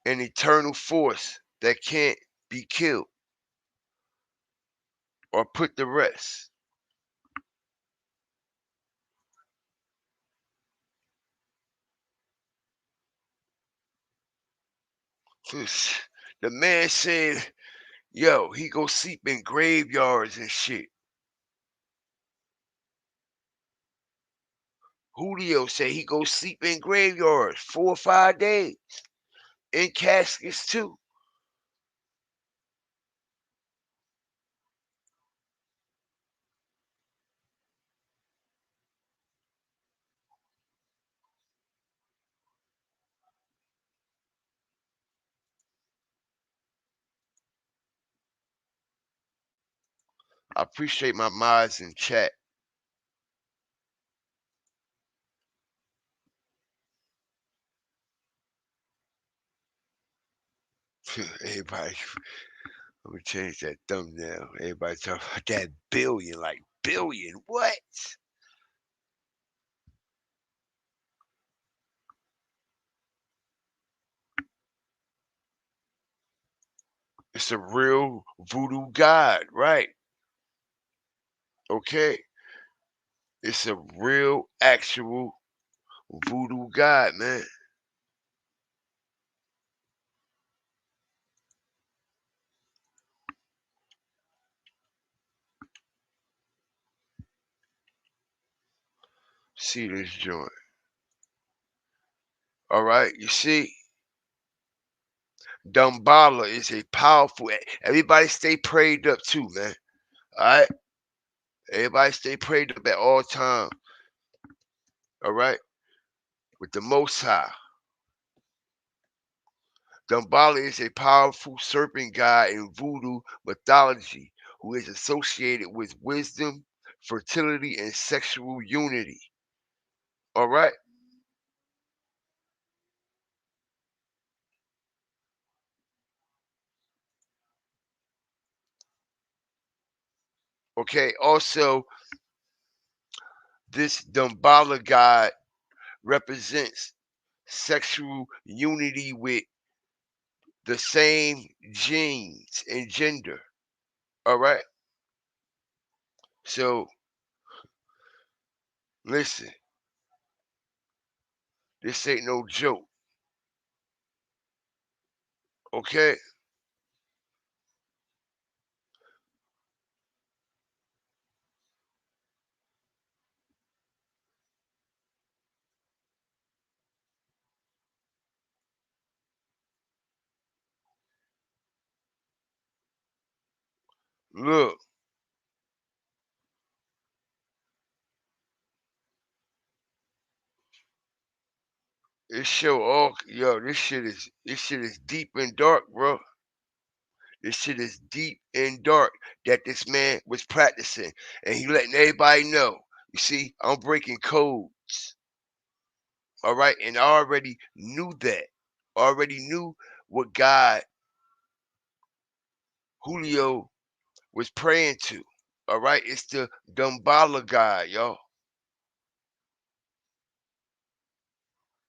An eternal force that can't be killed or put to rest. The man said, yo, he go sleep in graveyards and shit. Julio said he go sleep in graveyards 4 or 5 days. In caskets too. I appreciate my mods in chat. Everybody, let me change that thumbnail. Everybody talking about that billion, like billion. What? It's a real voodoo god, right? Okay. It's a real, actual voodoo god, man. See this joint. All right, you see? Dumbala is a powerful. Everybody stay prayed up too, man. All right? Everybody stay prayed up at all times. All right? With the Most High. Dumbala is a powerful serpent god in voodoo mythology who is associated with wisdom, fertility, and sexual unity. All right? Okay, also, this Dumbala god represents sexual unity with the same genes and gender. All right? So, listen, this ain't no joke. Okay? Look, it show all yo, this shit is deep and dark, bro. This shit is deep and dark that this man was practicing. And he letting everybody know. You see, I'm breaking codes. All right. And I already knew that. Already knew what God Julio was praying to. All right. It's the Dumbala God, y'all.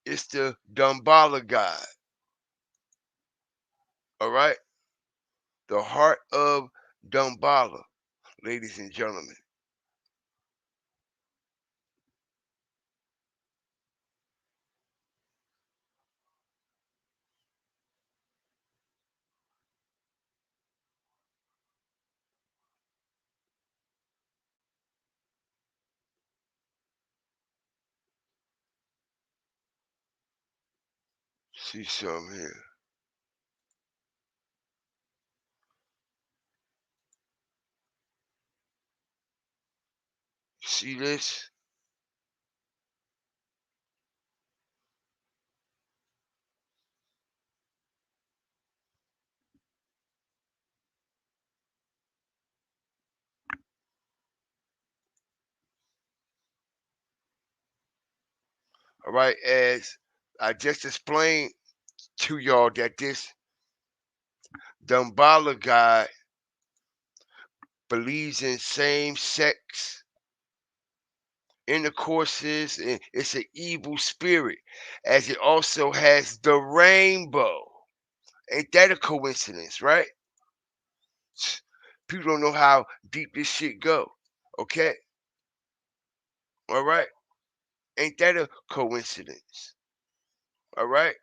It's the Dumbala God. All right. The heart of Dumbala, ladies and gentlemen. See some here. See this? All right, as I just explained to y'all that this Dumbala guy believes in same-sex intercourses, and it's an evil spirit, as it also has the rainbow. Ain't that a coincidence, right? People don't know how deep this shit go. Okay, all right. Ain't that a coincidence? All right,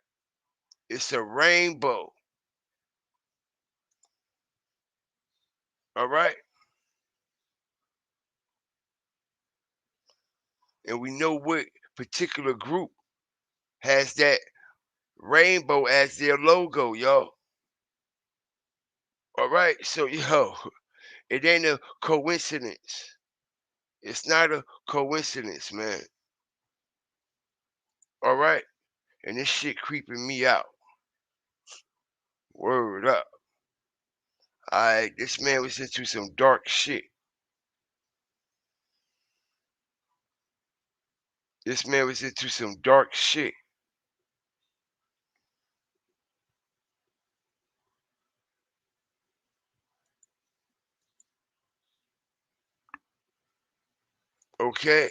it's a rainbow. All right, and we know what particular group has that rainbow as their logo, yo. All right, so yo, it ain't a coincidence. It's not a coincidence, man. All right, and this shit creeping me out. Word up. Alright, this man was into some dark shit. This man was into some dark shit. Okay?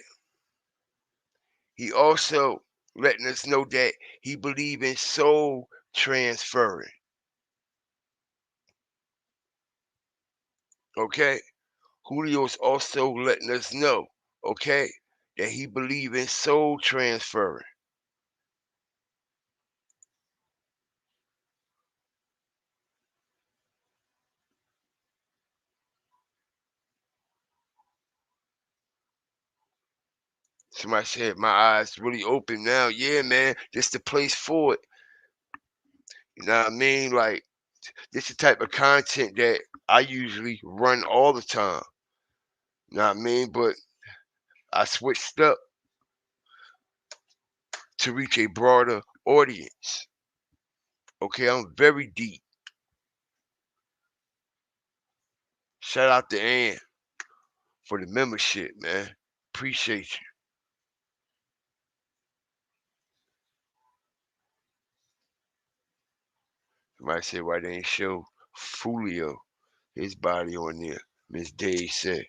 He also letting us know that he believe in soul transferring. Okay? Julio's also letting us know, okay, that he believe in soul transferring. Somebody said my eyes really open now. Yeah, man, this the place for it. You know what I mean? Like, this the type of content that I usually run all the time. You know what I mean? But I switched up to reach a broader audience. Okay, I'm very deep. Shout out to Ann for the membership, man. Appreciate you. Somebody said why they ain't show Julio his body on there. Miss Day said.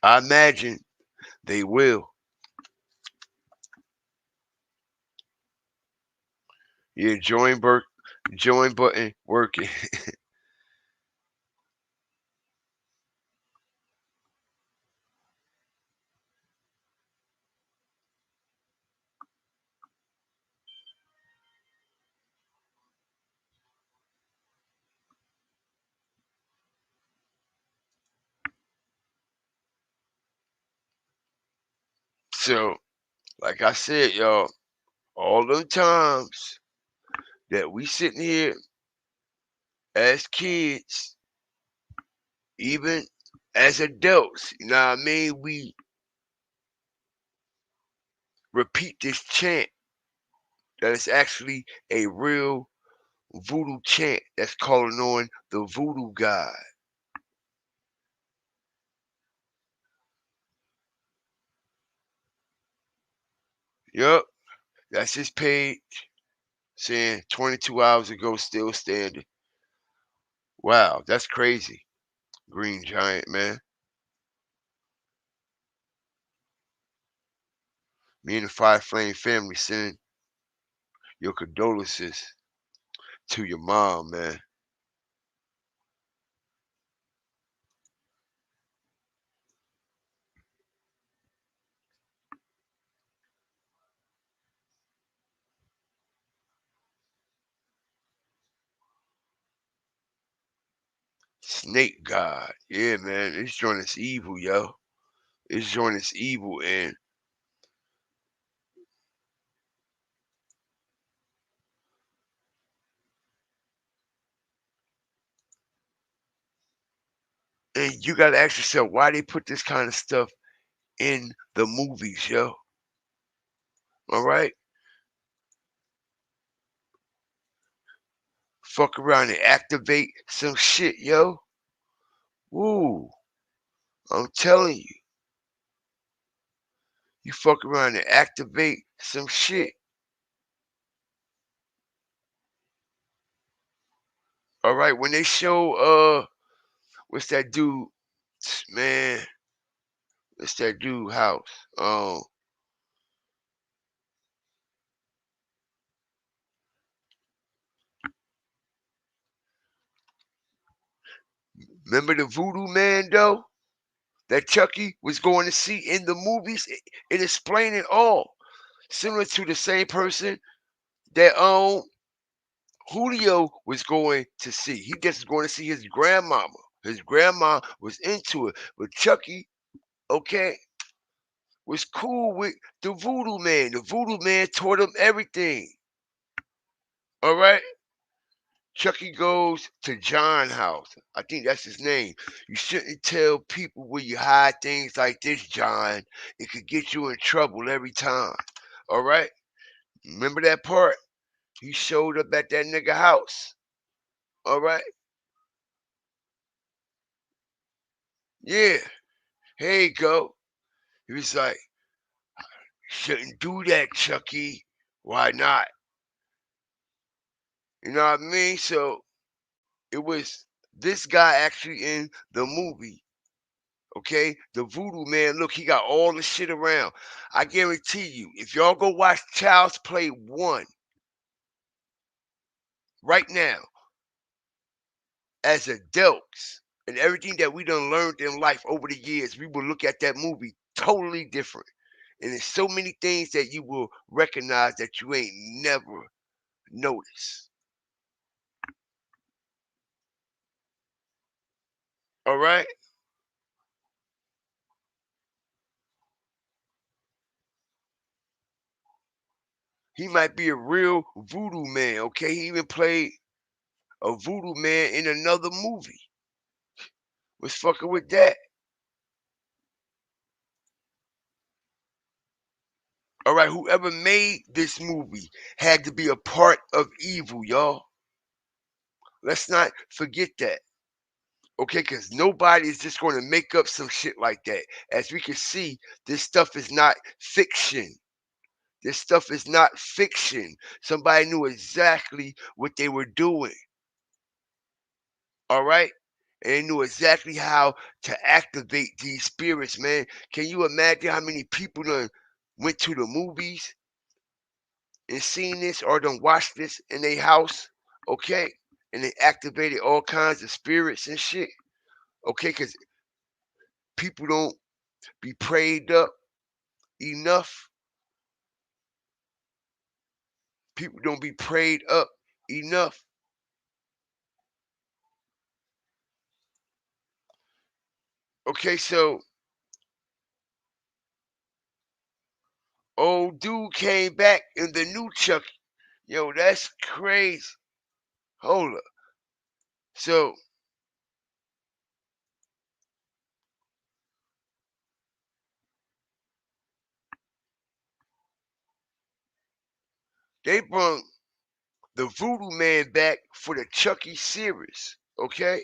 I imagine they will. Yeah, join button working. So, like I said, y'all, all them times that we sitting here as kids, even as adults, you know what I mean? We repeat this chant that is actually a real voodoo chant that's calling on the voodoo god. Yup, that's his page saying 22 hours ago, still standing. Wow, that's crazy. Green Giant, man. Me and the Five Flame family send your condolences to your mom, man. Snake God. Yeah, man. This joint is evil, yo. This joint is evil, and you gotta ask yourself why they put this kind of stuff in the movies, yo. All right? Fuck around and activate some shit, yo. Woo. I'm telling you. You fuck around and activate some shit. All right, when they show what's that dude, man? What's that dude house? Remember the Voodoo Man though? That Chucky was going to see in the movies. It explained it all. Similar to the same person that Julio was going to see. He just was going to see his grandmama. His grandma was into it. But Chucky, okay, was cool with the Voodoo Man. The Voodoo Man taught him everything. All right? Chucky goes to John house. I think that's his name. You shouldn't tell people where you hide things like this, John. It could get you in trouble every time. All right? Remember that part? He showed up at that nigga house. All right? Yeah. Here you go. He was like, shouldn't do that, Chucky. Why not? You know what I mean? So it was this guy actually in the movie. Okay? The Voodoo Man, look, he got all the shit around. I guarantee you, if y'all go watch Child's Play 1 right now, as adults, and everything that we done learned in life over the years, we will look at that movie totally different. And there's so many things that you will recognize that you ain't never noticed. All right? He might be a real voodoo man, okay? He even played a voodoo man in another movie. Was fucking with that. All right, whoever made this movie had to be a part of evil, y'all. Let's not forget that. Okay, because nobody is just going to make up some shit like that. As we can see, this stuff is not fiction. This stuff is not fiction. Somebody knew exactly what they were doing. All right? And they knew exactly how to activate these spirits, man. Can you imagine how many people done went to the movies and seen this or done watched this in their house? Okay? And they activated all kinds of spirits and shit. Okay? Because people don't be prayed up enough. People don't be prayed up enough. Okay, so old dude came back in the new Chucky. Yo, that's crazy. Hold up. So they brought the Voodoo Man back for the Chucky series. Okay?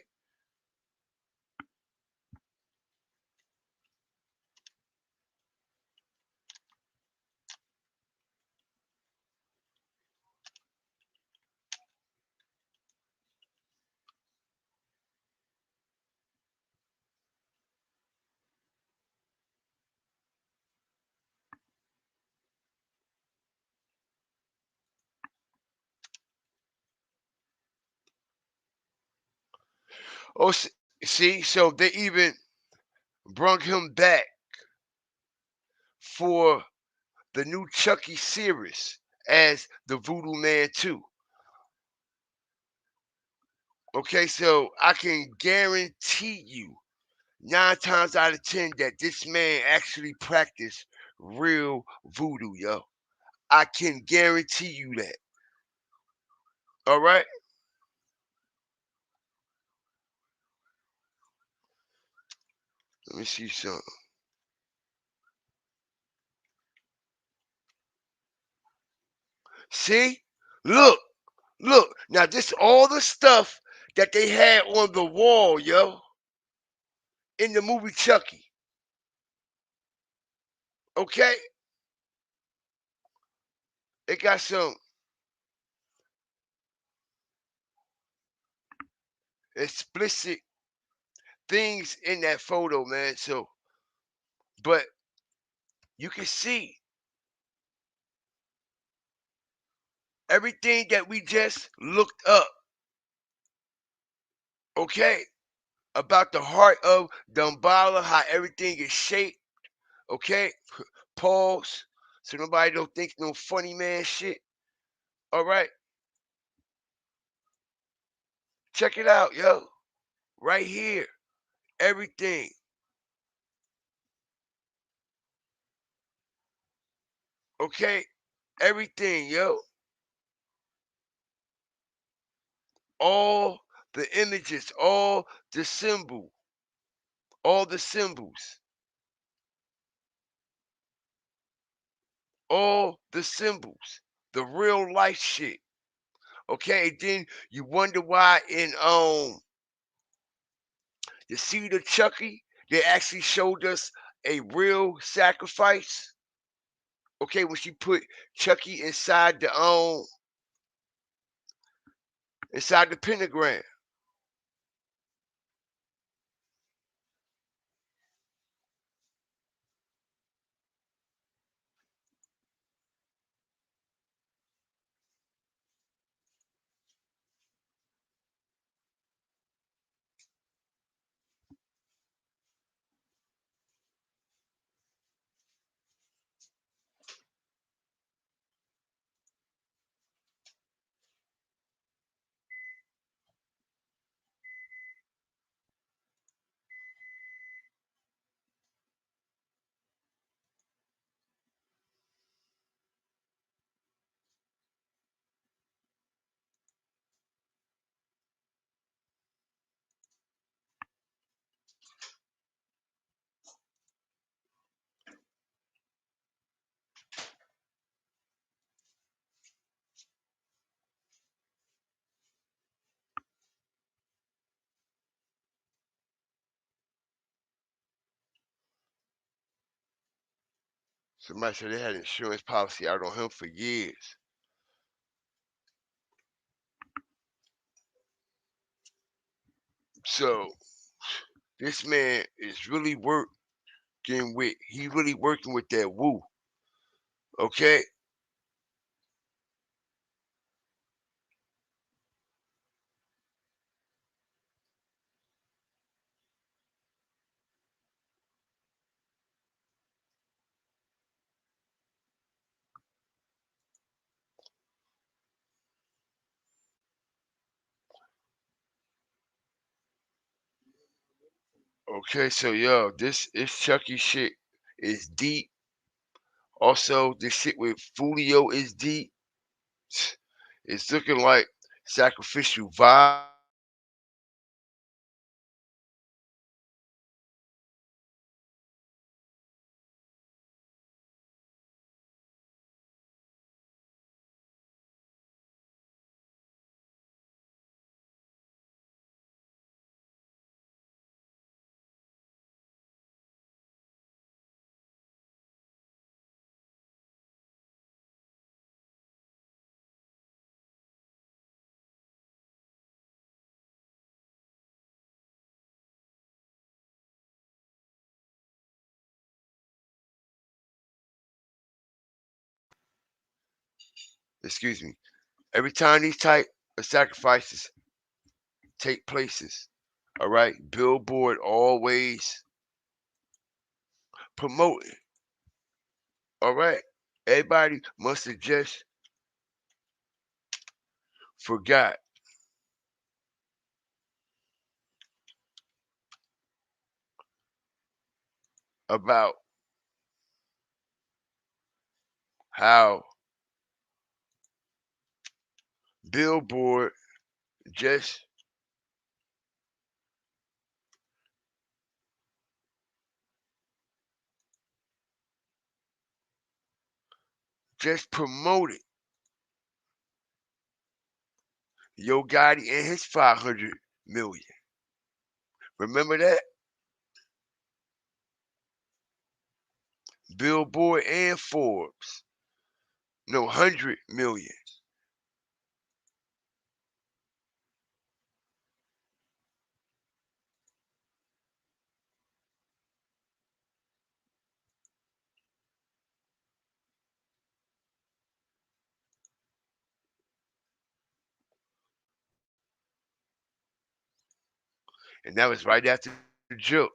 Oh, see, so they even brought him back for the new Chucky series as the Voodoo Man too. Okay, so I can guarantee you 9 times out of 10 that this man actually practiced real voodoo, yo. I can guarantee you that. All right? Let me see something. See? Look, look. Now, this all the stuff that they had on the wall, yo, in the movie Chucky. Okay? It got some explicit things in that photo, man. So, but you can see everything that we just looked up, okay, about the heart of Dumbala, how everything is shaped, okay? Pause, so nobody don't think no funny man shit. All right, check it out, yo. Right here, everything. Okay, everything, yo. All the images, all the symbol, all the symbols, all the symbols, the real life shit. Okay, and then you wonder why in the seed of Chucky, they actually showed us a real sacrifice. Okay, when she put Chucky inside the pentagram. Somebody said they had an insurance policy out on him for years. So this man is really he's really working with that woo. Okay? Okay, so yo, this Chucky shit is deep. Also, this shit with Julio is deep. It's looking like sacrificial vibe. Excuse me. Every time these type of sacrifices take places, all right, Billboard always promoting. All right, everybody must have just forgot about how Billboard just promoted Yo Gotti and his 500 million. Remember that? Billboard and Forbes. No, 100 million. And that was right after Joke.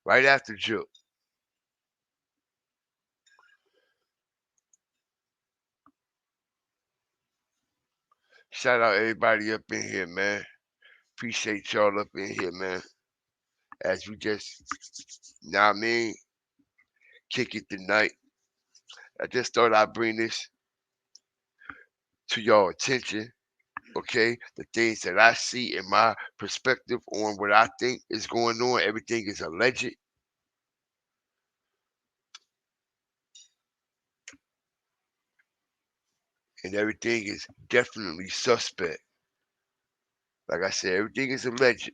Right after Joke. Shout out everybody up in here, man. Appreciate y'all up in here, man. As we just, now I mean, kick it tonight. I just thought I'd bring this to y'all attention, okay? The things that I see in my perspective on what I think is going on. Everything is alleged. And everything is definitely suspect. Like I said, everything is alleged,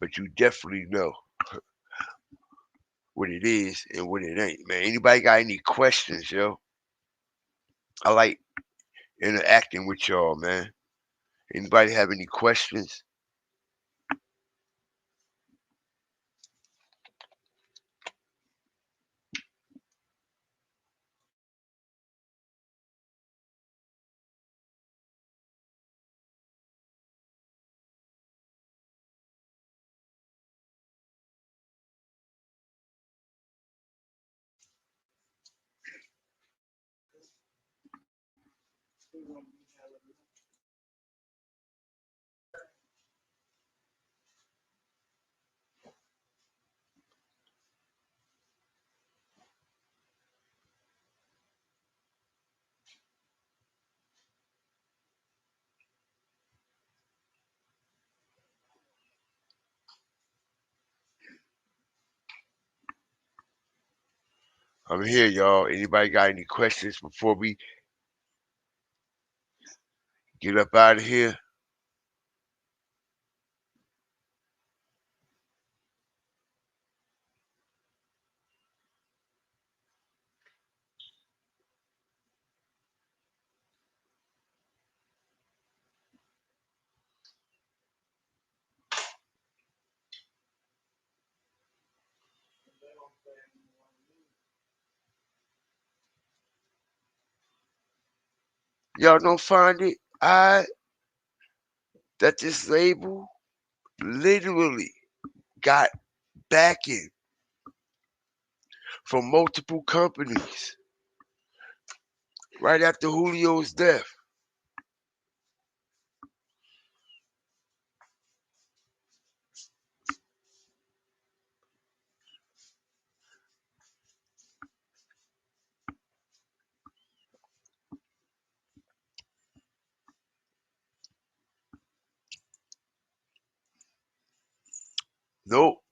but you definitely know what it is and what it ain't, man. Anybody got any questions, yo? I like interacting with y'all, man. Anybody have any questions? I'm here, y'all. Anybody got any questions before we get up out of here? Y'all don't find it odd that this label literally got backing from multiple companies right after Julio's death? Nope.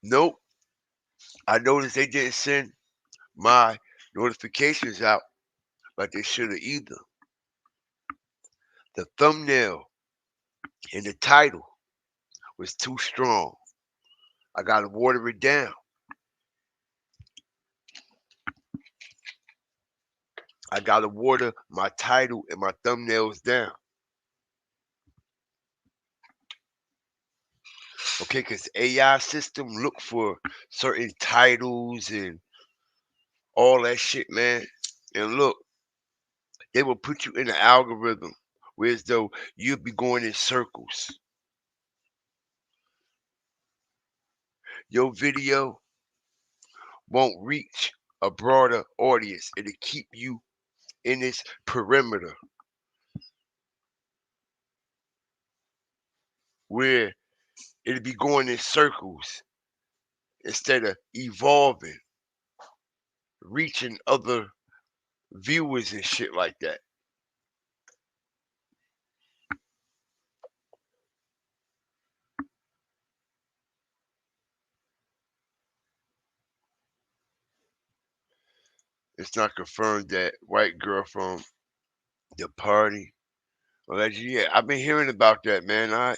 Nope. I noticed they didn't send my notifications out like they should have either. The thumbnail and the title was too strong. I gotta water it down. I gotta water my title and my thumbnails down. Okay, because AI system look for certain titles and all that shit, man. And look, they will put you in an algorithm where as though you'll be going in circles. Your video won't reach a broader audience. It'll keep you in this perimeter where it'll be going in circles instead of evolving, reaching other viewers and shit like that. It's not confirmed that white girl from the party Allegedly, yeah, I've been hearing about that, man. I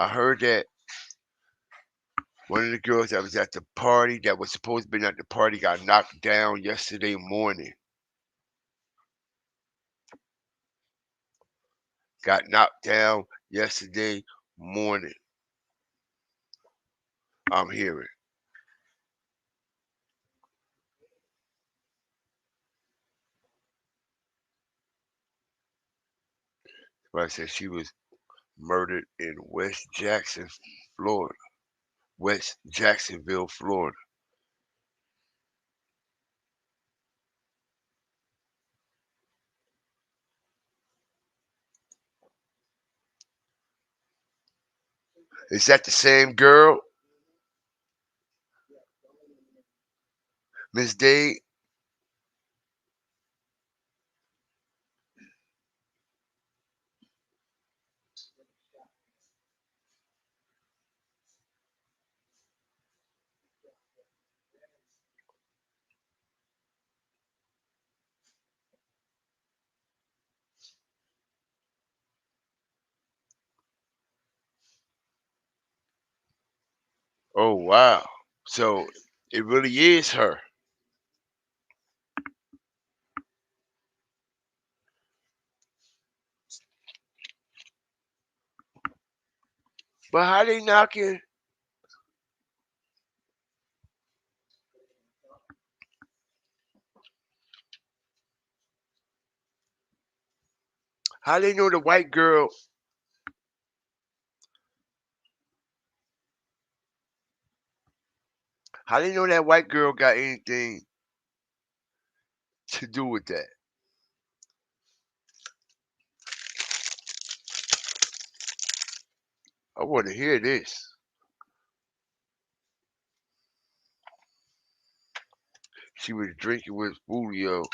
heard that one of the girls that was at the party that was supposed to be at the party got knocked down yesterday morning. Got knocked down yesterday morning. I'm hearing. But I said she was murdered in Florida. West Jacksonville, Florida. Is that the same girl, Miss Day? Oh wow. So it really is her. But how they knocking? How they know the white girl? How they know that white girl got anything to do with that? I want to hear this. She was drinking with Julio.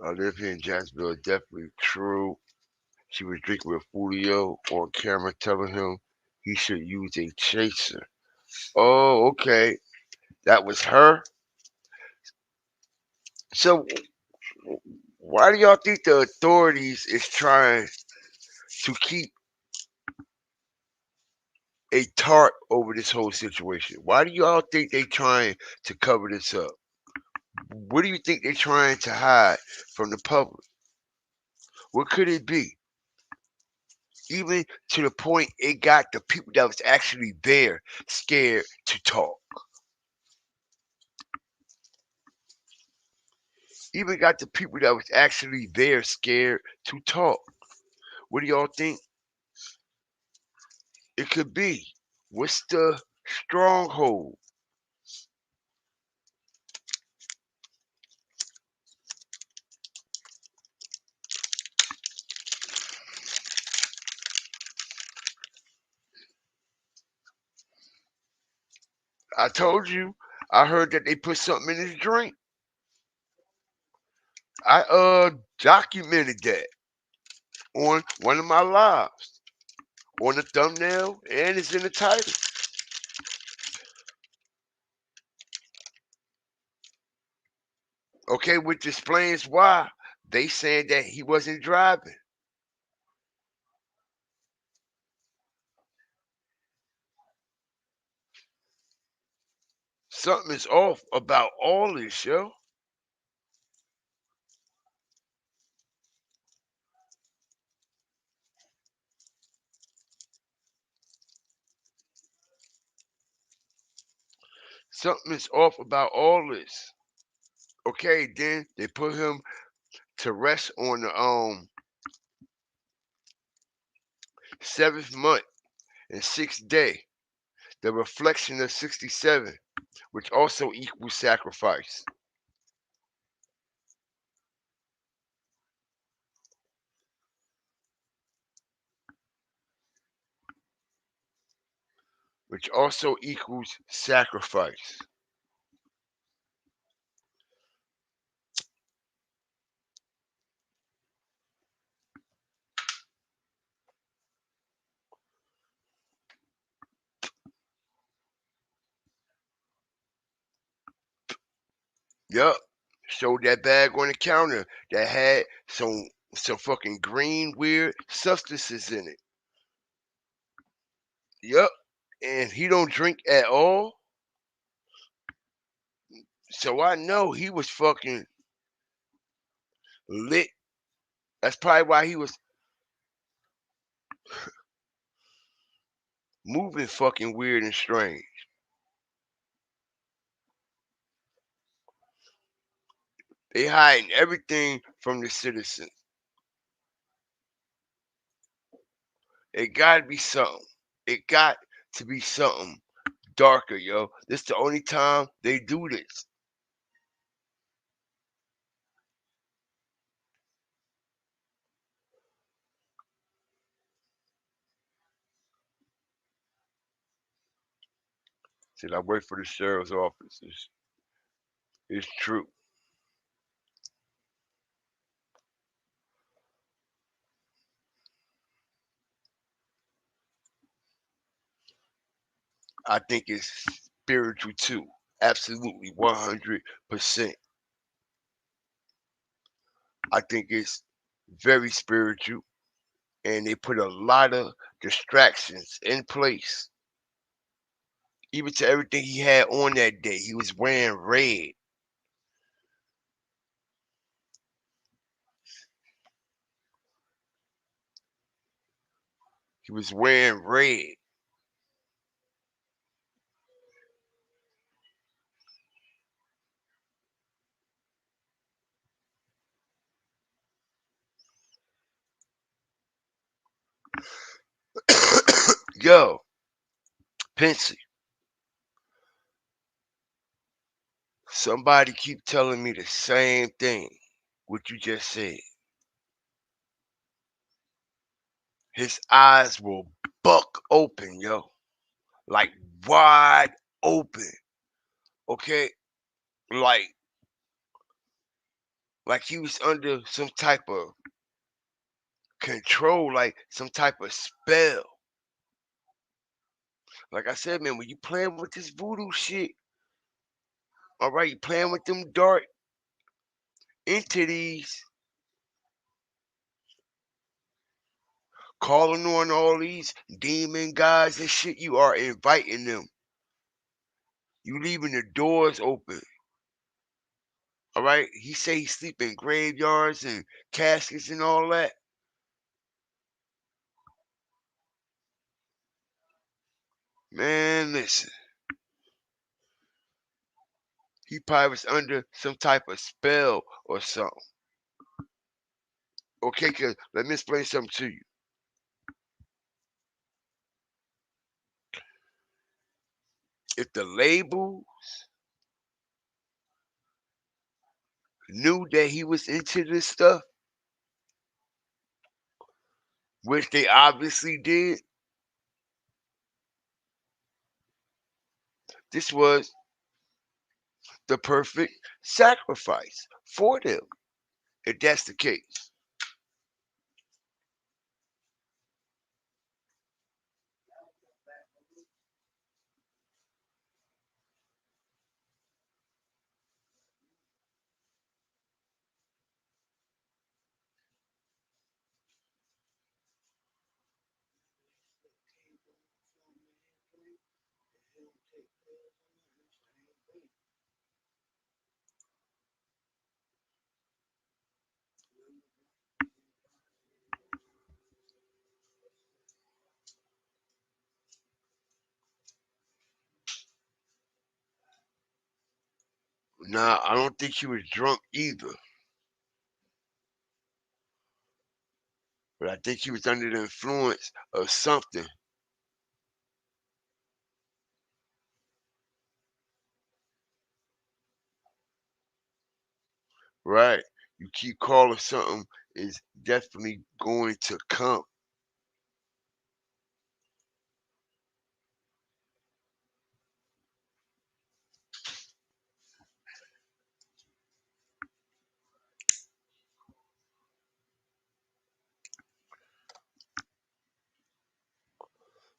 I live here in Jacksonville. Definitely true. She was drinking with Julio on camera, telling him he should use a chaser. Oh, okay. That was her. So why do y'all think the authorities is trying to keep a tarp over this whole situation? Why do y'all think they trying to cover this up? What do you think they're trying to hide from the public? What could it be? Even to the point it got the people that was actually there scared to talk. Even got the people that was actually there scared to talk. What do y'all think it could be? What's the stronghold? I told you. I heard that they put something in his drink. I documented that on one of my lives, on the thumbnail, and it's in the title. Okay, which explains why they saying that he wasn't driving. Something is off about all this, yo. Something is off about all this. Okay, then they put him to rest on the 7th month and 6th day, the reflection of 67, which also equals sacrifice. Which also equals sacrifice. Yup. Showed that bag on the counter that had some fucking green weird substances in it. Yup. And he don't drink at all. So I know he was fucking lit. That's probably why he was moving fucking weird and strange. They hiding everything from the citizens. It gotta be something. It got to be something darker, yo. This the only time they do this. Said I work for the sheriff's office. It's true. I think it's spiritual too. Absolutely 100%. I think it's very spiritual, and they put a lot of distractions in place. Even to everything he had on that day. He was wearing red. He was wearing red. Yo, Pensy, somebody keep telling me the same thing, what you just said. His eyes will buck open, yo. Like wide open. Okay? Like he was under some type of control, like some type of spell. Like I said, man, when you playing with this voodoo shit, all right, you playing with them dark entities, calling on all these demon guys and shit, you are inviting them. You leaving the doors open. All right? He say he sleep in graveyards and caskets and all that. Man, listen. He probably was under some type of spell or something. Okay, cause let me explain something to you. If the label knew that he was into this stuff, which they obviously did, this was the perfect sacrifice for them, if that's the case. Nah, I don't think he was drunk either. But I think he was under the influence of something. Right. You keep calling something is definitely going to come.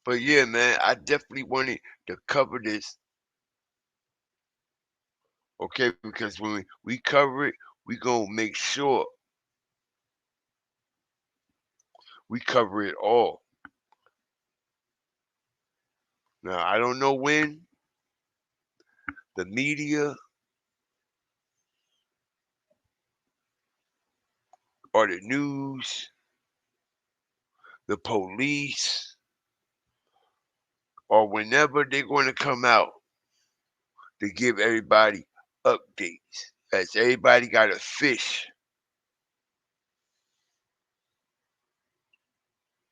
But yeah, man, I definitely wanted to cover this Okay, because when we cover it, we gonna make sure we cover it all. Now I don't know when the media or the news, the police, or whenever they're going to come out to give everybody updates. As everybody got to fish.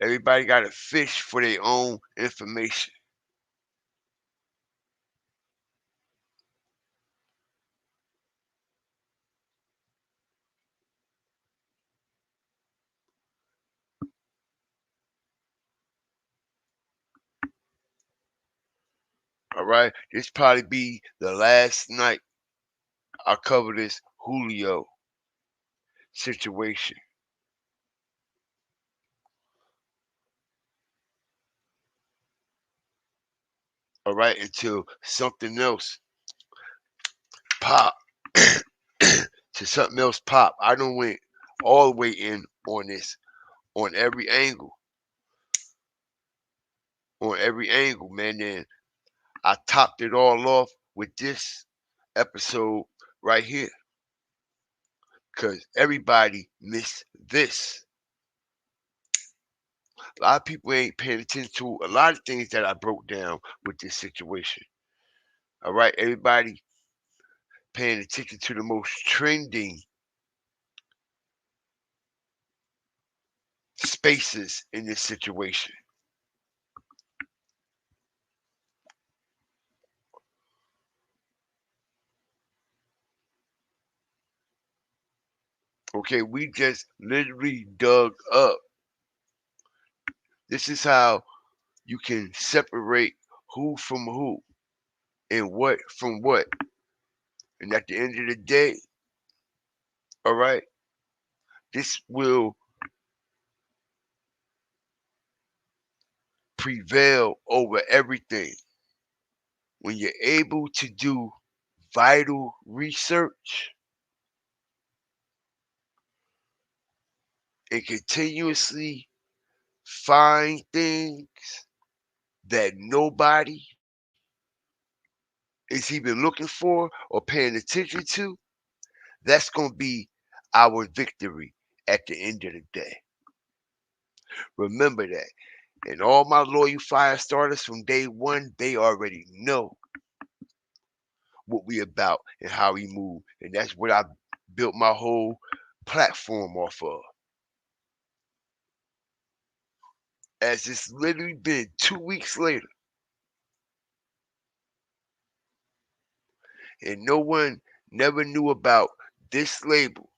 Everybody got to fish for their own information. All right, this probably be the last night I cover this Julio situation. All right, until something else pop. To something else pop. I don't went all the way in on this, on every angle, man. Then I topped it all off with this episode right here, cause everybody missed this. A lot of people ain't paying attention to a lot of things that I broke down with this situation. All right, everybody paying attention to the most trending spaces in this situation. Okay, we just literally dug up. This is how you can separate who from who and what from what. And at the end of the day, all right, this will prevail over everything. When you're able to do vital research and continuously find things that nobody is even looking for or paying attention to, that's going to be our victory at the end of the day. Remember that. And all my loyal fire starters from day one, they already know what we about and how we move. And that's what I built my whole platform off of. As it's literally been 2 weeks later, and no one never knew about this label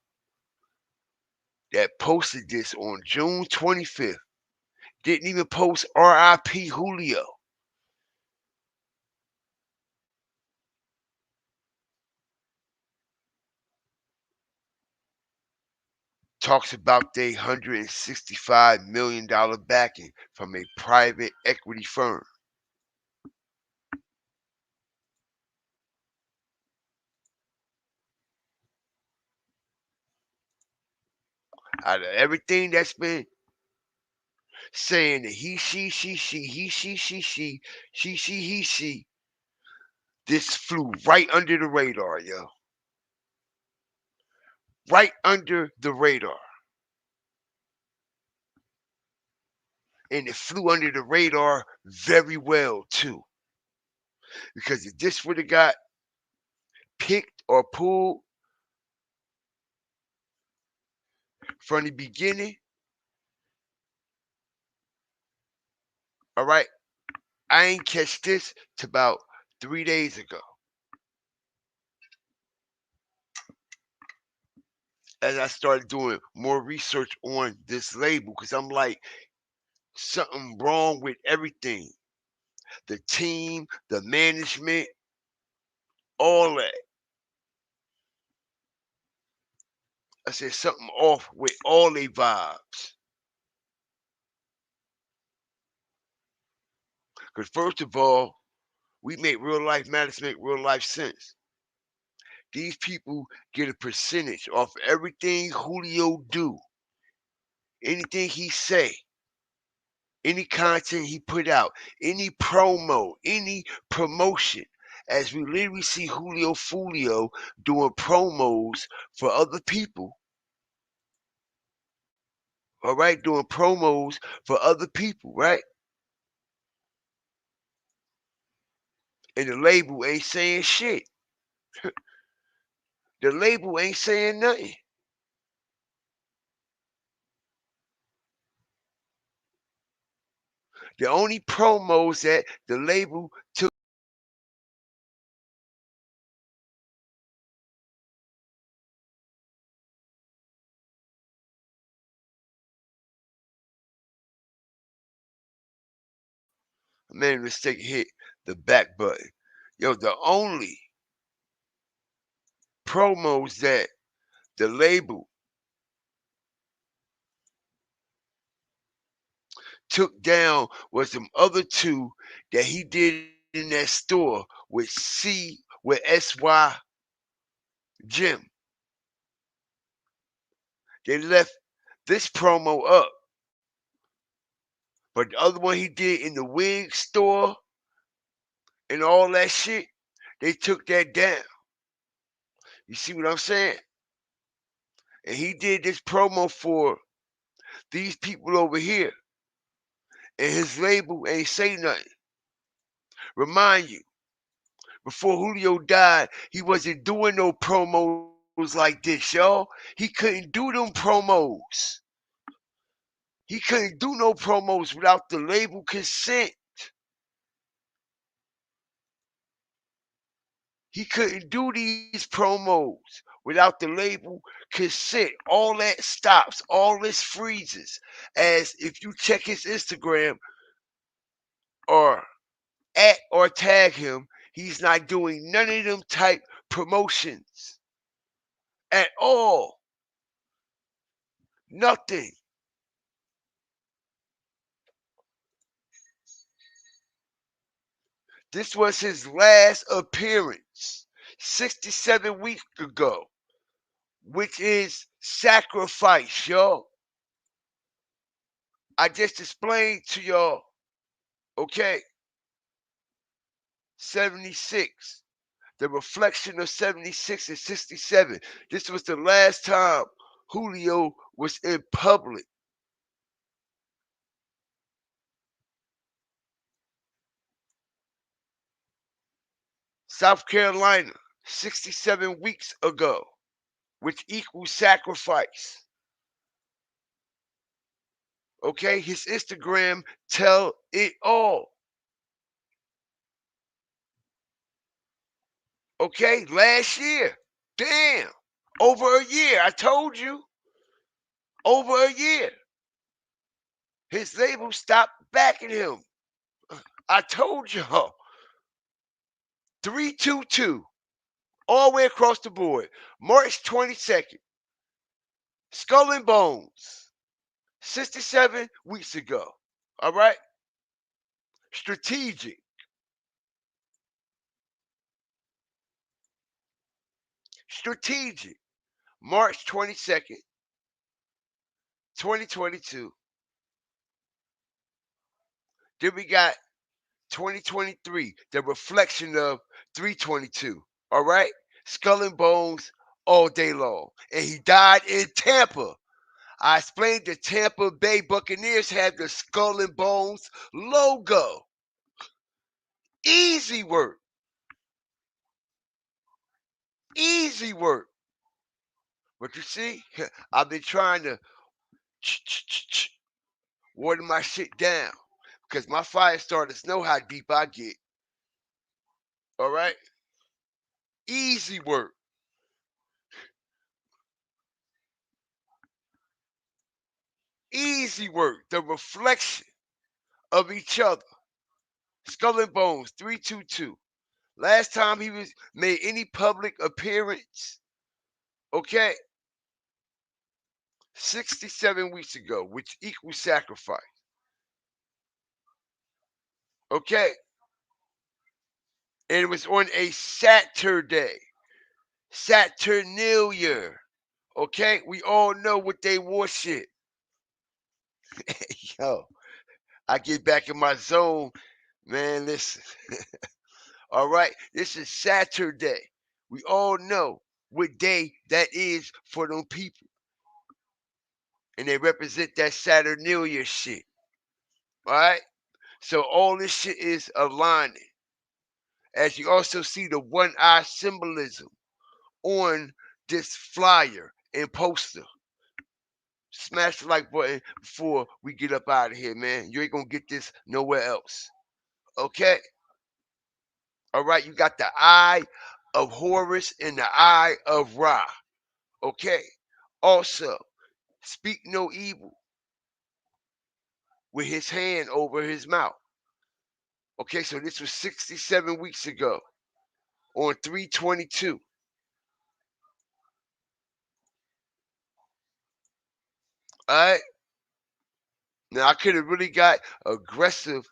that posted this on June 25th. Didn't even post RIP Julio. Talks about their $165 million backing from a private equity firm. Out of everything that's been saying that he, she, this flew right under the radar, yo. Right under the radar. And it flew under the radar very well, too. Because if this would have got picked or pulled from the beginning, all right, I ain't catch this till about 3 days ago. As I started doing more research on this label, because I'm like, something wrong with everything. The team, the management, all that. I said something off with all they vibes. Because first of all, we make real life matters make real life sense. These people get a percentage off everything Julio do, anything he say, any content he put out, any promo, any promotion. As we literally see Julio Fulio doing promos for other people, all right, doing promos for other people, right? And the label ain't saying shit. The label ain't saying nothing. The only promos that the label took I made a mistake, hit the back button. Yo, the only promos that the label took down was some other two that he did in that store with SY Jim. They left this promo up. But the other one he did in the wig store and all that shit, they took that down. You see what I'm saying? And he did this promo for these people over here. And his label ain't say nothing. Remind you, before Julio died, he wasn't doing no promos like this, y'all. He couldn't do them promos. He couldn't do no promos without the label consent. He couldn't do these promos without the label consent. All that stops. All this freezes. As if you check his Instagram or at or tag him, he's not doing none of them type promotions at all. Nothing. This was his last appearance 67 weeks ago, which is sacrifice, y'all. I just explained to y'all, okay? 76. The reflection of 76 and 67. This was the last time Julio was in public. South Carolina, 67 weeks ago, which equals sacrifice. Okay, his Instagram tell it all. Okay, last year. Damn. Over a year. I told you. Over a year. His label stopped backing him. I told y'all. 322. All the way across the board. March 22nd. Skull and Bones. 67 weeks ago. All right? Strategic. Strategic. March 22nd, 2022. Then we got 2023, the reflection of 322. All right? Skull and Bones all day long. And he died in Tampa. I explained the Tampa Bay Buccaneers have the Skull and Bones logo. Easy work. Easy work. But you see, I've been trying to water my shit down because my fire starters know how deep I get. All right? Easy work. Easy work. The reflection of each other. Skull and Bones, 322. Last time he was made any public appearance, okay, 67 weeks ago, which equals sacrifice. Okay? And it was on a Saturday. Saturnalia. Okay, we all know what they worship. Yo, I get back in my zone, man. Listen. All right, this is Saturday. We all know what day that is for them people. And they represent that Saturnalia shit. All right? So all this shit is aligning. As you also see the one eye symbolism on this flyer and poster. Smash the like button before we get up out of here, man. You ain't gonna get this nowhere else. Okay? All right, you got the eye of Horus and the eye of Ra. Okay? Also, speak no evil with his hand over his mouth. Okay, so this was 67 weeks ago on 3/22. All right? Now, I could have really got aggressive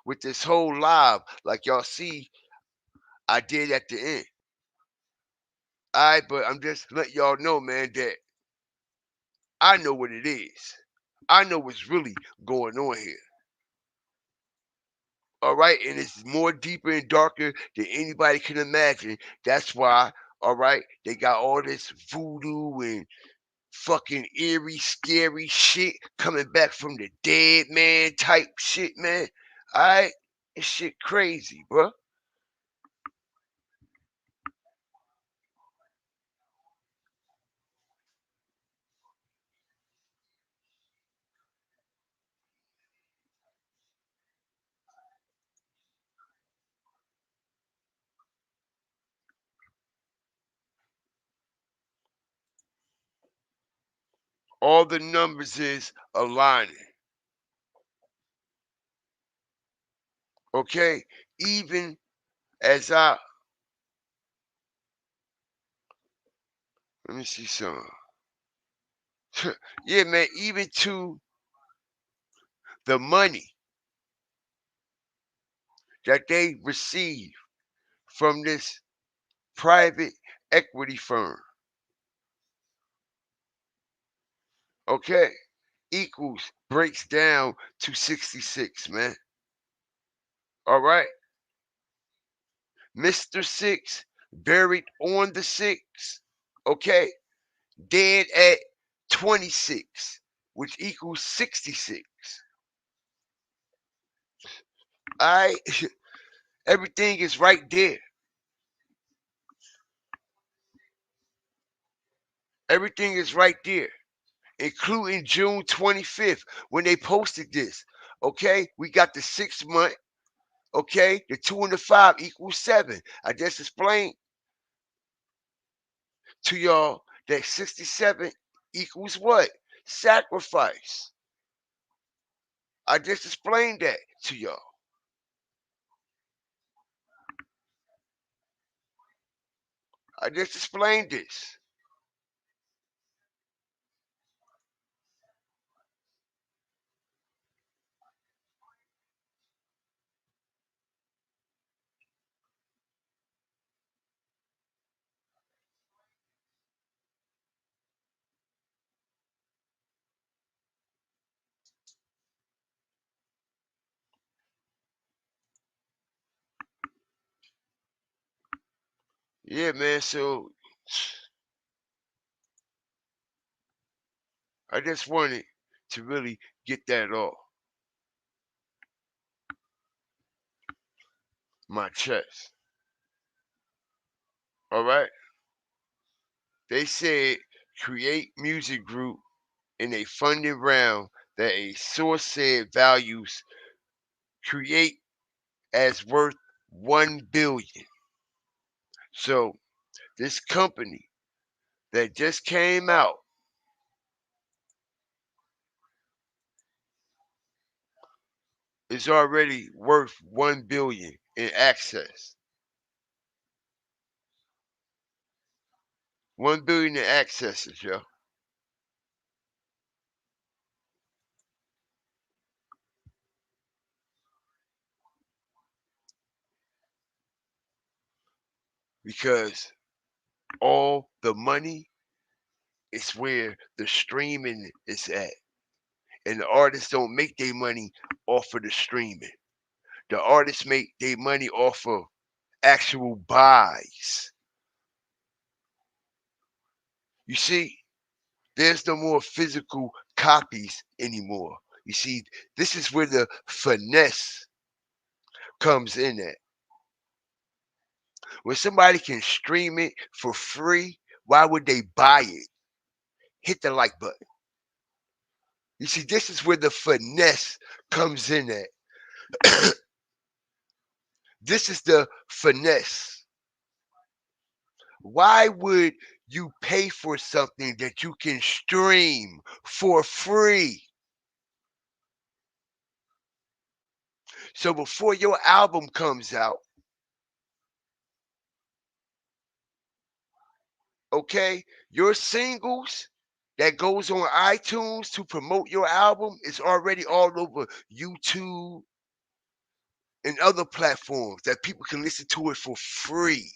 with this whole live, like y'all see I did at the end. All right, but I'm just letting y'all know, man, that I know what it is. I know what's really going on here. All right, and it's more deeper and darker than anybody can imagine. That's why, all right, they got all this voodoo and fucking eerie, scary shit coming back from the dead man type shit, man. All right, this shit crazy, bro. All the numbers is aligning. Okay, even as I let me see some. Yeah, man, even to the money that they receive from this private equity firm, okay, equals breaks down to 66, man. All right, Mr. Six buried on the six, okay, dead at 26, which equals 66. All right, everything is right there. Everything is right there, including June 25th when they posted this. Okay, we got the 6 month. Okay, the 2 and the 5 equals 7. I just explained to y'all that 67 equals what? Sacrifice. I just explained that to y'all. I just explained this. Yeah, man. So I just wanted to really get that off my chest. All right. They said create music group in a funding round that a source said values create as worth 1 billion. So this company that just came out is already worth 1 billion in access. 1 billion in accesses, yo. Because all the money is where the streaming is at. And the artists don't make their money off of the streaming. The artists make their money off of actual buys. You see, there's no more physical copies anymore. You see, this is where the finesse comes in at. When somebody can stream it for free, why would they buy it? Hit the like button. You see, this is where the finesse comes in at. This is the finesse. Why would you pay for something that you can stream for free? So before your album comes out, okay, your singles that goes on iTunes to promote your album is already all over YouTube and other platforms that people can listen to it for free.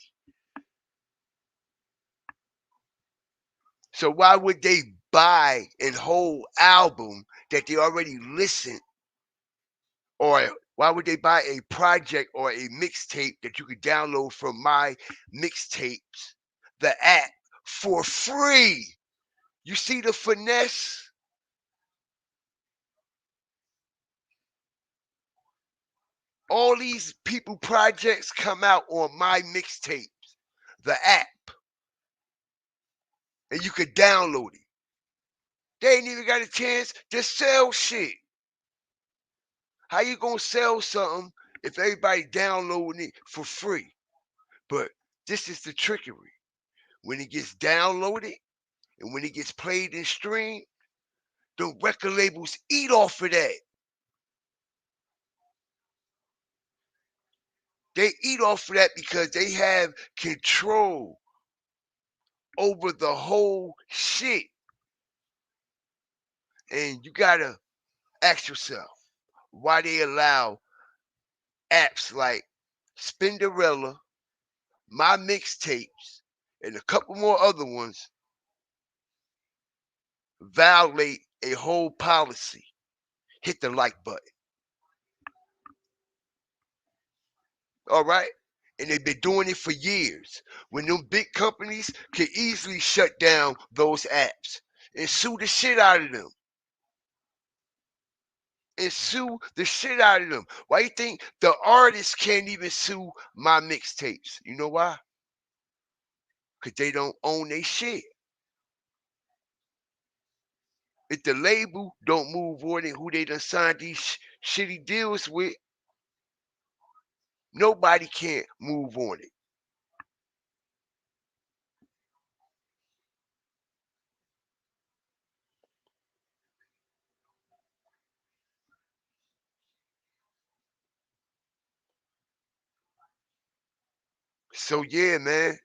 So why would they buy a whole album that they already listened? Or why would they buy a project or a mixtape that you could download from my mixtapes, the app, for free? You see the finesse? All these people projects come out on my mixtapes, the app, and you could download it. They ain't even got a chance to sell shit. How you gonna sell something if everybody downloading it for free? But this is the trickery. When it gets downloaded and when it gets played and streamed, the record labels eat off of that. They eat off of that because they have control over the whole shit. And you gotta ask yourself why they allow apps like Spinderella, my mixtapes, and a couple more other ones violate a whole policy. Hit the like button. All right? And they've been doing it for years. When them big companies can easily shut down those apps and sue the shit out of them. And sue the shit out of them. Why you think the artists can't even sue my mixtapes? You know why? Because they don't own their shit. If the label don't move on it, who they done signed these shitty deals with, nobody can't move on it. So yeah, man,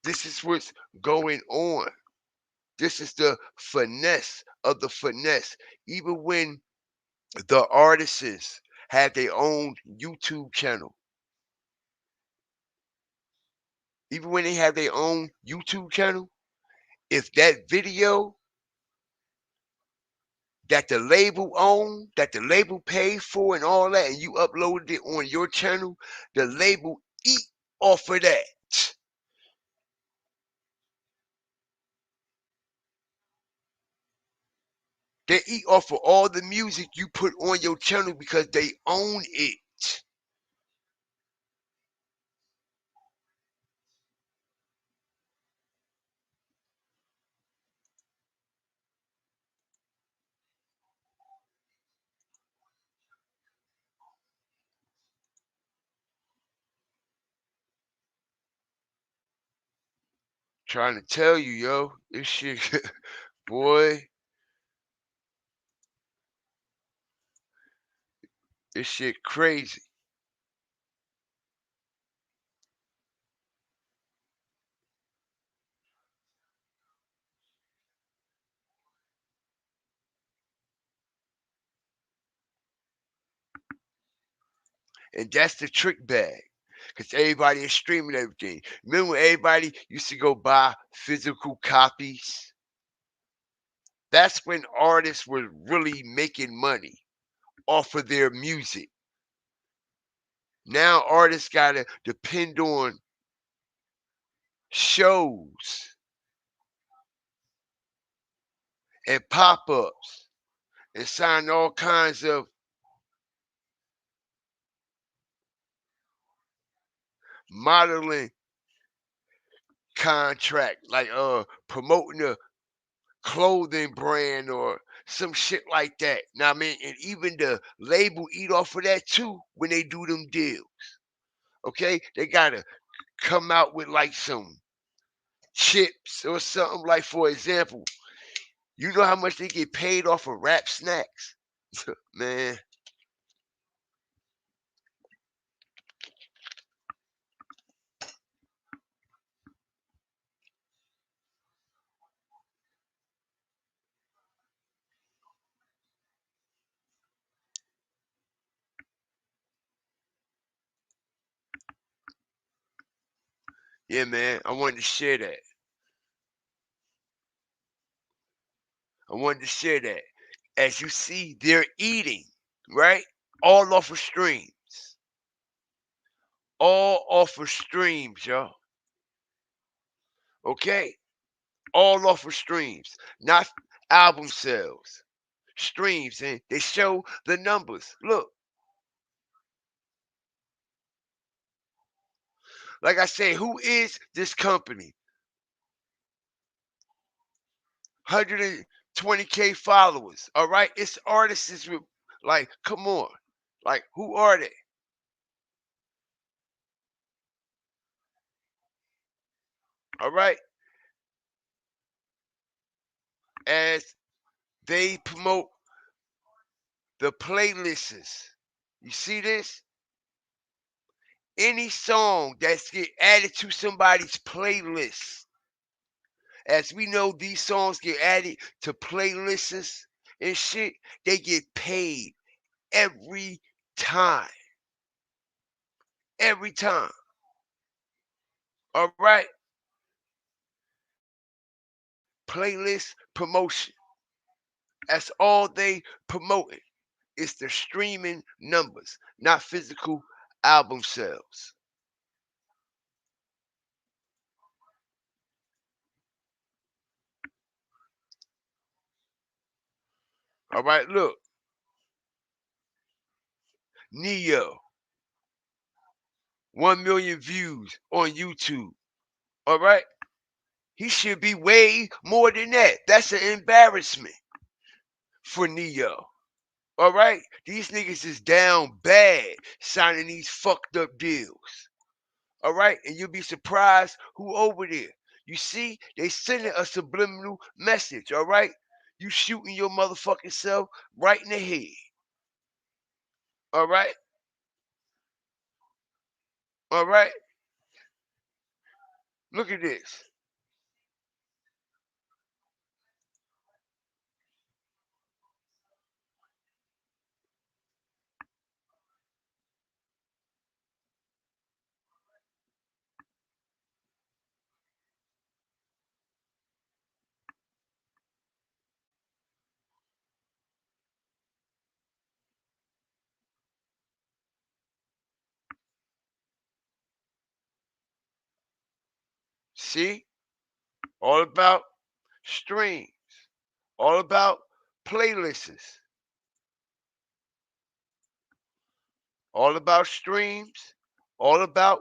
this is what's going on. This is the finesse of the finesse. Even when the artists have their own YouTube channel, even when they have their own YouTube channel, if that video that the label owned, that the label paid for and all that, and you uploaded it on your channel, the label eat off of that. They eat off of all the music you put on your channel because they own it. Trying to tell you, yo, this shit, boy, this shit crazy. And that's the trick bag. Because everybody is streaming everything. Remember when everybody used to go buy physical copies? That's when artists were really making money off of their music. Now artists gotta depend on shows and pop-ups and sign all kinds of modeling contract, like promoting a clothing brand or some shit like that. Now I mean, and even the label eat off of that too when they do them deals. Okay, they gotta come out with like some chips or something. Like for example, you know how much they get paid off of rap snacks, man. Yeah, man. I wanted to share that. I wanted to share that. As you see, they're eating, right? All off of streams. All off of streams, y'all. Okay? All off of streams. Not album sales. Streams. And they show the numbers. Look. Like I say, who is this company? 120K followers. All right? It's artists with, like, come on. Like, who are they? All right? As they promote the playlists. You see this? Any song that's get added to somebody's playlist. As we know, these songs get added to playlists and shit. They get paid every time. Every time. All right? Playlist promotion. That's all they promoting. It's the streaming numbers, not physical album sales. All right, look. Neo, 1 million views on YouTube. All right? He should be way more than that. That's an embarrassment for Neo. All right? These niggas is down bad signing these fucked up deals. All right? And you'll be surprised who over there. You see, they sending a subliminal message. All right? You shooting your motherfucking self right in the head. All right? All right? Look at this. See? All about streams. All about playlists. All about streams. All about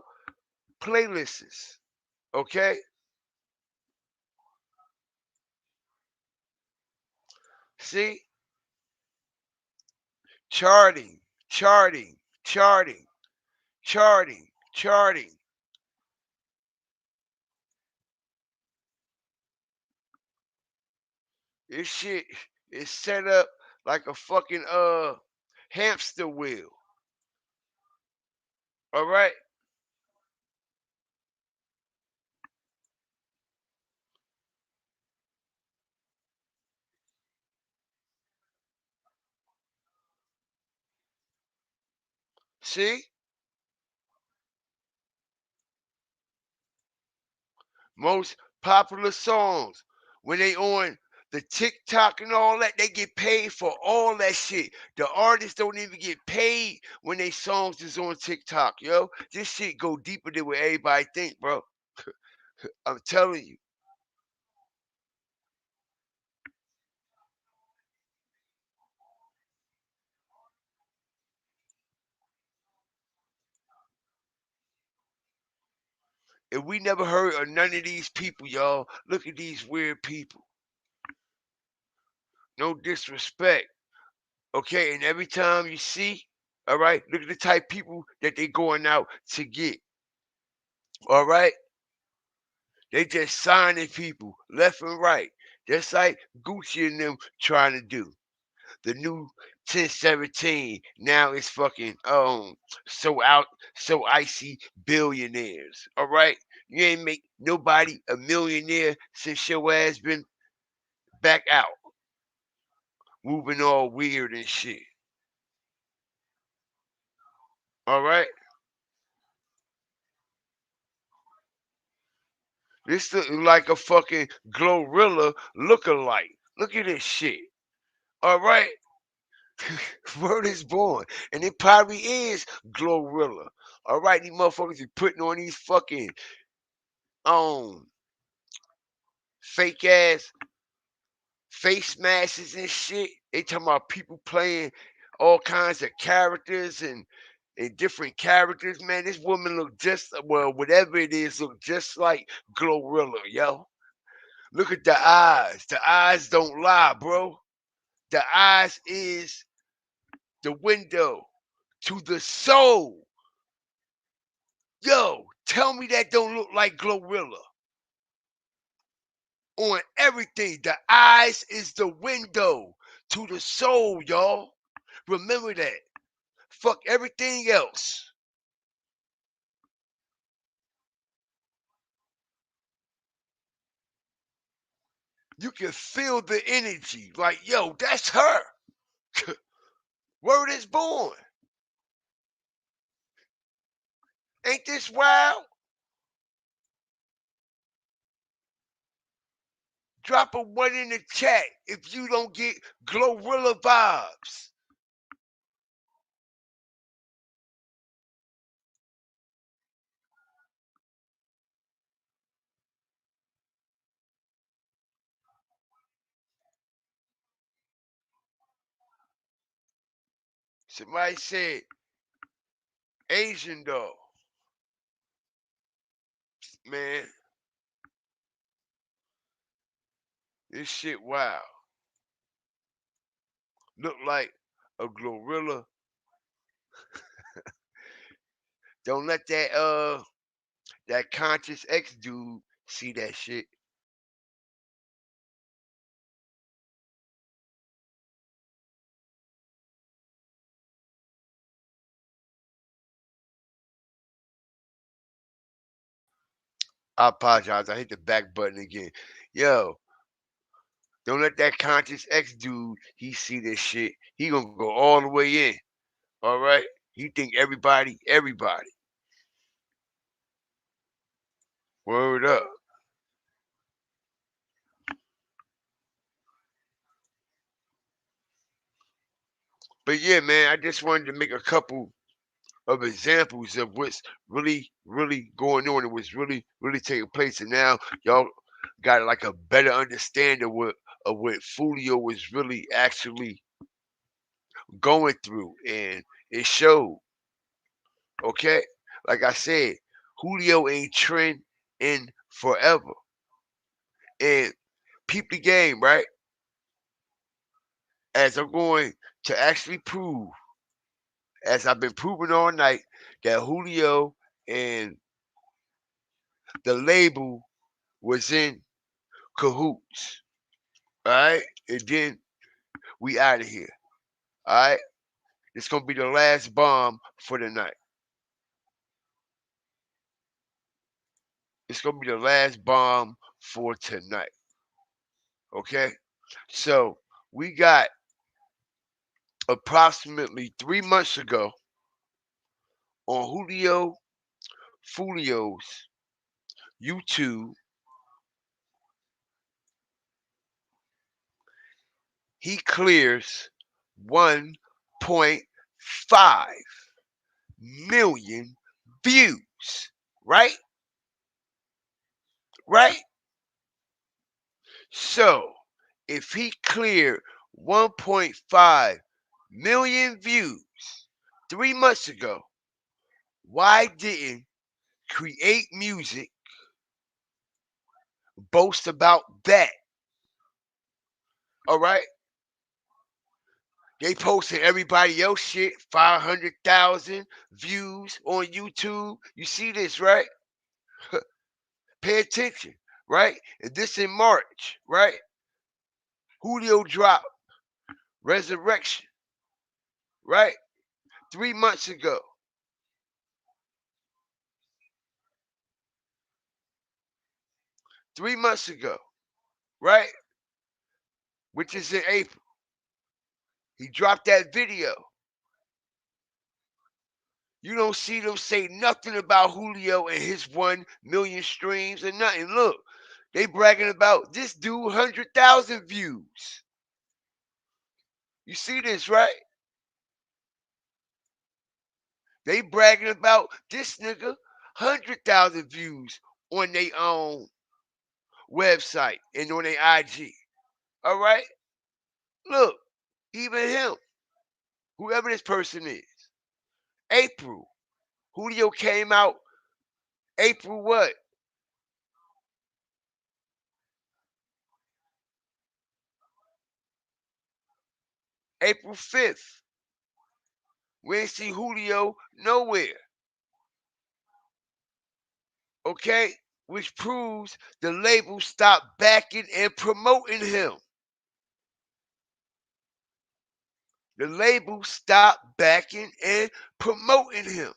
playlists. Okay? See? Charting, charting, charting, charting, charting. This shit is set up like a fucking hamster wheel. All right? See? most popular songs. When they on the TikTok and all that, they get paid for all that shit. The artists don't even get paid when they songs is on TikTok, yo. This shit go deeper than what everybody think, bro. I'm telling you. And we never heard of none of these people, y'all. Look at these weird people. No disrespect. Okay, and every time you see, all right, look at the type of people that they going out to get. All right? They just signing people left and right. Just like Gucci and them trying to do. The new 1017 now is fucking so icy billionaires. All right? You ain't make nobody a millionaire since your ass been back out. Moving all weird and shit. All right? This look like a fucking Glorilla look-alike. Look at this shit. All right? Word is born. And it probably is Glorilla. All right? These motherfuckers be putting on these fucking fake ass face masks and shit. They talking about people playing all kinds of characters and different characters, man. This woman look just whatever it is, look just like Glorilla, yo. Look at the eyes. The eyes don't lie, bro. The eyes is the window to the soul. Yo, tell me that don't look like Glorilla. On everything, the eyes is the window to the soul, y'all. Remember that. Fuck everything else. You can feel the energy. Like, yo, that's her. Word is born. Ain't this wild? Drop a 1 in the chat if you don't get Glorilla vibes. Somebody said Asian doll. Man, this shit wild. Look like a Glorilla. Don't let that conscious X dude see that shit. I apologize. I hit the back button again. Yo, don't let that conscious X dude he see this shit. He gonna go all the way in. All right. He think everybody. Word up. But yeah, man, I just wanted to make a couple of examples of what's really, really going on and what's really, really taking place. And now y'all got like a better understanding of what Julio was really actually going through, and it showed. Okay, like I said, Julio ain't trend in forever, and peep the game, right? As I'm going to actually prove, as I've been proving all night, that Julio and the label was in cahoots. All right, and then we out of here. All right, it's gonna be the last bomb for the night. It's gonna be the last bomb for tonight. Okay, so we got approximately 3 months ago on Julio Fulio's YouTube. he clears 1.5 million views, right? Right? So, if he cleared 1.5 million views 3 months ago, why didn't Create Music boast about that? All right? They posted everybody else shit, 500,000 views on YouTube. You see this, right? Pay attention, right? And this in March, right? Julio dropped Resurrection, right? 3 months ago. 3 months ago, right? Which is in April. He dropped that video. You don't see them say nothing about Julio and his 1 million streams or nothing. Look, they bragging about this dude 100,000 views. You see this, right? They bragging about this nigga 100,000 views on their own website and on their IG. All right? Look, even him, whoever this person is, April. Julio came out April what? April 5th. We ain't see Julio nowhere. Okay? Which proves the label stopped backing and promoting him. The label stopped backing and promoting him.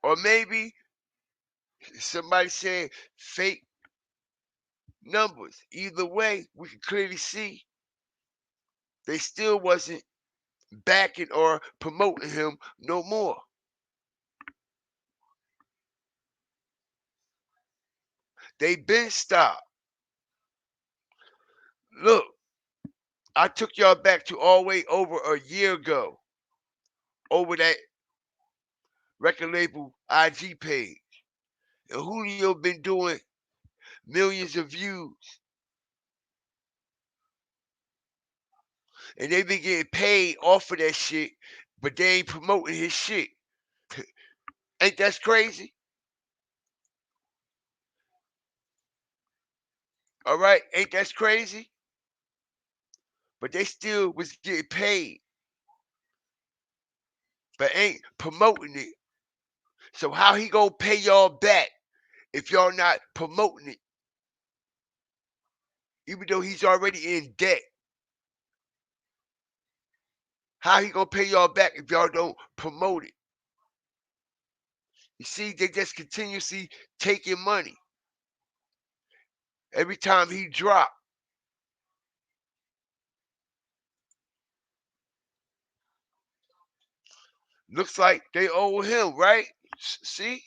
Or maybe somebody saying fake numbers. Either way, we can clearly see they still wasn't backing or promoting him no more. They been stopped. Look, I took y'all back to all the way over a year ago over that record label IG page. And Julio been doing millions of views. And they been getting paid off of that shit, but they ain't promoting his shit. Ain't that crazy? All right, ain't that crazy? But they still was getting paid, but ain't promoting it. So how he gonna pay y'all back if y'all not promoting it? Even though he's already in debt. How he gonna pay y'all back if y'all don't promote it? You see, they just continuously taking money. Every time he drop. Looks like they owe him, right? See?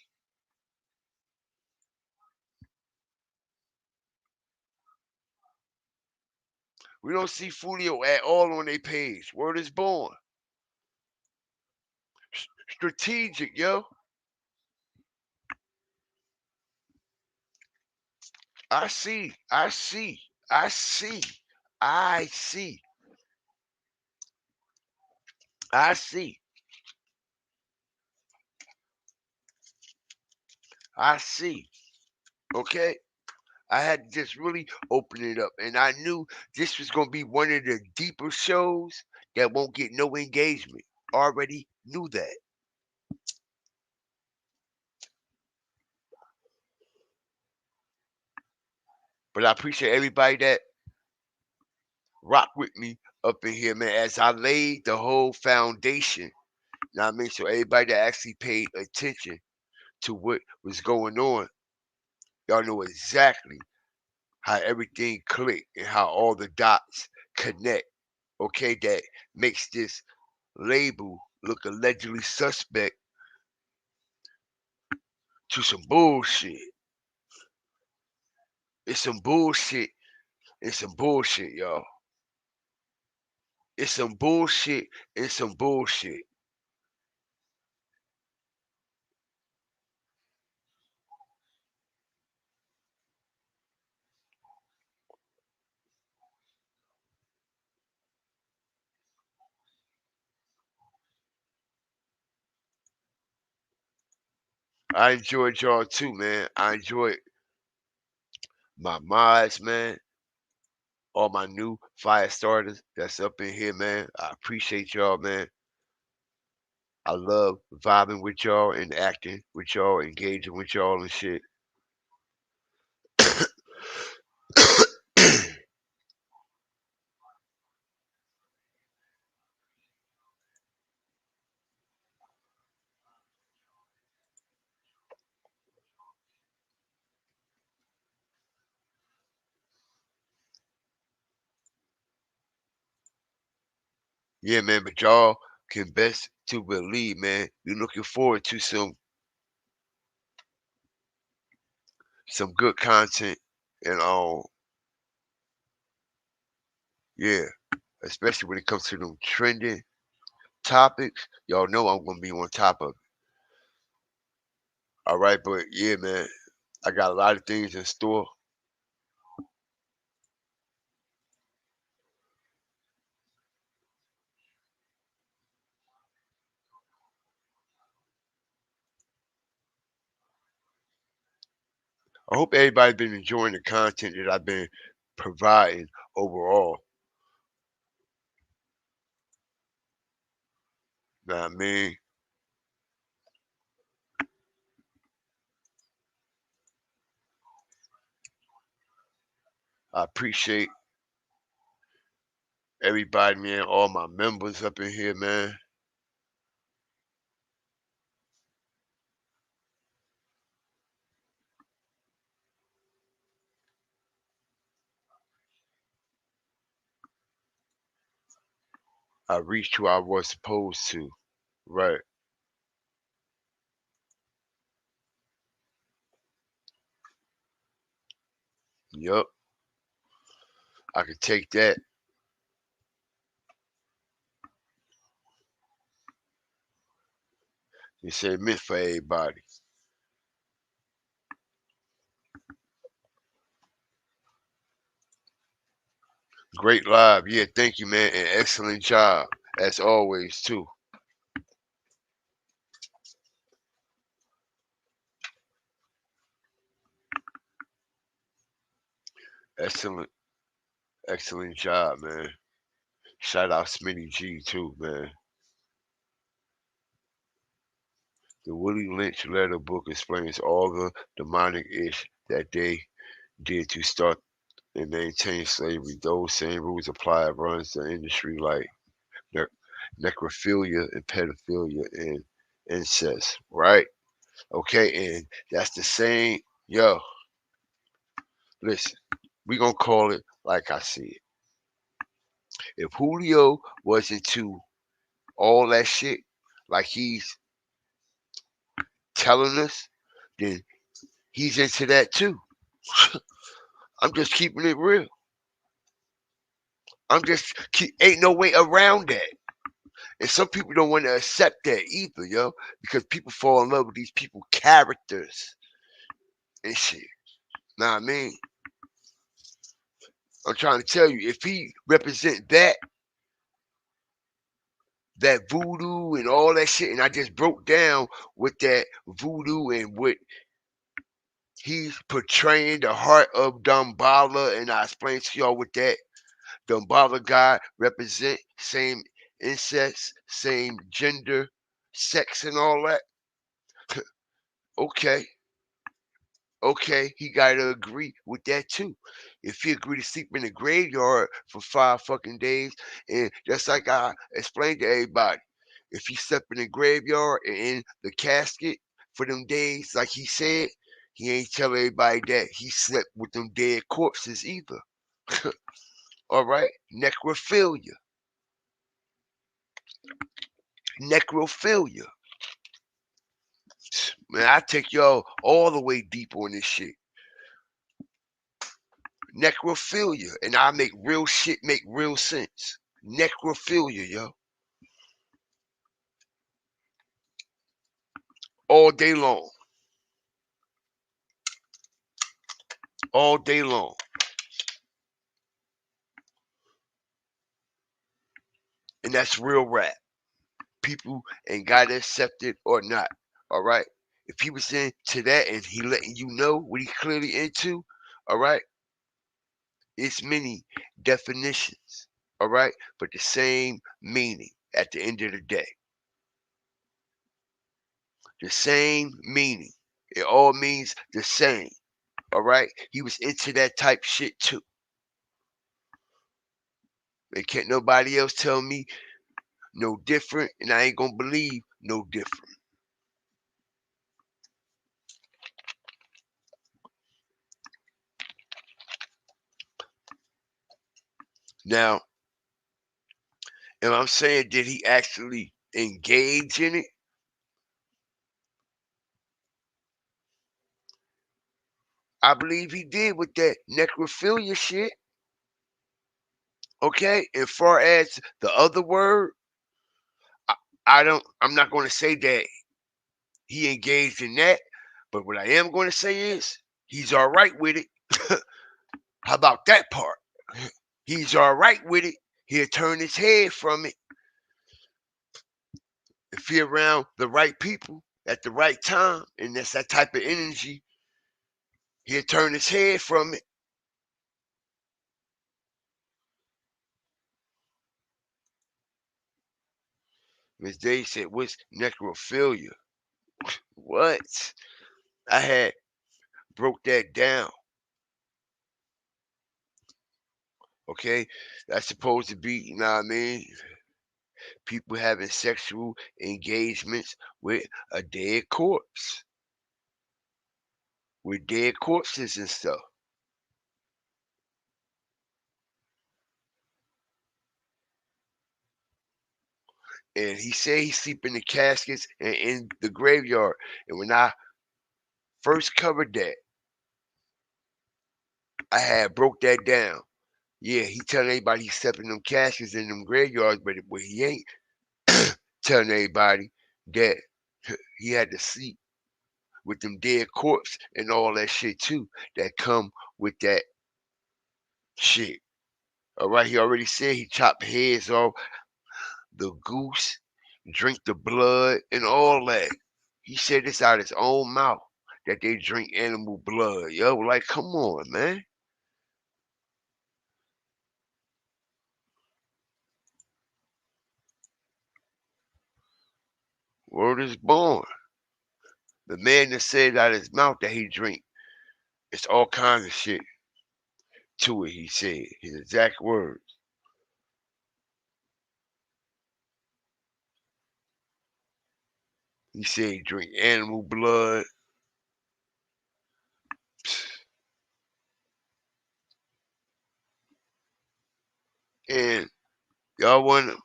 We don't see Julio at all on their page. Word is born. Strategic, yo. I see. I see. I see. I see. I see. I see. Okay? I had to just really open it up. And I knew this was going to be one of the deeper shows that won't get no engagement. Already knew that. But I appreciate everybody that rock with me up in here, man, as I laid the whole foundation. You know what I mean? So everybody that actually paid attention to what was going on, y'all know exactly how everything clicked and how all the dots connect. Okay, that makes this label look allegedly suspect to some bullshit. It's some bullshit. It's some bullshit, y'all. It's some bullshit and some bullshit. I enjoyed y'all too, man. I enjoyed my mods, man. All my new fire starters that's up in here, man. I appreciate y'all, man. I love vibing with y'all and acting with y'all, engaging with y'all and shit. Yeah, man, but y'all can best to believe, man. We're looking forward to some good content and all. Yeah, especially when it comes to them trending topics. Y'all know I'm gonna be on top of it. All right, but yeah, man, I got a lot of things in store. I hope everybody's been enjoying the content that I've been providing overall. Know what I mean? I appreciate everybody, man, all my members up in here, man. I reached who I was supposed to. Right. Yup. I could take that. It's a myth for everybody. Great live. Yeah, thank you, man. And excellent job, as always, too. Excellent, excellent job, man. Shout out Smitty G, too, man. The Willie Lynch letter book explains all the demonic ish that they did to start and maintain slavery. Those same rules apply. It runs the industry like ne- necrophilia and pedophilia and incest, right? Okay, and that's the same. Yo, listen, we gonna call it like I see it. If Julio was into all that shit, like he's telling us, then he's into that too. I'm just keeping it real. Ain't no way around that. And some people don't want to accept that either, yo, because people fall in love with these people characters and shit. Know what I mean? I'm trying to tell you, if he represent that voodoo and all that shit, and I just broke down with that voodoo and what he's portraying the heart of Damballa, and I explained to y'all what that Damballa guy represent, same incest, same gender, sex, and all that. Okay, okay, he gotta agree with that too. If he agreed to sleep in the graveyard for 5 fucking days, and just like I explained to everybody, if he slept in the graveyard and in the casket for them days, like he said, he ain't tell everybody that he slept with them dead corpses either. All right, necrophilia. Necrophilia. Man, I take y'all all the way deep on this shit. Necrophilia. And I make real shit make real sense. Necrophilia, yo. All day long. All day long. And that's real rap. People ain't got to accept it or not. All right. If he was into that and he letting you know what he clearly into, all right, it's many definitions, all right, but the same meaning at the end of the day. The same meaning. It all means the same, all right. He was into that type shit too. And can't nobody else tell me no different, and I ain't gonna believe no different. Now, if I'm saying, did he actually engage in it? I believe he did with that necrophilia shit. Okay, as far as the other word, I'm not going to say that he engaged in that, but what I am going to say is he's all right with it. How about that part? He's all right with it. He'll turn his head from it if he around the right people at the right time, and that's that type of energy. He'll turn his head from it. Miss Day said, "What's necrophilia?" What? I had broke that down. Okay, that's supposed to be, you know what I mean? People having sexual engagements with a dead corpse, with dead corpses and stuff. And he said he sleep in the caskets and in the graveyard. And when I first covered that, I had broke that down. Yeah, he telling everybody he's stepping them caskets in them graveyards, but he ain't telling everybody that he had to sleep with them dead corpse and all that shit too that come with that shit. All right, he already said he chopped heads off the goose, drink the blood, and all that. He said this out his own mouth that they drink animal blood. Yo, like, come on, man. Word is born. The man that said out his mouth that he drink, it's all kinds of shit to it, he said. His exact words. He said he drink animal blood. And y'all want to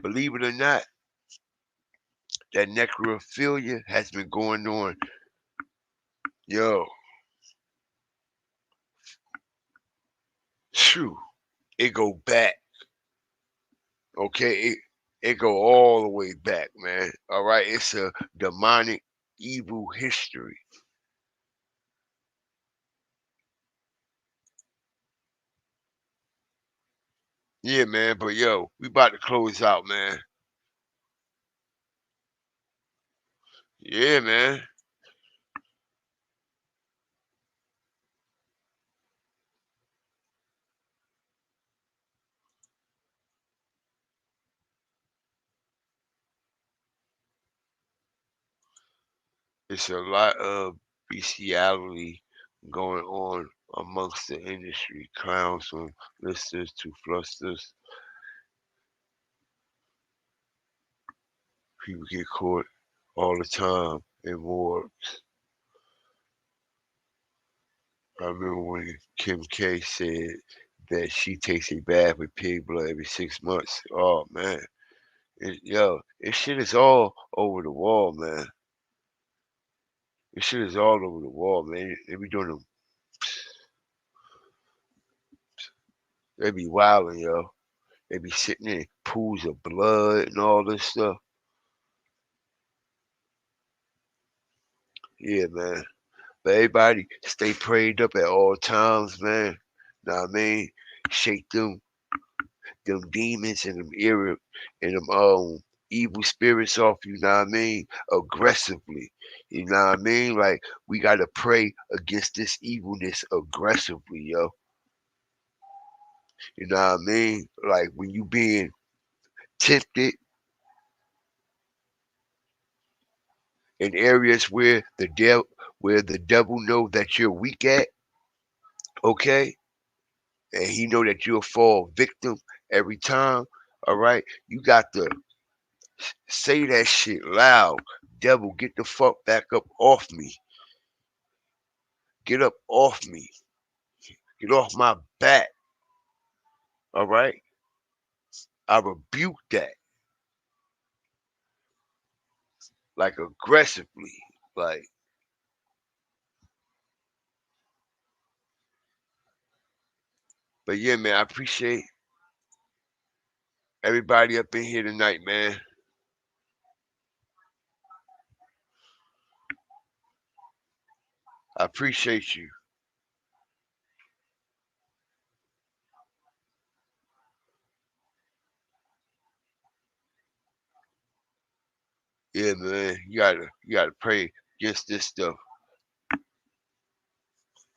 believe it or not, that necrophilia has been going on. Yo, true. It go back. Okay, it go all the way back, man. All right, it's a demonic, evil history. Yeah, man. But yo, we about to close out, man. Yeah, man. It's a lot of bestiality going on amongst the industry. Clowns from listeners to flusters. People get caught all the time in morgues. I remember when Kim K said that she takes a bath with pig blood every 6 months. Oh man, Yo, this shit is all over the wall, man. This shit is all over the wall, man. They be doing them. They be wilding, yo. They be sitting in pools of blood and all this stuff. Yeah, man. But everybody stay prayed up at all times, man. Know what I mean? Shake them demons and them evil spirits off, you know what I mean? Aggressively. You know what I mean? Like we gotta pray against this evilness aggressively, yo. You know what I mean? Like when you being tempted in areas where the devil know that you're weak at, okay? And he know that you'll fall victim every time, all right? You got to say that shit loud. Devil, get the fuck back up off me. Get up off me. Get off my back. All right? I rebuke that. Like aggressively. Like, but yeah, man, I appreciate everybody up in here tonight, man. I appreciate you. Yeah, man. You gotta pray against this stuff.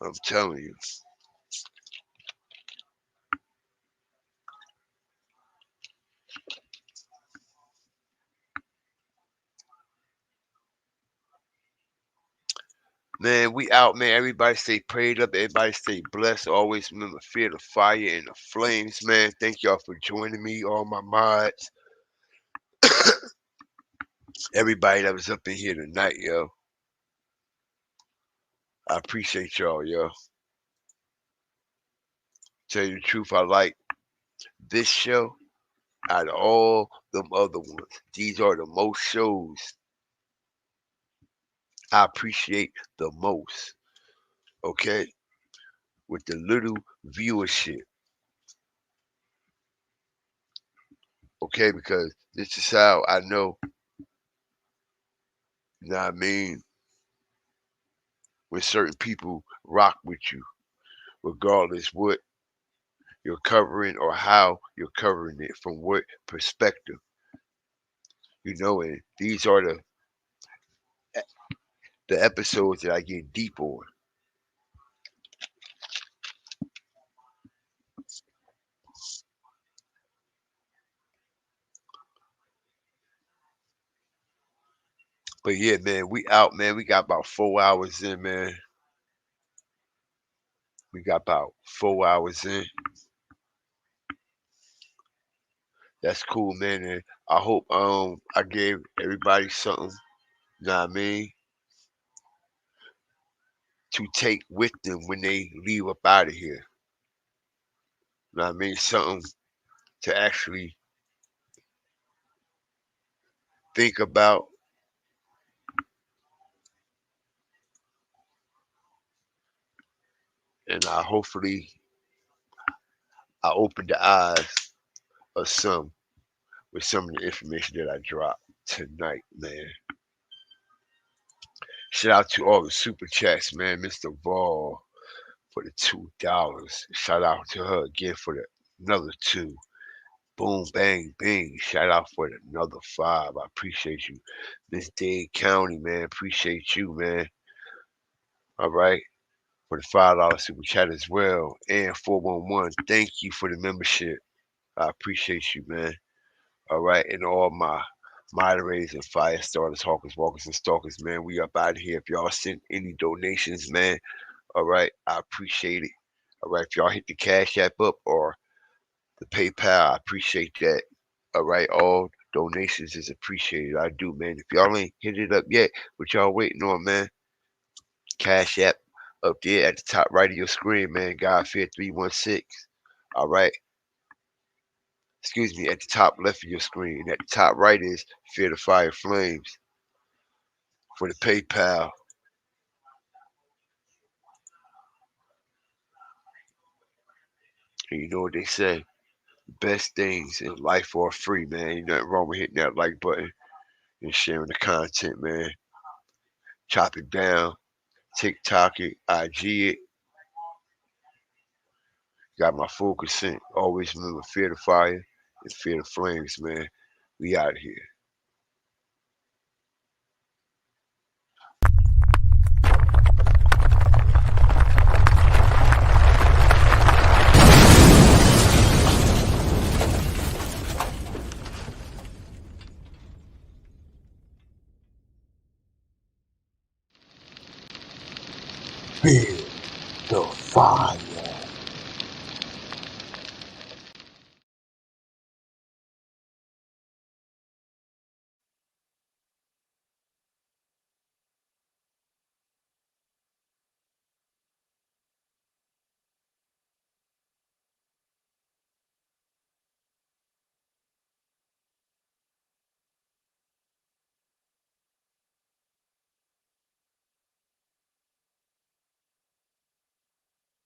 I'm telling you. Man, we out, man. Everybody stay prayed up. Everybody stay blessed. Always remember fear the fire and the flames, man. Thank y'all for joining me, all my mods. Everybody that was up in here tonight, yo. I appreciate y'all, yo. Tell you the truth, I like this show out of all them other ones. These are the most shows I appreciate the most. Okay? With the little viewership. Okay, because this is how I know, you know what I mean, when certain people rock with you, regardless what you're covering or how you're covering it, from what perspective. You know, and these are the episodes that I get deep on. But yeah, man, we out, man. We got about 4 hours in, man. We got about 4 hours in. That's cool, man. And I hope I gave everybody something, you know what I mean, to take with them when they leave up out of here. You know what I mean? Something to actually think about. And hopefully I opened the eyes of some with some of the information that I dropped tonight, man. Shout out to all the super chats, man. Mr. Ball for the $2. Shout out to her again for the another two. Boom, bang, bing. Shout out for another 5. I appreciate you. Miss Dade County, man. Appreciate you, man. All right. For the $5 super chat as well. And 411, thank you for the membership. I appreciate you, man. All right. And all my moderators and fire starters, hawkers, walkers, and stalkers, man. We up out of here. If y'all send any donations, man. All right. I appreciate it. All right. If y'all hit the Cash App up or the PayPal, I appreciate that. All right. All donations is appreciated. I do, man. If y'all ain't hit it up yet, what y'all waiting on, man? Cash App up there at the top right of your screen, man. God Fear 316. All right. excuse me, at the top left of your screen. And at the top right is Fear the Fire Flames for the PayPal. And you know what they say, best things in life are free, man. Ain't nothing wrong with hitting that like button and sharing the content, man. Chop it down, TikTok it, IG it. Got my full consent. Always remember fear the fire and fear the flames, man. We out here. Fear the fire.